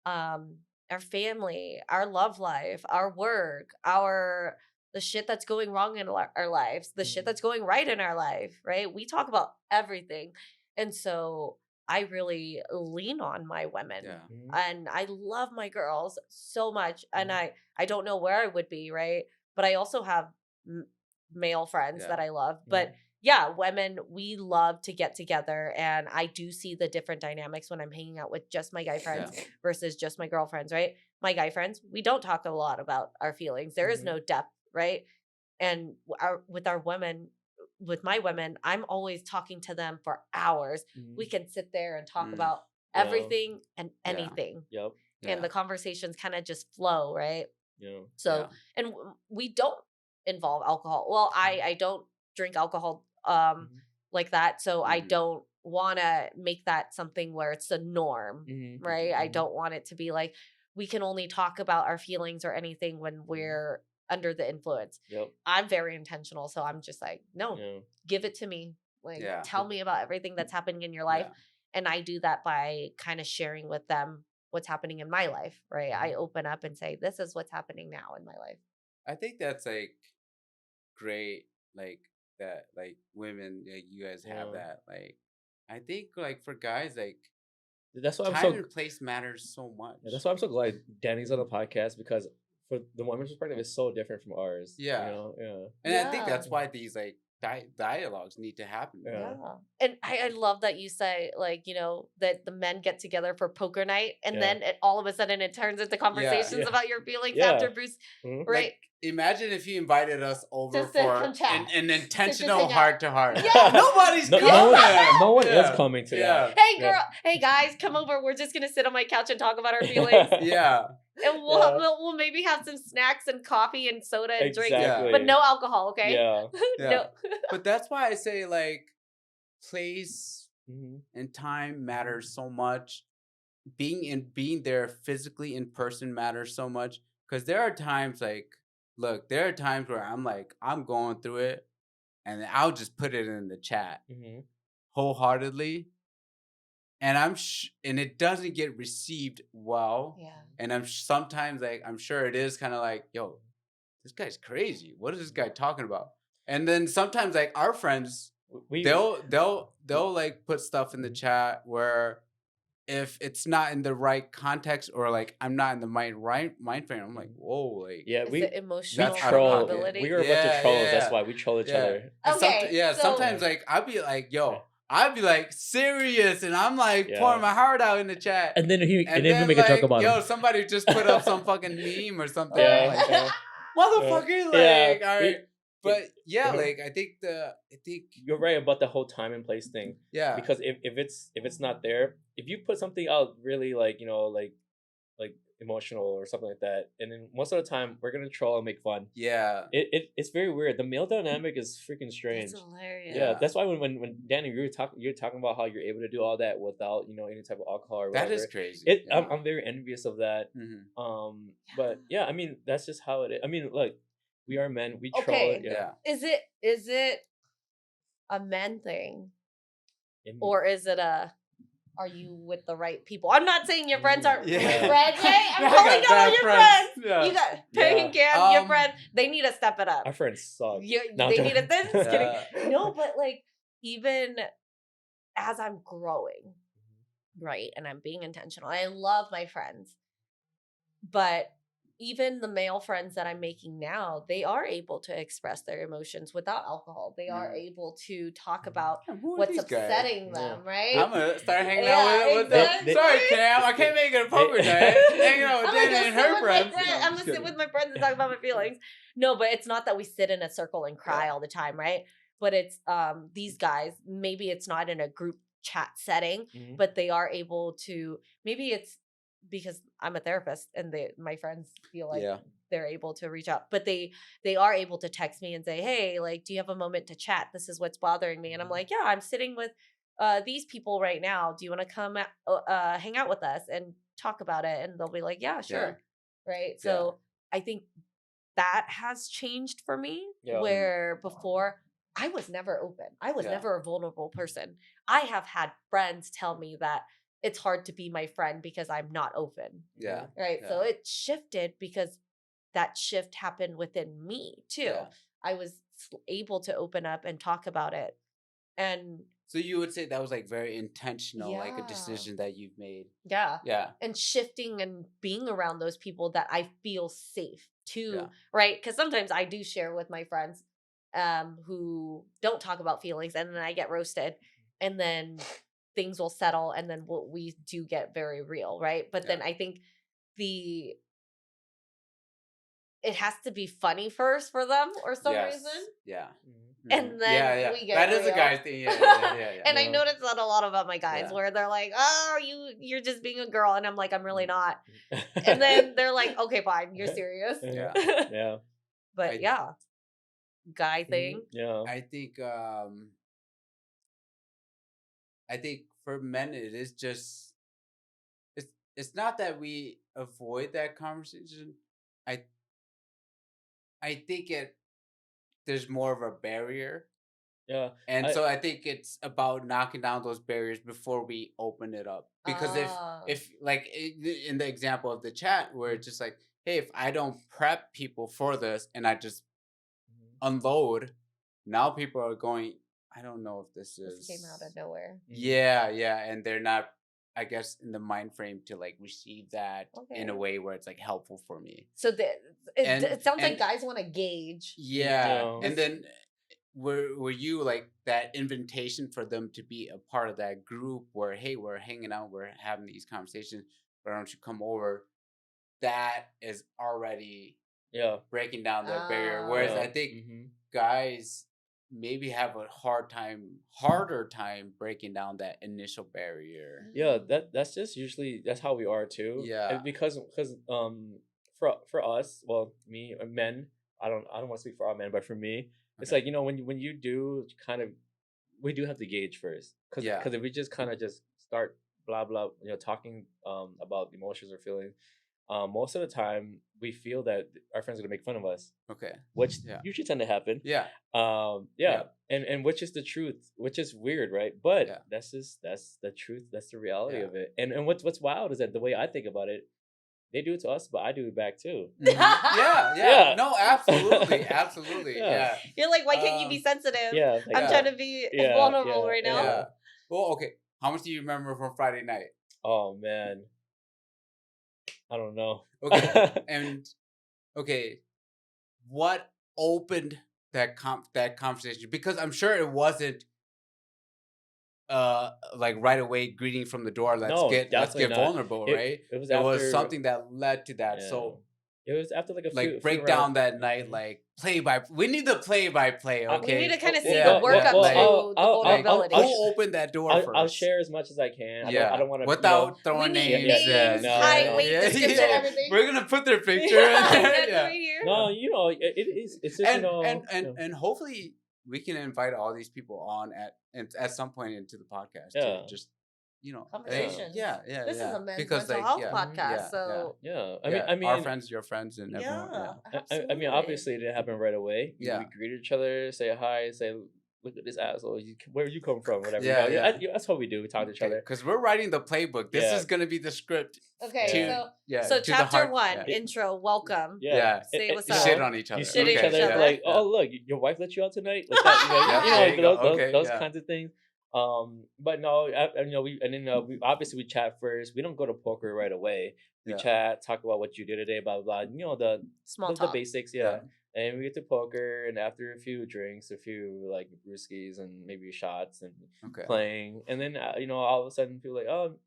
our family, our love life, our work, our the shit that's going wrong in our lives, the shit that's going right in our life, right? We talk about everything. And so I really lean on my women. Yeah. And I love my girls so much. And I don't know where I would be, right? But I also have male friends that I love. But yeah, women, we love to get together. And I do see the different dynamics when I'm hanging out with just my guy friends versus just my girlfriends, right? My guy friends, we don't talk a lot about our feelings. There is no depth, right? And with our women, with my women, I'm always talking to them for hours. We can sit there and talk about everything and anything. Yep. And the conversations kind of just flow, right? Yeah. So, and we don't involve alcohol. Well, I don't drink alcohol like that. So I don't want to make that something where it's a norm, right? I don't want it to be like, we can only talk about our feelings or anything when we're under the influence. I'm very intentional. So I'm just like, no, give it to me. Like, tell me about everything that's happening in your life. And I do that by kind of sharing with them what's happening in my life, right? I open up and say, this is what's happening now in my life. I think that's like great, like that, like women, like you guys have that. Like, I think like for guys, like that's why time and place matters so much. Yeah, that's why I'm so glad Danny's on the podcast, because for the women's perspective is so different from ours. Yeah. You know? And I think that's why these like dialogues need to happen. Yeah. And I love that you say, like, you know, that the men get together for poker night and then all of a sudden it turns into conversations about your feelings after Bruce, right? Like, imagine if you invited us over Just for an intentional heart-to-heart. Yeah. Nobody's coming. No one is coming to that. Hey, girl. Hey, guys, come over. We're just going to sit on my couch and talk about our feelings. And we'll maybe have some snacks and coffee and soda and drink, but no alcohol, okay? No. But that's why I say, like, place and time matters so much. Being there physically in person matters so much. Because there are times, like, look, there are times where I'm like, I'm going through it, and I'll just put it in the chat wholeheartedly. And and it doesn't get received well. And sometimes like I'm sure it is kind of like, yo, this guy's crazy. What is this guy talking about? And then sometimes like our friends, they'll like put stuff in the chat where if it's not in the right context or like I'm not in the right mind frame, I'm like, whoa, like we emotional troll. vulnerability. We are a bunch of trolls. That's why we troll each other. Okay, sometimes like I'll be like, yo. I'd be like serious, and I'm like pouring my heart out in the chat, and then we make a joke about yo, him. somebody just put up some fucking meme or something. Motherfucker, like, all right. But like I think you're right about the whole time and place thing. Yeah, because if it's not there, if you put something out really like like emotional or something like that, and then most of the time we're gonna troll and make fun. It's very weird. The male dynamic is freaking strange. It's hilarious. Yeah, that's why when Danny, you're talking about how you're able to do all that without any type of alcohol or whatever. That is crazy. I'm very envious of that. But yeah, I mean that's just how it is. I mean, look, we are men. We troll. Is it a men thing, or is it are you with the right people? I'm not saying your friends aren't my friends. Hey, I'm calling out on your friends. You got Peg and Cam, your friend. They need to step it up. Our friends suck. They need to. Just kidding. No, but like even as I'm growing, right, and I'm being intentional. I love my friends, but even the male friends that I'm making now, they are able to express their emotions without alcohol. They are able to talk about what's upsetting them, right? I'm going to start hanging out with them. Sorry, Cam. I can't make it a poker night. Hanging out with Danny and her friends. I'm going to sit with my friends and talk about my feelings. No, but it's not that we sit in a circle and cry all the time, right? But it's these guys, maybe it's not in a group chat setting, but they are able to, maybe it's because I'm a therapist and my friends feel like they're able to reach out, but they are able to text me and say, hey, like, do you have a moment to chat? This is what's bothering me. And I'm like, yeah, I'm sitting with these people right now. Do you want to come hang out with us and talk about it? And they'll be like, yeah, sure. Right. So I think that has changed for me where before I was never open. I was never a vulnerable person. I have had friends tell me that it's hard to be my friend because I'm not open. Right. So it shifted because that shift happened within me too. Yeah. I was able to open up and talk about it. And So you would say that was like very intentional, like a Yeah. decision that you've made. yeah. Yeah. And shifting and being around those people that I feel safe to, Yeah. right? Because sometimes I do share with my friends who don't talk about feelings, and then I get roasted, and then things will settle, and then we do get very real, right? But then I think it has to be funny first for them or some reason. Yeah. And then we get that is real. a guy's thing. Yeah. And I notice that a lot about my guys, Yeah. where they're like, "Oh, you're just being a girl," and I'm like, "I'm really not." And then they're like, "Okay, fine, you're serious." Yeah. Yeah. But guy thing. Yeah. I think for men it is just it's not that we avoid that conversation. I think there's more of a barrier. Yeah. And so I think it's about knocking down those barriers before we open it up. Because if like in the example of the chat where it's just like, hey, if I don't prep people for this and I just unload, now people are going, I don't know if this came out of nowhere. Yeah, and they're not, I guess, in the mind frame to like receive that in a way where it's like helpful for me. So it sounds like guys want to gauge. Yeah. And then were you like that invitation for them to be a part of that group where, hey, we're hanging out, we're having these conversations, why don't you come over? That is already breaking down that barrier. Whereas I think guys maybe have a harder time breaking down that initial barrier. Yeah, that's just usually that's how we are too. Yeah. And because for us, well, me or men, I don't want to speak for all men, but for me, it's like, when you do we do have to gauge first, because if we just kind of just start blah blah, talking about emotions or feelings, most of the time we feel that our friends are gonna make fun of us. Okay. Which usually tend to happen. Yeah. And which is the truth, which is weird, right? But that's the truth, that's the reality of it. And what's wild is that the way I think about it, they do it to us, but I do it back too. Yeah. No, absolutely. Yeah. You're like, why can't you be sensitive? Yeah. I'm trying to be vulnerable right now. Yeah. Well, okay. How much do you remember from Friday night? Oh man, I don't know. Okay. And okay, what opened that conversation? Because I'm sure it wasn't like right away greeting from the door. Let's get vulnerable, right? It was something that led to that. Yeah. So it was after like a few break down that night, like we need the play-by-play. Okay, we need to kind of see the workup to the vulnerability. Who opened that door first? I'll share as much as I can. I don't want to without throwing names. Height, weight, description, everything. We're gonna put their picture. Right here. No, it's just and hopefully we can invite all these people on at some point into the podcast. To just conversations. This is a men's mental health podcast, so I mean, our friends, your friends, and everyone. I mean, obviously it didn't happen right away. We greet each other, say hi, say, look at this asshole. Where you come from? Whatever. That's what we do. We talk to each other because we're writing the playbook. This is gonna be the script. Okay, so chapter 1, intro, welcome. Say what's up. Shit on each other. You shit each other like, oh look, your wife let you out tonight. Like that, those kinds of things. But no, we obviously we chat first. We don't go to poker right away. We chat, talk about what you did today, blah blah blah. The small talk, the basics, And we get to poker, and after a few drinks, a few like brewskis and maybe shots and playing, and then all of a sudden people are like, oh,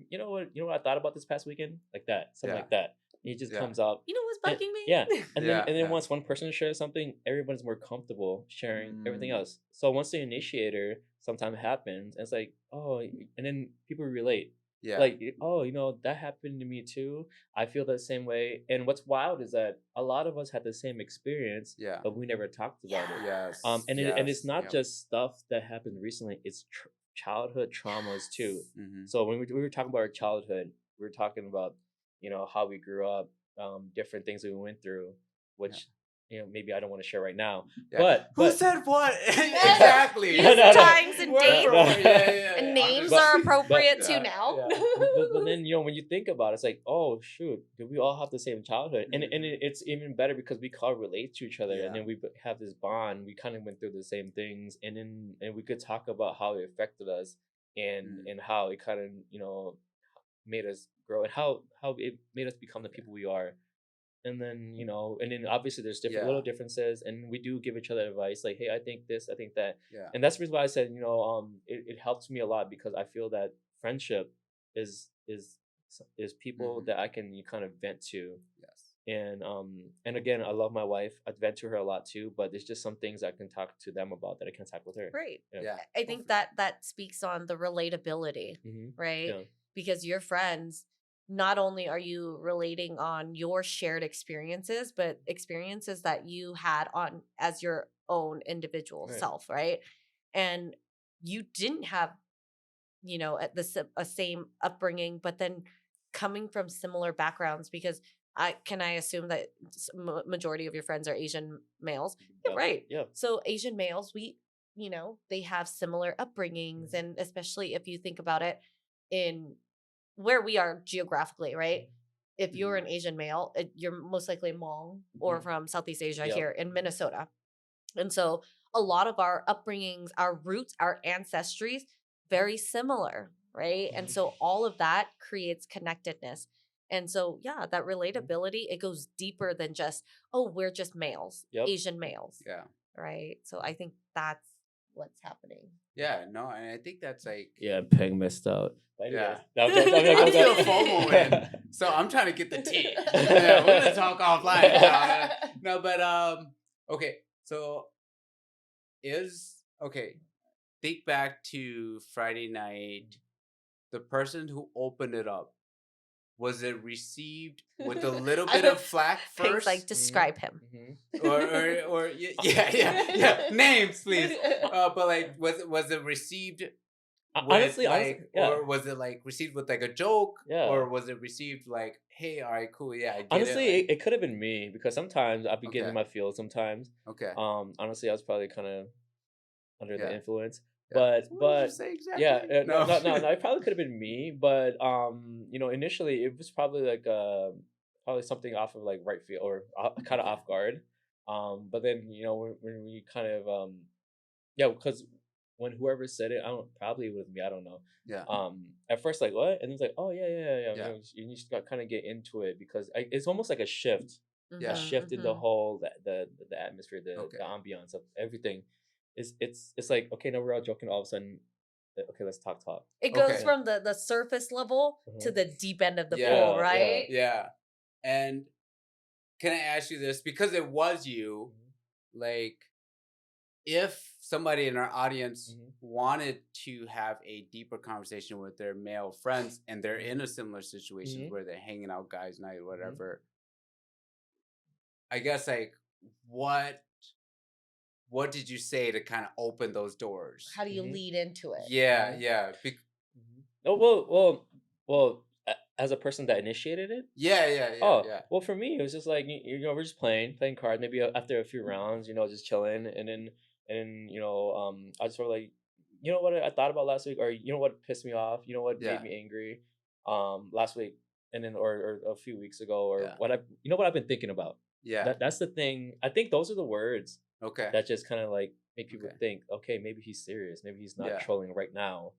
you know what I thought about this past weekend, like that, something like that. It just comes up. You know what's bugging me? Yeah, and then once one person shares something, everyone's more comfortable sharing everything else. So once the initiator sometimes happens, and it's like, oh, and then people relate. Yeah. Like, oh, that happened to me too. I feel the same way. And what's wild is that a lot of us had the same experience, but we never talked about it. Yes. And it's not just stuff that happened recently. It's childhood traumas too. Mm-hmm. So when we were talking about our childhood, we were talking about, how we grew up, different things that we went through, which maybe I don't want to share right now. But who said what? Exactly. Times and dates and names. names But- are appropriate but- too now. but then when you think about it, it's like, oh shoot, did we all have the same childhood? And it's even better because we all relate to each other, Yeah. and then we have this bond. We kind of went through the same things, and we could talk about how it affected us, and how it kind of made us grow, and how it made us become the people we are. And then obviously there's different little differences, and we do give each other advice like, hey, I think this, I think that. Yeah. And that's the reason why I said it helps me a lot, because I feel that friendship is people that I can kind of vent to. Yes. And again, I love my wife. I vent to her a lot too, but there's just some things I can talk to them about that I can't talk with her. Right. Yeah. I think that speaks on the relatability, right? Yeah. Because your friends, not only are you relating on your shared experiences, but experiences that you had on as your own individual Right. self, right? And you didn't have, a same upbringing, but then coming from similar backgrounds, because I assume that majority of your friends are Asian males. Yeah, Yeah. right. Yeah. So Asian males, they have similar upbringings, and especially if you think about it in where we are geographically, right? If you're an Asian male, you're most likely Mong or from Southeast Asia Yep. here in Minnesota. And so a lot of our upbringings, our roots, our ancestries, very similar, right? And so all of that creates connectedness. And so, yeah, that relatability, it goes deeper than just, oh, we're just males, Yep. Asian males, Yeah. right? So I think that's what's happening. Yeah. No, and I think that's like. Yeah, Peng missed out. But Yeah. anyways, I'm still FOMO in, so I'm trying to get the tea. Yeah, we're gonna talk offline. No, but okay. So think back to Friday night. The person who opened it up, was it received with a little bit of flack Pink's first? like, describe him. or yeah. Names, please. But like, was it received? Honestly, yeah. Or was it like received with like a joke? Yeah. Or was it received like, hey, all right, cool, yeah, I get Honestly, it. it could have been me, because sometimes I'd be getting in Okay. my feels sometimes. Okay. Honestly, I was probably kind of under the Yeah. influence. Yeah. But So what did you say exactly? yeah, no, it probably could have been me. But initially it was probably like probably something off of like right field, or kind of off guard. But then when we kind of because when whoever said it, probably with me, I don't know. Yeah. At first, like, what? And it's like, oh yeah. Yeah. You just got kind of get into it, because it's almost like a shift. Yeah. A shift in the whole the atmosphere, the ambiance of everything. It's like, okay, no, we're all joking. All of a sudden, okay, let's talk. It goes Okay. from the surface level to the deep end of the Yeah, pool, right? Yeah. And can I ask you this? Because it was you, like, if somebody in our audience wanted to have a deeper conversation with their male friends, and they're in a similar situation where they're hanging out guys night, whatever, I guess, like, what did you say to kind of open those doors? How do you lead into it? Yeah. Oh, well, as a person that initiated it. Yeah. Well, for me, it was just like, we're just playing cards. Maybe after a few rounds, just chilling, and then I just sort of like, what I thought about last week, or what pissed me off, what made me angry, last week, and then or a few weeks ago, or what I've been thinking about. Yeah. That's the thing. I think those are the words. Okay. That just kind of like make people think, okay, maybe he's serious, maybe he's not trolling right now.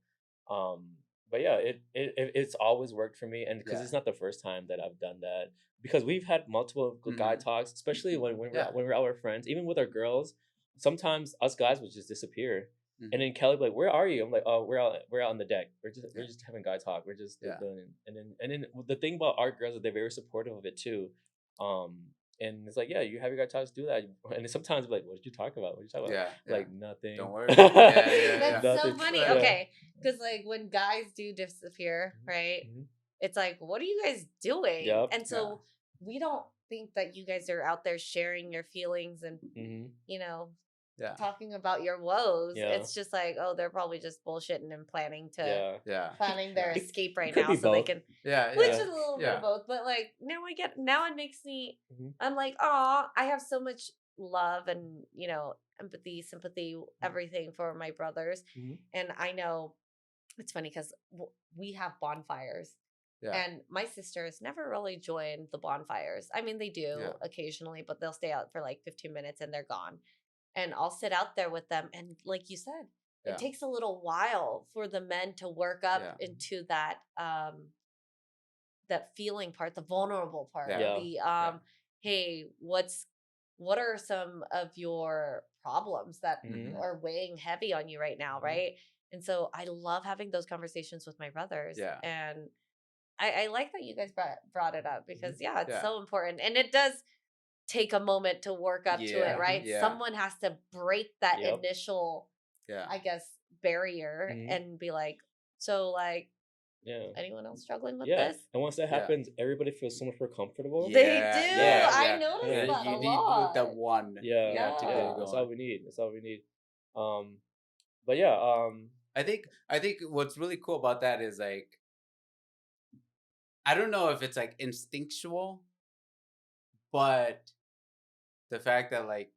But yeah, it's always worked for me, and because it's not the first time that I've done that, because we've had multiple guy talks, especially when we're out with friends, even with our girls. Sometimes us guys would just disappear, and then Kelly would be like, "Where are you?" I'm like, "Oh, we're out on the deck. We're just having guy talk. We're just doing it." And then the thing about our girls is they're very supportive of it too. And it's like, yeah, you have your guy talks, do that. And then sometimes be like, what did you talk about? What did you talk about? Yeah. Like, nothing. Don't worry. That's so Nothing. funny. Yeah. Okay. Because like when guys do disappear, right? It's like, what are you guys doing? Yep. And so we don't think that you guys are out there sharing your feelings and, talking about your woes. Yeah. It's just like, oh, they're probably just bullshitting and planning to Yeah. planning their escape right could now be so they both. can Yeah. which is a little bit Yeah. of both. But like now it makes me I'm like, oh, I have so much love and empathy, sympathy, everything for my brothers. And I know it's funny because we have bonfires. Yeah. And my sisters never really joined the bonfires. I mean, they do Yeah. occasionally, but they'll stay out for like 15 minutes and they're gone. And I'll sit out there with them. And like you said, Yeah. it takes a little while for the men to work up Yeah. into that that feeling part, the vulnerable part. Yeah. Yeah. The hey, what are some of your problems that Mhm. are weighing heavy on you right now, Mhm. right? And so I love having those conversations with my brothers. Yeah. And I like that you guys brought it up because yeah, it's Yeah. so important. And it does take a moment to work up to Yeah, it, right? yeah. Someone has to break that Yep. initial, Yeah. I guess, barrier Mhm. and be like, so like Yeah. anyone else struggling with Yeah. this? And once that Yeah. happens, everybody feels so much more comfortable. They Yeah, do. yeah, I yeah. noticed Yeah, that You a need lot. the one. Yeah. Yeah. To Yeah. get it That's all going. we need. That's all we need. But yeah. I think what's really cool about that is like, I don't know if it's like instinctual, but the fact that like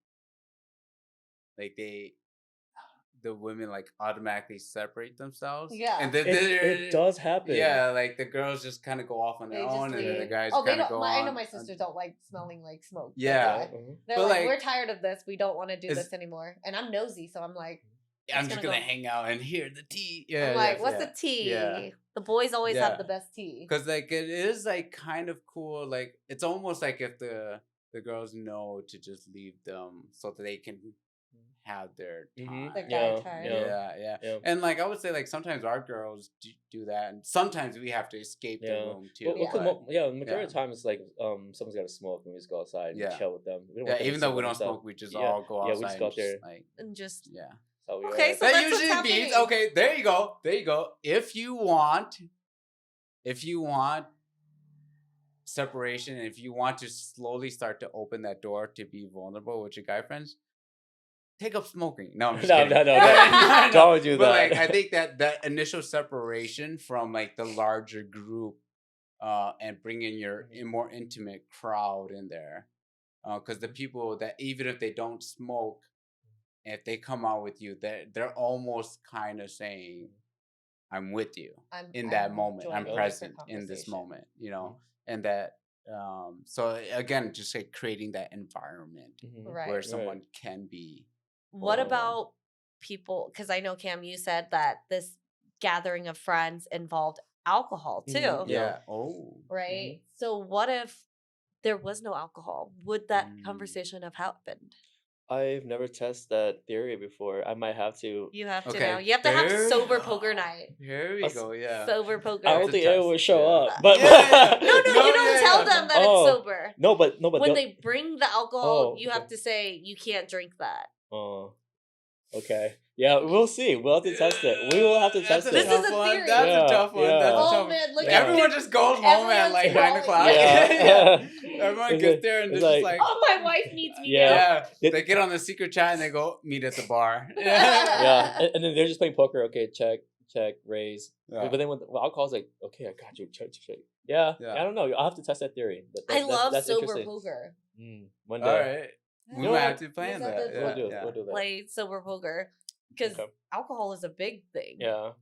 the women like automatically separate themselves. Yeah. And then It does happen. Yeah, like the girls just kind of go off on They their just own, and then the leave. guys Oh, they kind of don't. go on. I know my sisters don't like smelling like smoke. Yeah. Mhm. They're But, like, like, we're tired of this. We don't want to do is- this anymore. And I'm nosy, so I'm like, I'm It's just gonna gonna go. hang out and hear the tea. Yeah, I'm like, yeah, what's yeah. the tea? Yeah. The boys always Yeah. have the best tea. Because like it is like kind of cool. Like it's almost like if the girls know to just leave them so that they can have their time. Mhm. Their guy Yeah. time. Yeah, yeah. Yeah. And like I would say, like sometimes our girls do that, and sometimes we have to escape the Yeah. room too. Well, Yeah. the majority of the time it's like someone's got to smoke and we just go outside and Yeah. chill with them. We don't Yeah, want them to even though sit we by don't themselves. smoke, we just Yeah. all go outside. Yeah, we just go out and there. like, And just yeah. That's how we Okay, are. so That that's what's usually means happening. okay. There you go. There you go. If you want separation, and if you want to slowly start to open that door to be vulnerable with your guy friends, take up smoking. No, I'm just No, kidding. no, No. don't do But that. like, I think that initial separation from like the larger group, and bringing your more intimate crowd in there, because the people that even if they don't smoke, if they come out with you, they're almost kind of saying, "I'm with you in that moment. I'm joining present the in this conversation." moment." You know, and that. So again, just like creating that environment Mhm. Right. where someone can be. What vulnerable. about people? Because I know, Cam, you said that this gathering of friends involved alcohol too, Mhm. Yeah. Oh. right? So what if there was no alcohol? Would that Mm. conversation have happened? I've never tested that theory before. I might have to. You have to Okay, now. You have to have there sober you poker go. night. Here we Us- go. Yeah. Sober poker. I That's don't a think test, anyone would show yeah. up. But No, you No, don't yeah, tell yeah. them that Oh. it's sober. no, but When they'll- they bring the alcohol, Oh, you have to say you can't drink that. Oh, okay. Yeah, we'll see. We'll have to test it. We will have to That's test a This it. is tough a one. theory. That's Yeah, a tough one. yeah. That's a Oh tough man, look Yeah. at Everyone just goes home at Everyone's like 9 crawling. o'clock. Yeah. Everyone It's gets like- there and it's they're just like- like, Oh, my wife needs me Yeah. yeah. They get on the secret chat and they go meet at the bar. now. Yeah, and then they're just playing poker. Okay, check, raise. Yeah. But then when alcohol's like, okay, I got you. Check. Yeah, Yeah. I don't know. I'll have to test that theory. I love that's sober interesting. poker. One All day. right. We You know might what? have to plan We'll that. have to- We'll do it. Yeah. We'll do that. Play sober poker because Okay. alcohol is a big thing. Yeah.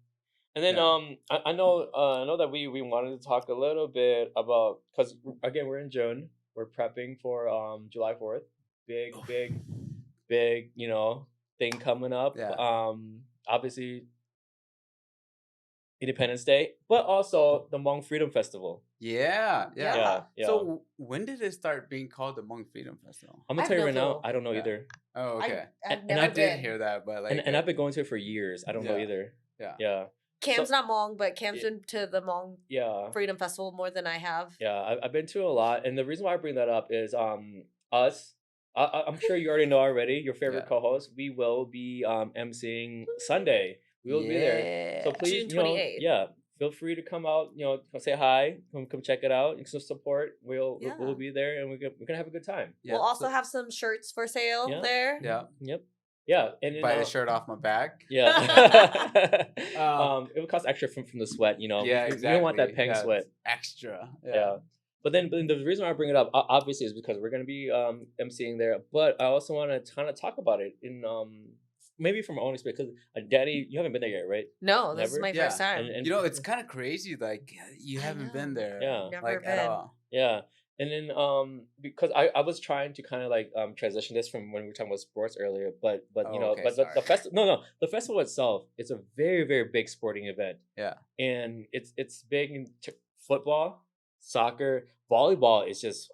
And then Yeah. I know that we wanted to talk a little bit about, because again we're in June, we're prepping for July 4th, big thing coming up. Yeah. Obviously Independence Day, but also the Hmong Freedom Festival. Yeah. Yeah. Yeah. So when did it start being called the Hmong Freedom Festival? I'm I gonna have tell you no right now, clue. I don't know Yeah. either. Oh, okay. I've And never I I did been. hear that, but like, And I've been going to it for years. I don't know Yeah. either. Yeah. Yeah. Cam's So- not Mong, but Cam's Yeah. been to the Mong Yeah. Freedom Festival more than I have. Yeah, I've been to a lot, and the reason why I bring that up is us. I'm sure you already know already. Your favorite Yeah. co-host. We will be emceeing Sunday. We will be there. So Yeah. please, June 28th. yeah, feel free to come out. Come say hi. Come check it out. And some support. We'll Yeah. be there, and we're gonna have a good time. Yeah. We'll also so- have some shirts for sale Yeah. there. Yeah. Yep. Yeah, and then, Buy the shirt off my back. Yeah. Um, it would cost extra from the sweat. Yeah, We exactly. don't want that peng Yeah, sweat. it's extra. Yeah. But then the reason why I bring it up obviously is because we're gonna be emceeing there. But I also want to kind of talk about it in maybe from my own experience, because Daddy, you haven't been there yet, right? No, this is Never? my Yeah. first time. And You know, it's kind of crazy. Like you I haven't been know. there, Yeah. Never like at been. all. Yeah. And then because I was trying to kind of like transition this from when we were talking about sports earlier, but Oh, you know, okay, but the sorry. festival the festival itself, it's a very, very big sporting event. Yeah. And it's big in football, soccer, volleyball is just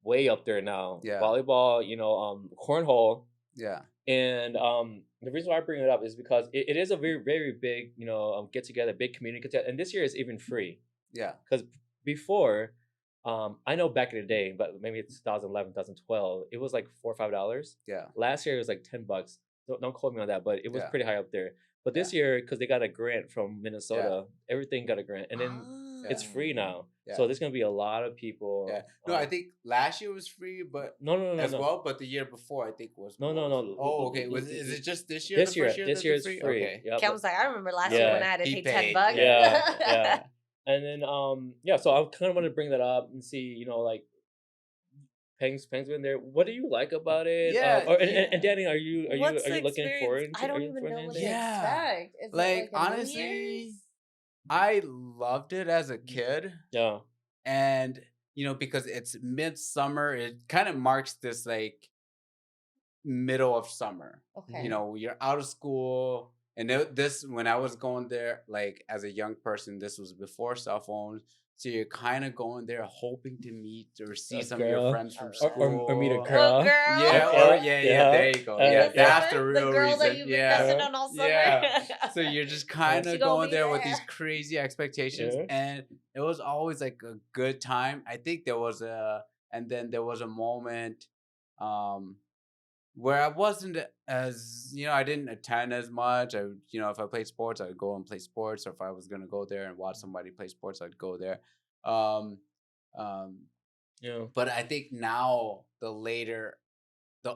way up there now. Yeah. Volleyball, you know, cornhole. Yeah. And the reason why I bring it up is because it is a very, very big, you know, get together, big community. And this year is even free. Yeah. Because before, I know back in the day, but maybe it's 2011, 2012, it was like $4 or $5. Yeah. Last year it was like $10. Don't quote me on that, but it was Yeah. pretty high up there. But this year, because they got a grant from Minnesota, everything got a grant, and then it's free now. Yeah. So there's gonna be a lot of people. Yeah. No, I think last year was free, but no, as well. But the year before, I think was No. Oh, okay. Is it just this year? This the year, first year this that year they're is free. Okay. Yeah, Cam was like, I remember last year when I had to He pay paid, $10. yeah. And then so I kind of want to bring that up and see, you know, like Peng's been there. What do you like about it? Yeah, and Danny, are you What's the looking forward? experience? I don't are you even looking know forward what to to anything? Yeah. expect. Is Like, it like a New honestly, Year's? I loved it as a kid, Yeah. and you know, because it's midsummer, it kind of marks this like middle of summer. Okay. You know, you're out of school, and this when I was going there, like as a young person, this was before cell phones. So you're kind of going there hoping to meet or see A some of your girl. friends from Or- school, or meet a Oh, girl. girl. Yeah, or yeah, there you go. Uh, Yeah, yeah. that's the The real girl reason. that you've been Yeah, messing on all summer. yeah. So you're just kind She of gonna going be there with these there. crazy expectations, Yeah. and it was always like a good time. I think there was a moment, where I wasn't as, you know, I didn't attend as much. You know, if I played sports, I'd go and play sports, or if I was gonna go there and watch somebody play sports, I'd go there. Um, um, Yeah. but I think now the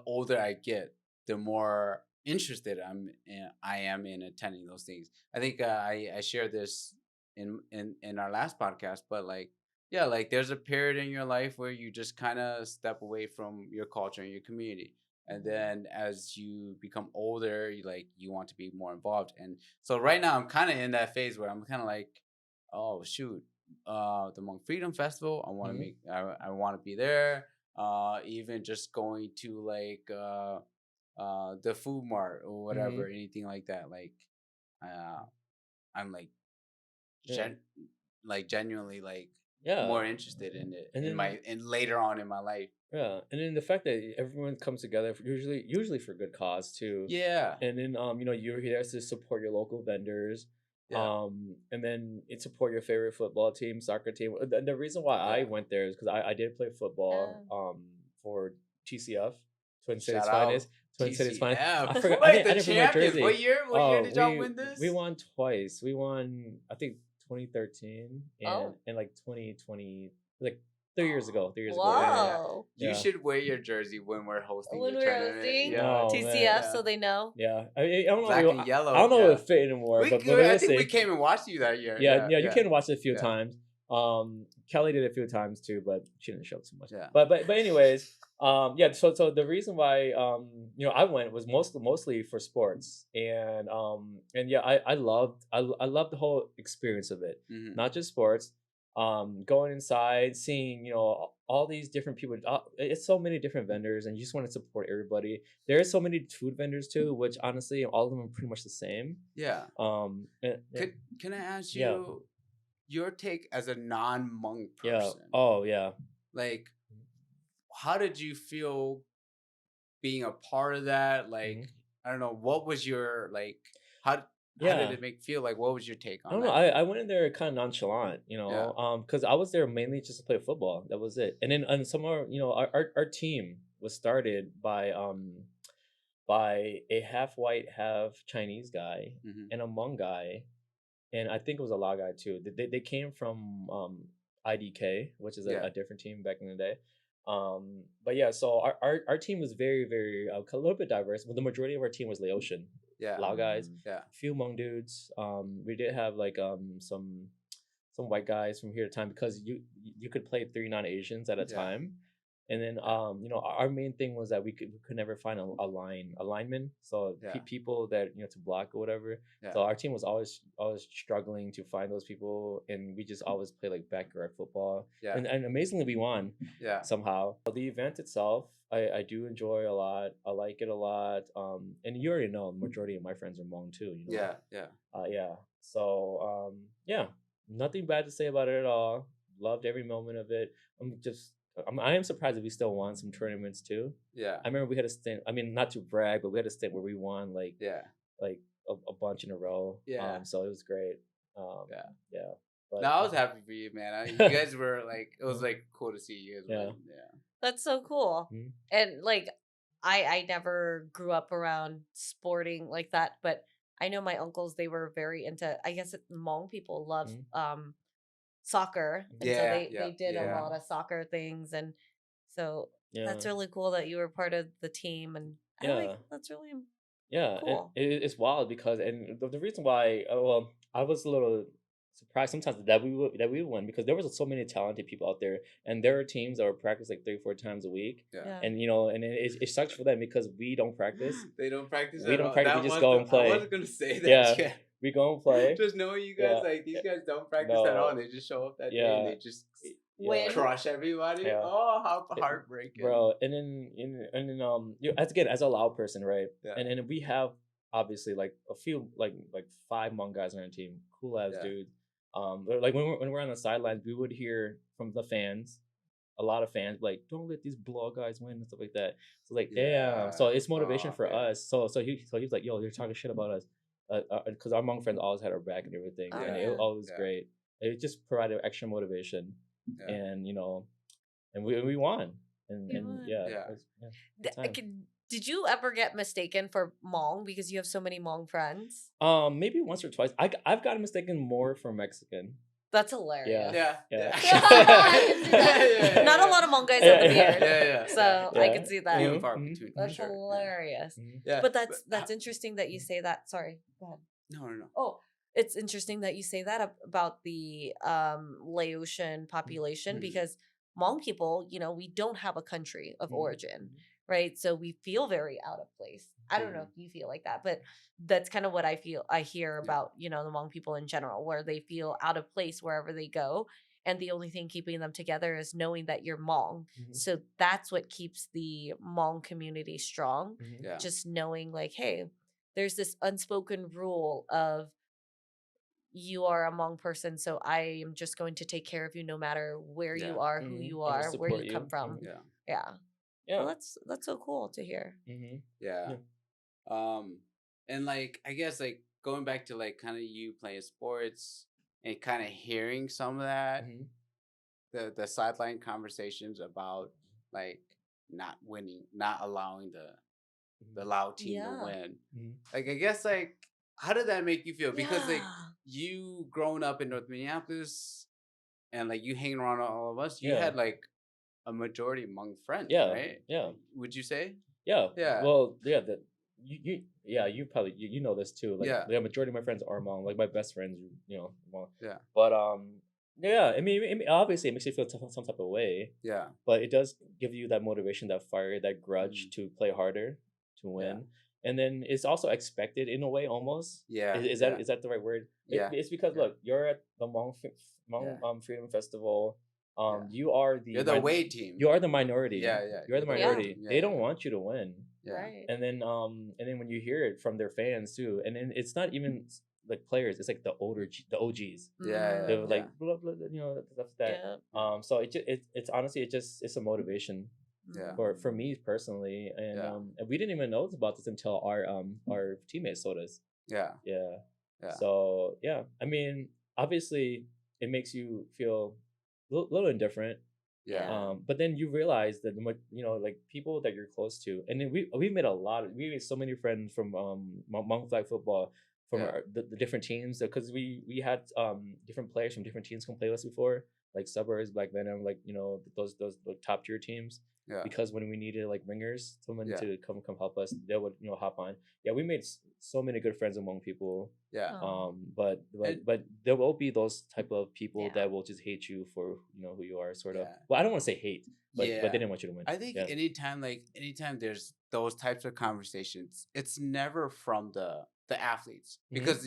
older I get, the more interested I am in attending those things. I think I shared this in our last podcast, but like yeah, like there's a period in your life where you just kind of step away from your culture and your community. And then as you become older, you want to be more involved. And so right now I'm kind of in that phase where I'm kind of like, oh shoot, the Hmong Freedom Festival. I want to Mhm. I want to be there. Even just going to the food mart or whatever, anything like that. Like, I'm like, Yeah. genuinely like Yeah. more interested in it And then- and later on in my life. Yeah. And then the fact that everyone comes together usually for good cause too. Yeah. And then you know, you're here to support your local vendors. Yeah. And then it support your favorite football team, soccer team. The reason why I went there is because I did play football for TCF, Twin Cities Shout out Finest. Twin Cities Finest. TCF. I forgot. Wait, I the didn't bring my champions. jersey. What year did y'all win this? We won twice. We won, I think, 2013 Oh. and like 2020, like 3 years ago. 3 years ago. Whoa. Yeah. You should wear your jersey when we're hosting. When the we're tournament. hosting Yeah. Oh, TCF, man. so they know. Yeah. I don't know. Black and yellow, I don't know yeah. if it fit anymore. We but could- I let's think we see. came and watched you that year. Yeah, you can watch it a few Yeah. times. Kelly did it a few times too, but she didn't show up too much. Yeah. But anyways, yeah. So the reason why you know, I went was mostly for sports, and yeah, I loved the whole experience of it. Mhm. Not just sports. Going inside, seeing, you know, all these different people. It's so many different vendors, and you just want to support everybody. There are so many food vendors too, which honestly, all of them are pretty much the same. Yeah. and- Can I ask you Yeah. your take as a non-Hmong yeah. person? Oh yeah. Like, how did you feel being a part of that? Like, I don't know, what was your like? How Yeah. did it make feel? Like, what was your take on I don't that? know. I went in there kind of nonchalant, you know, because I was there mainly just to play football. That was it. And then some more, you know, our team was started by a half white, half Chinese guy Mhm. and a Hmong guy, and I think it was a Lao guy too. They came from IDK, which is a different team back in the day. But yeah, so our team was very, very a little bit diverse. But the majority of our team was Laotian, Yeah. Lao guys. Yeah. Few Hmong dudes. We did have like some white guys from here to time, because you could play 3 non-Asians at a Yeah. time. And then our main thing was that we could never find a lineman, so Yeah. people that to block or whatever. Yeah. So our team was always struggling to find those people, and we just always play like backyard football. Yeah. And amazingly we won Yeah. somehow. The event itself, I do enjoy a lot. I like it a lot. And you already know the majority of my friends are Hmong too. Yeah. Yeah. Yeah. So yeah, nothing bad to say about it at all. Loved every moment of it. I am surprised that we still won some tournaments too. Yeah. I remember we had a stint. I mean, not to brag, but we had a stint where we won like Yeah. a bunch in a row. Yeah. So it was great. Yeah. Yeah. But, No, I was happy for you, man. You guys were like, it was like cool to see you guys. Yeah. Win. Yeah. That's so cool. Mhm. And like I never grew up around sporting like that, but I know my uncles, they were very into, I guess Hmong people love soccer. And so Yeah, they yeah, did a yeah. lot of soccer things, and so Yeah. that's really cool that you were part of the team, and Yeah. that's really Yeah, cool. it's wild because the reason why well I was a little surprised sometimes that we would win because there was so many talented people out there, and there are teams that were practice like 3-4 times a week, Yeah. and and it sucks for them because we don't practice. They don't practice. We at don't all. practice, That we just was go the- and play. I wasn't gonna say that. Yeah. Yeah. We go and play. Just knowing you guys, Yeah. like these guys don't practice No. at all. And they just show up that day Yeah. and they just Win. crush everybody. Yeah. Oh, how heartbreaking, Bro, and then as a Lao person, right? Yeah. And then we have obviously like a few like 5 Hmong guys on our team, cool ass Yeah. dudes. Like when we're on the sidelines, we would hear from the fans, a lot of fans like, "Don't let these blow guys win" and stuff like that. So like, Yeah. damn. So it's motivation Oh, for yeah. us. So he was like, "Yo, you're talking shit about us," because our Hmong friends always had our back and everything, Oh, and yeah. it always Yeah. great. It just provided extra motivation, Yeah. and and we won. And You won. yeah, Yeah. it was- yeah, D- good time. Did you ever get mistaken for Hmong because you have so many Hmong friends? Maybe once or twice. I've gotten mistaken more for Mexican. That's hilarious. Yeah. Yeah. Yeah. Not a lot of Hmong guys Yeah, have the yeah. beard. Yeah. So I can see that. Few Mhm. and far Mhm. between. for That's sure. hilarious. Mhm. Yeah. But that's interesting that you say that. Sorry. Go ahead. No. Oh, it's interesting that you say that about the Laotian population Mhm. because Hmong people, we don't have a country of Mhm. origin, right? So we feel very out of place. I don't know Mhm. if you feel like that, but that's kind of what I hear about, the Hmong people in general, where they feel out of place wherever they go. And the only thing keeping them together is knowing that you're Hmong. Mhm. So that's what keeps the Hmong community strong. Mhm. Yeah. Just knowing like, hey, there's this unspoken rule of you are a Hmong person, so I am just going to take care of you no matter where Yeah. you are, who Mhm. you I'm gonna are, where support you come you. from. Mhm. Yeah. Yeah. Yeah. Well, that's so cool to hear. Mm-hmm. Yeah. And like I guess like going back to like kind of you playing sports and kind of hearing some of that, Mm-hmm. the sideline conversations about like not winning, not allowing the Lao team to Yeah. win. Mhm. Like I guess like how did that make you feel? Because like Yeah. you growing up in North Minneapolis and like you hanging around all of us, you Yeah. had like a majority among friends, Yeah. right? Yeah. Would you say? Yeah. Yeah. Well, yeah. That you probably you know this too. Like Yeah. the majority of my friends are Hmong. Like my best friends, Hmong. Yeah. But yeah. I mean, obviously, it makes you feel some type of way. Yeah. But it does give you that motivation, that fire, that grudge to play harder, to win. And then it's also expected in a way, almost. Yeah. Is that the right word? Yeah. It's because Yeah. look, you're at the Mong Freedom Festival. You are the You're the away team. You are the minority. Yeah. You're the You're minority. yeah, They don't want you to win. Yeah. Right. And then when you hear it from their fans too, and then it's not even like players, it's like the OGs. Yeah. They're like blah, blah, blah, stuff like that. Yeah. So it's honestly it's a motivation Yeah. for me personally, and Yeah. and we didn't even know about this until our teammates told us. Yeah. Yeah. Yeah. So yeah, I mean, obviously it makes you feel a little indifferent. Yeah. But then you realize that like people that you're close to, and then we made we made so many friends from Hmong flag football from Yeah. the different teams, because we had different players from different teams come play with us before, like Suburbs, Black Venom, like those like top tier teams. Yeah. because when we needed like ringers, someone Yeah. to come help us, they would hop on. Yeah, we made so many good friends among people. Yeah. Oh. But there will be those type of people Yeah. that will just hate you for who you are, sort of. Yeah. Well, I don't want to say hate, but Yeah. they didn't want you to win. I think Yeah. anytime there's those types of conversations, it's never from the athletes, Mhm. because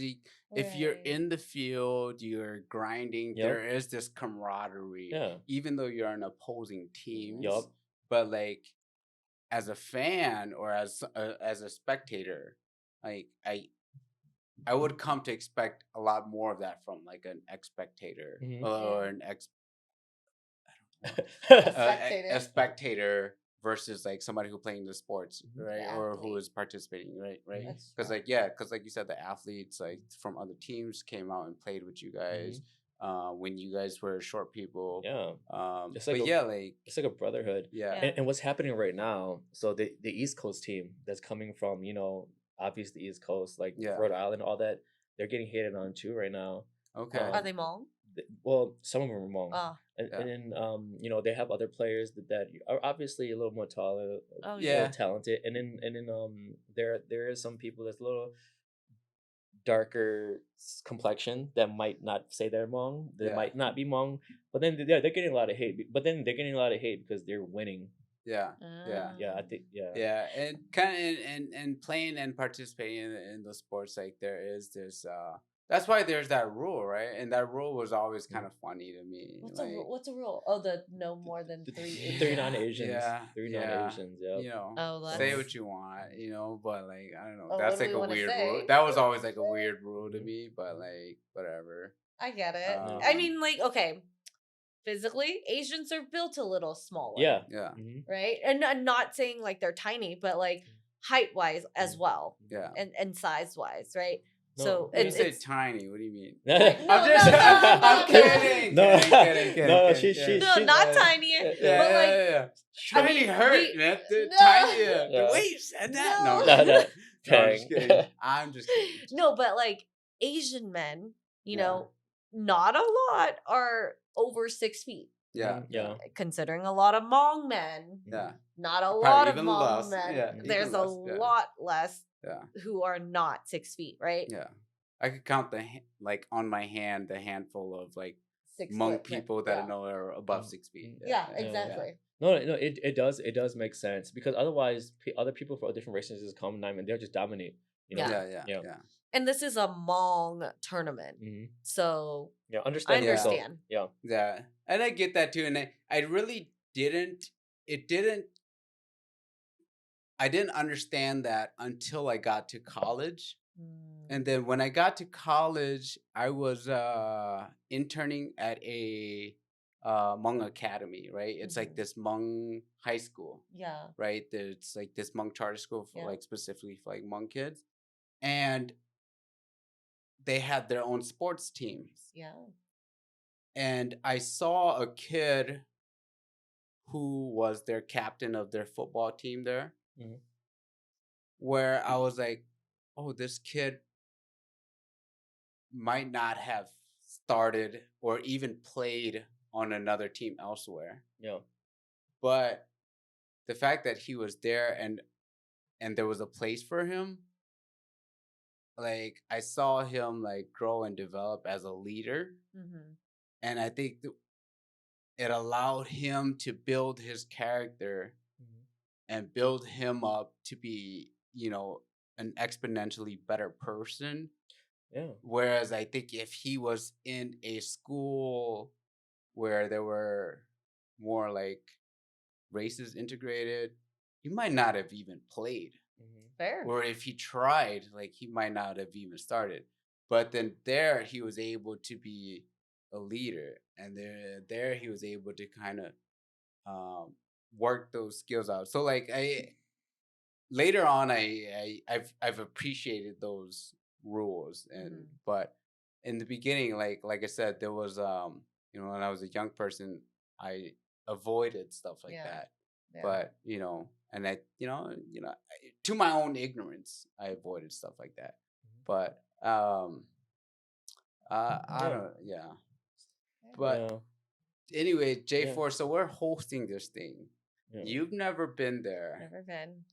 if you're Right. in the field, you're grinding, Yep. there is this camaraderie, Yeah. even though you're on opposing teams. Yup. But like as a fan or as a spectator, like I would come to expect a lot more of that from like an ex-spectator Mhm. or Yeah. an ex Spectator. a spectator versus like somebody who playing the sports, Mhm. right, The or who athlete. is participating, right, Mhm. That's because true. like you said, the athletes like from other teams came out and played with you guys when you guys were short people. Yeah. It's But like yeah, like It's like a brotherhood. yeah, Yeah. And what's happening right now? So the East Coast team that's coming from obviously East Coast, like Yeah. Rhode Island, all that, they're getting hated on too right now. okay, Are they Mong? Well, some of them are Hmong. Oh. And, Yeah. and then they have other players that are obviously a little more taller, Oh, a yeah. little talented, and then there is some people that's a little darker complexion that might not say they're Hmong. They Yeah. might not be Hmong, but then they're getting a lot of hate. But then they're getting a lot of hate because they're winning. yeah, yeah. Yeah, I think Yeah, and kind of and playing and participating in the sports, like there is this that's why there's that rule, right? And that rule was always kind of funny to me. What's a rule? Oh, the no more than The three. three Asians. non-Asians. Yeah, Three yeah. non-Asians. Yep. Oh, Say that's- what you want, but like I don't know, Oh, that's what do like we a wanna weird say? rule. That was always like a weird rule to me, but like whatever. I get it. I mean, like, okay, physically, Asians are built a little smaller. Yeah. Yeah, Mhm. Right? And I'm not saying like they're tiny, but like height wise as well. yeah. And size wise, right? No, So When you it's, say it's tiny, what do you mean? No, I'm just, no, no, I'm no, kidding. no. Kidding. No, kidding, she- no, she- not yeah. tiny, Yeah, but like yeah. I Tiny mean, hurt, man. The no. tiny. Yeah. The way you said that. No. No, No, no. no, I'm just Dang. kidding. I'm just kidding. no, but like Asian men, you Yeah. know, not a lot are over 6 feet. Yeah, Mhm, yeah. Considering a lot of Hmong men, yeah, not a Probably lot of even Hmong less, men. yeah, There's even a less, yeah. lot less yeah, who are not 6 feet, right? yeah. I could count like on my hand the handful of like 6 Hmong foot, people that yeah. I know are above 6 feet. Yeah, Yeah. exactly. No, it does make sense because otherwise, other people for different races just come and they'll just dominate. Yeah. And this is a Hmong tournament, Mhm. so Yeah, I understand yourself. understand. Yeah. Yeah, and I get that too, and I really didn't. I didn't understand that until I got to college, and then when I got to college, I was interning at a Hmong academy. Right, it's like Mhm. this Hmong high school. Yeah. Right, it's like this Hmong charter school for Yeah. like specifically for like Hmong kids, and they had their own sports teams. Yeah. And I saw a kid who was their captain of their football team there, Mhm. where I was like, oh, this kid might not have started or even played on another team elsewhere. Yeah. But the fact that he was there and there was a place for him, like I saw him like grow and develop as a leader. Mm-hmm. And I think it allowed him to build his character Mhm. and build him up to be, an exponentially better person. Yeah. Whereas I think if he was in a school where there were more like races integrated, he might not have even played. Mhm. Fair. Or if he tried, like he might not have even started. But then there he was able to be a leader, and there he was able to kind of work those skills out. So like later on I've appreciated those rules, and Mhm. but in the beginning, like I said, there was when I was a young person, I avoided stuff like Yeah. that. Yeah. But and I to my own ignorance, I avoided stuff like that. Mhm. But I don't, but Yeah. anyway, Yeah. J4, so we're hosting this thing. Yeah. You've never been there. Never been.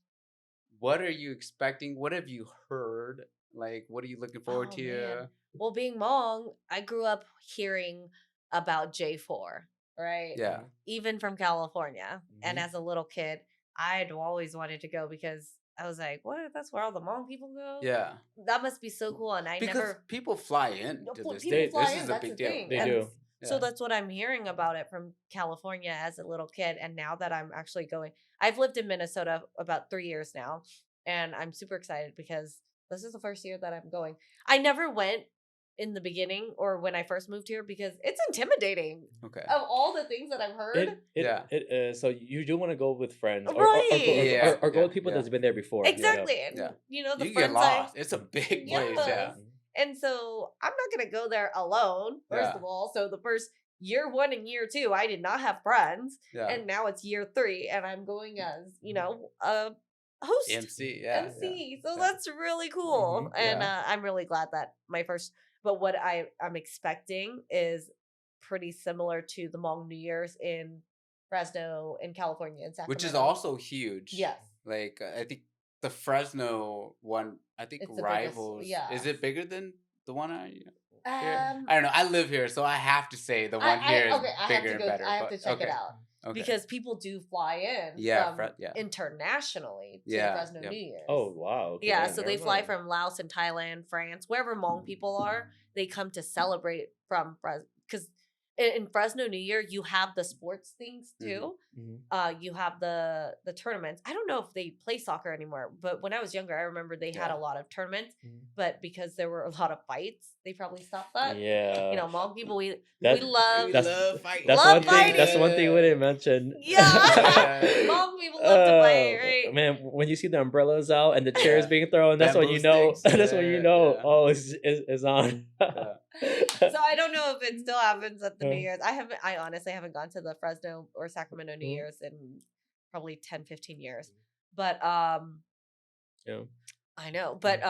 What are you expecting? What have you heard? Like, what are you looking forward Oh, to? man. Well, being Mong, I grew up hearing about J4, right? Yeah. Even from California. And Mhm. as a little kid, I'd always wanted to go because I was like, what? That's where all the Hmong people go? Yeah. That must be so cool. And I Because never. people fly in No, to people this They- day. fly This in. is a That's big the deal. thing. They And do. so Yeah. that's what I'm hearing about it from California as a little kid. And now that I'm actually going, I've lived in Minnesota about 3 years now. And I'm super excited because this is the first year that I'm going. I never went in the beginning or when I first moved here because it's intimidating. Okay. Of all the things that I've heard. So you do want to go with friends, Right. Yeah, or go with yeah, people yeah. that's been there before. Exactly. Yeah. And Yeah. you know, the You get friends I lost. It's a big place. Yeah. Yes. And so I'm not going to go there alone, first Yeah. of all. So the first year 1 and year 2, I did not have friends. Yeah. And now it's year 3, and I'm going as, a host. MC. Yeah. MC. So yeah. that's really cool. Mhm. And Yeah. I'm really glad that but what I'm expecting is pretty similar to the Hmong New Year's in Fresno, in California, in Sacramento. Which is also huge. Yes. Like, I think the Fresno one, I think It's the biggest, rivals. yeah. Is it bigger than the one here? Um, I don't know. I live here, so I have to say the one here is bigger and better. I have but- to check okay. it out. Okay. Because people do fly in Yeah, from yeah. internationally to Yeah, the Fresno yep. New Year's. Oh wow. Okay, Yeah, never so they fly mind. from Laos and Thailand, France, wherever Hmong people are, they come to celebrate from Fresno. Because in Fresno New Year, you have the sports things too. Mhm. You have the tournaments. I don't know if they play soccer anymore, but when I was younger, I remember they had Yeah. a lot of tournaments. Mhm. But because there were a lot of fights, they probably stopped that. Yeah. You know, Hmong people, we That- love. We That's- love fighting. That's Love one thing. That's one thing we Yeah. didn't mention. Yeah. Hmong people love to fight, right? Man, when you see the umbrellas out and the chairs Yeah. being thrown, that's when you Bamboo know. sticks, That's when you yeah, know. yeah. Oh, it's on. Yeah. So I don't know if it still happens at the New Yeah. Year's. I honestly haven't gone to the Fresno or Sacramento New Mhm. Year's in probably 10, 15 years. But Yeah. I know. But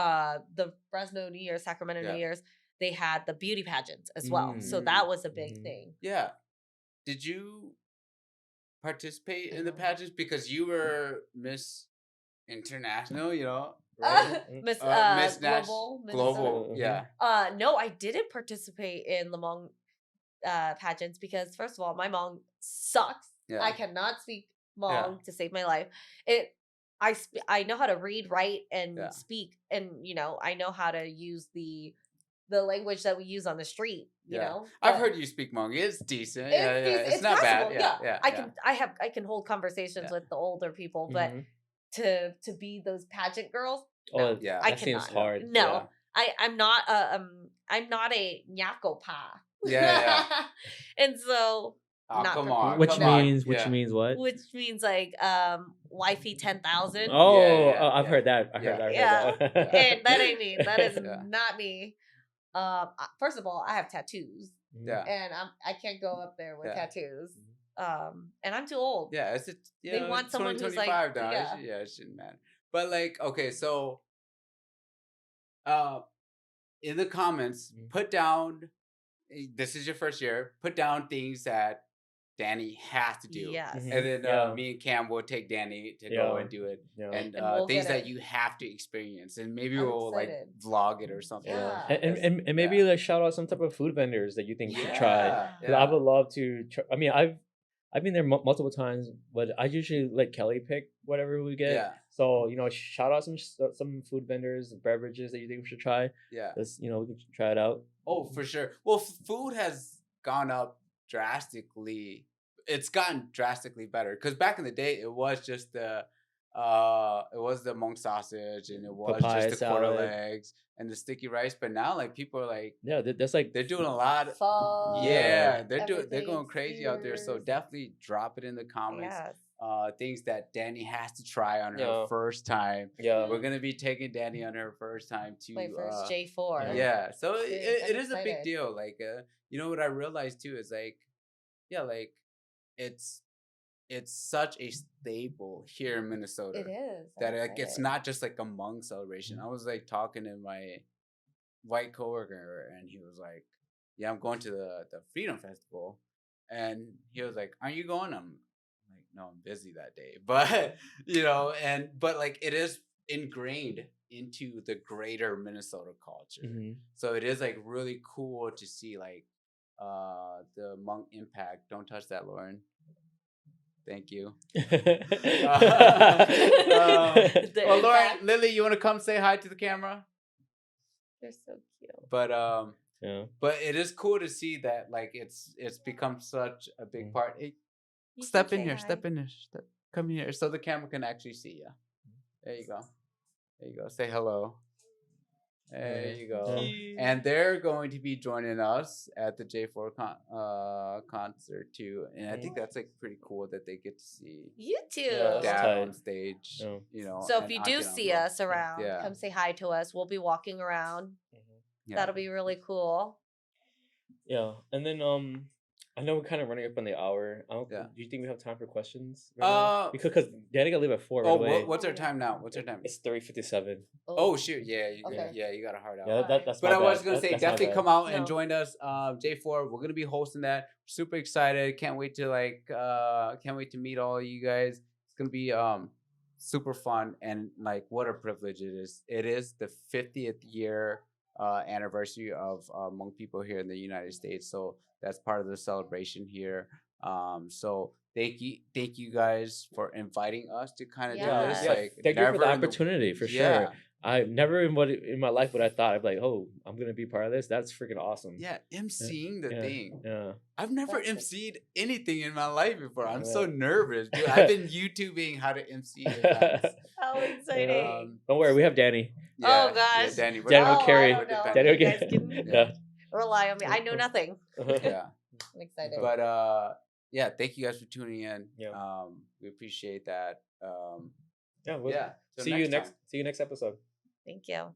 the Fresno New Year's, Sacramento Yeah. New Year's, they had the beauty pageants as well. So Mm. that was a big Mhm. thing. Yeah. Did you participate in the Mhm. pageants because you were Miss International? You know, Uh, right? Miss Miss Nash- Global. Global. Mhm. Yeah. No, I didn't participate in the Hmong pageants because first of all, my Hmong sucks. Yeah. I cannot speak Hmong Yeah. to save my life. I know how to read, write, and Yeah. speak, and I know how to use the language that we use on the street. You Yeah. know, I've but heard you speak Hmong. It's decent. it's Yeah, yeah. decent, It's not bad. passable, Yeah, yeah. I can hold conversations Yeah. with the older people, but Mhm. to be those pageant girls, Oh, no, Yeah. I that seems cannot. hard. No, Yeah. I'm not a nyako pa. Yeah, And so Oh, Not come for- on. Which come on. means Yeah. what? which means like wifey 10,000. Oh, Yeah, I've yeah. heard that. I Yeah. heard Yeah. that. And that ain't me. That is Yeah. not me. First of all, I have tattoos, Yeah. and I can't go up there with Yeah. tattoos. And I'm too old. Yeah, They want it's someone who's like- 2025 now. yeah. It shouldn't matter. But like, okay, so in the comments, Mhm. put down this is your first year, put down things that Danny has to do. Yes. Mhm. And then Yeah. me and Cam will take Danny to go Yeah. and do it. Yeah. And, And we'll things get that it. you have to experience. And maybe I'm we'll like excited. vlog it or something. Yeah. And maybe Yeah. like shout out some type of food vendors that you think you should try. Yeah, 'Cause I yeah. would love to. I mean, I've been there multiple times, but I usually let Kelly pick whatever we get. Yeah. So shout out some food vendors, beverages that you think we should try. Yeah. Let's we can try it out. Oh, for sure. Well, food has gone up drastically. It's gotten drastically better because back in the day, it was just the Hmong sausage and it was Papaya just the quarter salad. legs and the sticky rice. But now, like people are like Yeah, that's like they're doing a lot. Pho, Yeah, they're everything, going crazy out there. So skewers. definitely drop it in the comments. Yes. Things that Danny has to try on her Yeah. first time. yeah. We're gonna be taking Danny on her first time to My first J4. yeah, so Big. it I'm is a big excited. deal. Like, you know what I realized too is like, yeah, like it's such a staple here in Minnesota It is. that I'm like it's excited. not just like a Hmong celebration. I was like talking to my white coworker, and he was like, "Yeah, I'm going to the Freedom Festival," and he was like, "Aren't you going?" I'm like, no, I'm busy that day. But you know, but like it is ingrained into the greater Minnesota culture. Mhm. So it is like really cool to see like the Mong impact. Don't touch that, Lauren. Thank you. The Well, Lauren, impact. Lily, you want to come say hi to the camera? They're so cute. But Yeah. but it is cool to see that like it's become such a big Mm. part. Hey, You step can in say here, hi. step in here, come here, so the camera can actually see you. There you go. There you go. Say hello. There Yeah. you go. Yeah. And they're going to be joining us at the J4 concert too. And I think that's like pretty cool that they get to see You too. Yeah, that's Dad tight. on stage. Yeah. You know. So if and you do Auntie see Uncle. us around, Yeah. come say hi to us. We'll be walking around. Yeah. That'll be really cool. Yeah, and then I know we're kind of running up on the hour. Yeah. Do you think we have time for questions? Right now? Because Daddy gotta leave at 4 right Oh, away. what's our time now? What's our time? It's 3:57. Oh shoot, yeah, Okay. You got a hard out. Yeah, that's. But my I was bad. gonna say That's my definitely bad. come out and No. join us. J4, we're gonna be hosting that. Super excited. Can't wait to meet all of you guys. It's gonna be super fun and like what a privilege it is. It is the 50th year anniversary of Hmong people here in the United States. So that's part of the celebration here. So thank you guys for inviting us to kind of do this. Yeah. Like Thank you for the never in opportunity for Yeah. sure. I never in my life would I thought I'd be like, oh, I'm gonna be part of this. That's freaking awesome. Yeah, emceeing the Yeah. thing. Yeah. I've never That's emceed anything in my life before. I'm so Yeah. nervous, dude. I've been YouTubing how to MC events. How exciting. Don't worry, we have Danny. Oh, gosh. Danny, Danny will Oh, carry. I don't know. Danny will You guys get. can Yeah. rely on me. I know nothing. Yeah, I'm excited. but yeah, thank you guys for tuning in. Yeah. We appreciate that. Yeah. We'll Yeah. So see you time. next episode. Thank you.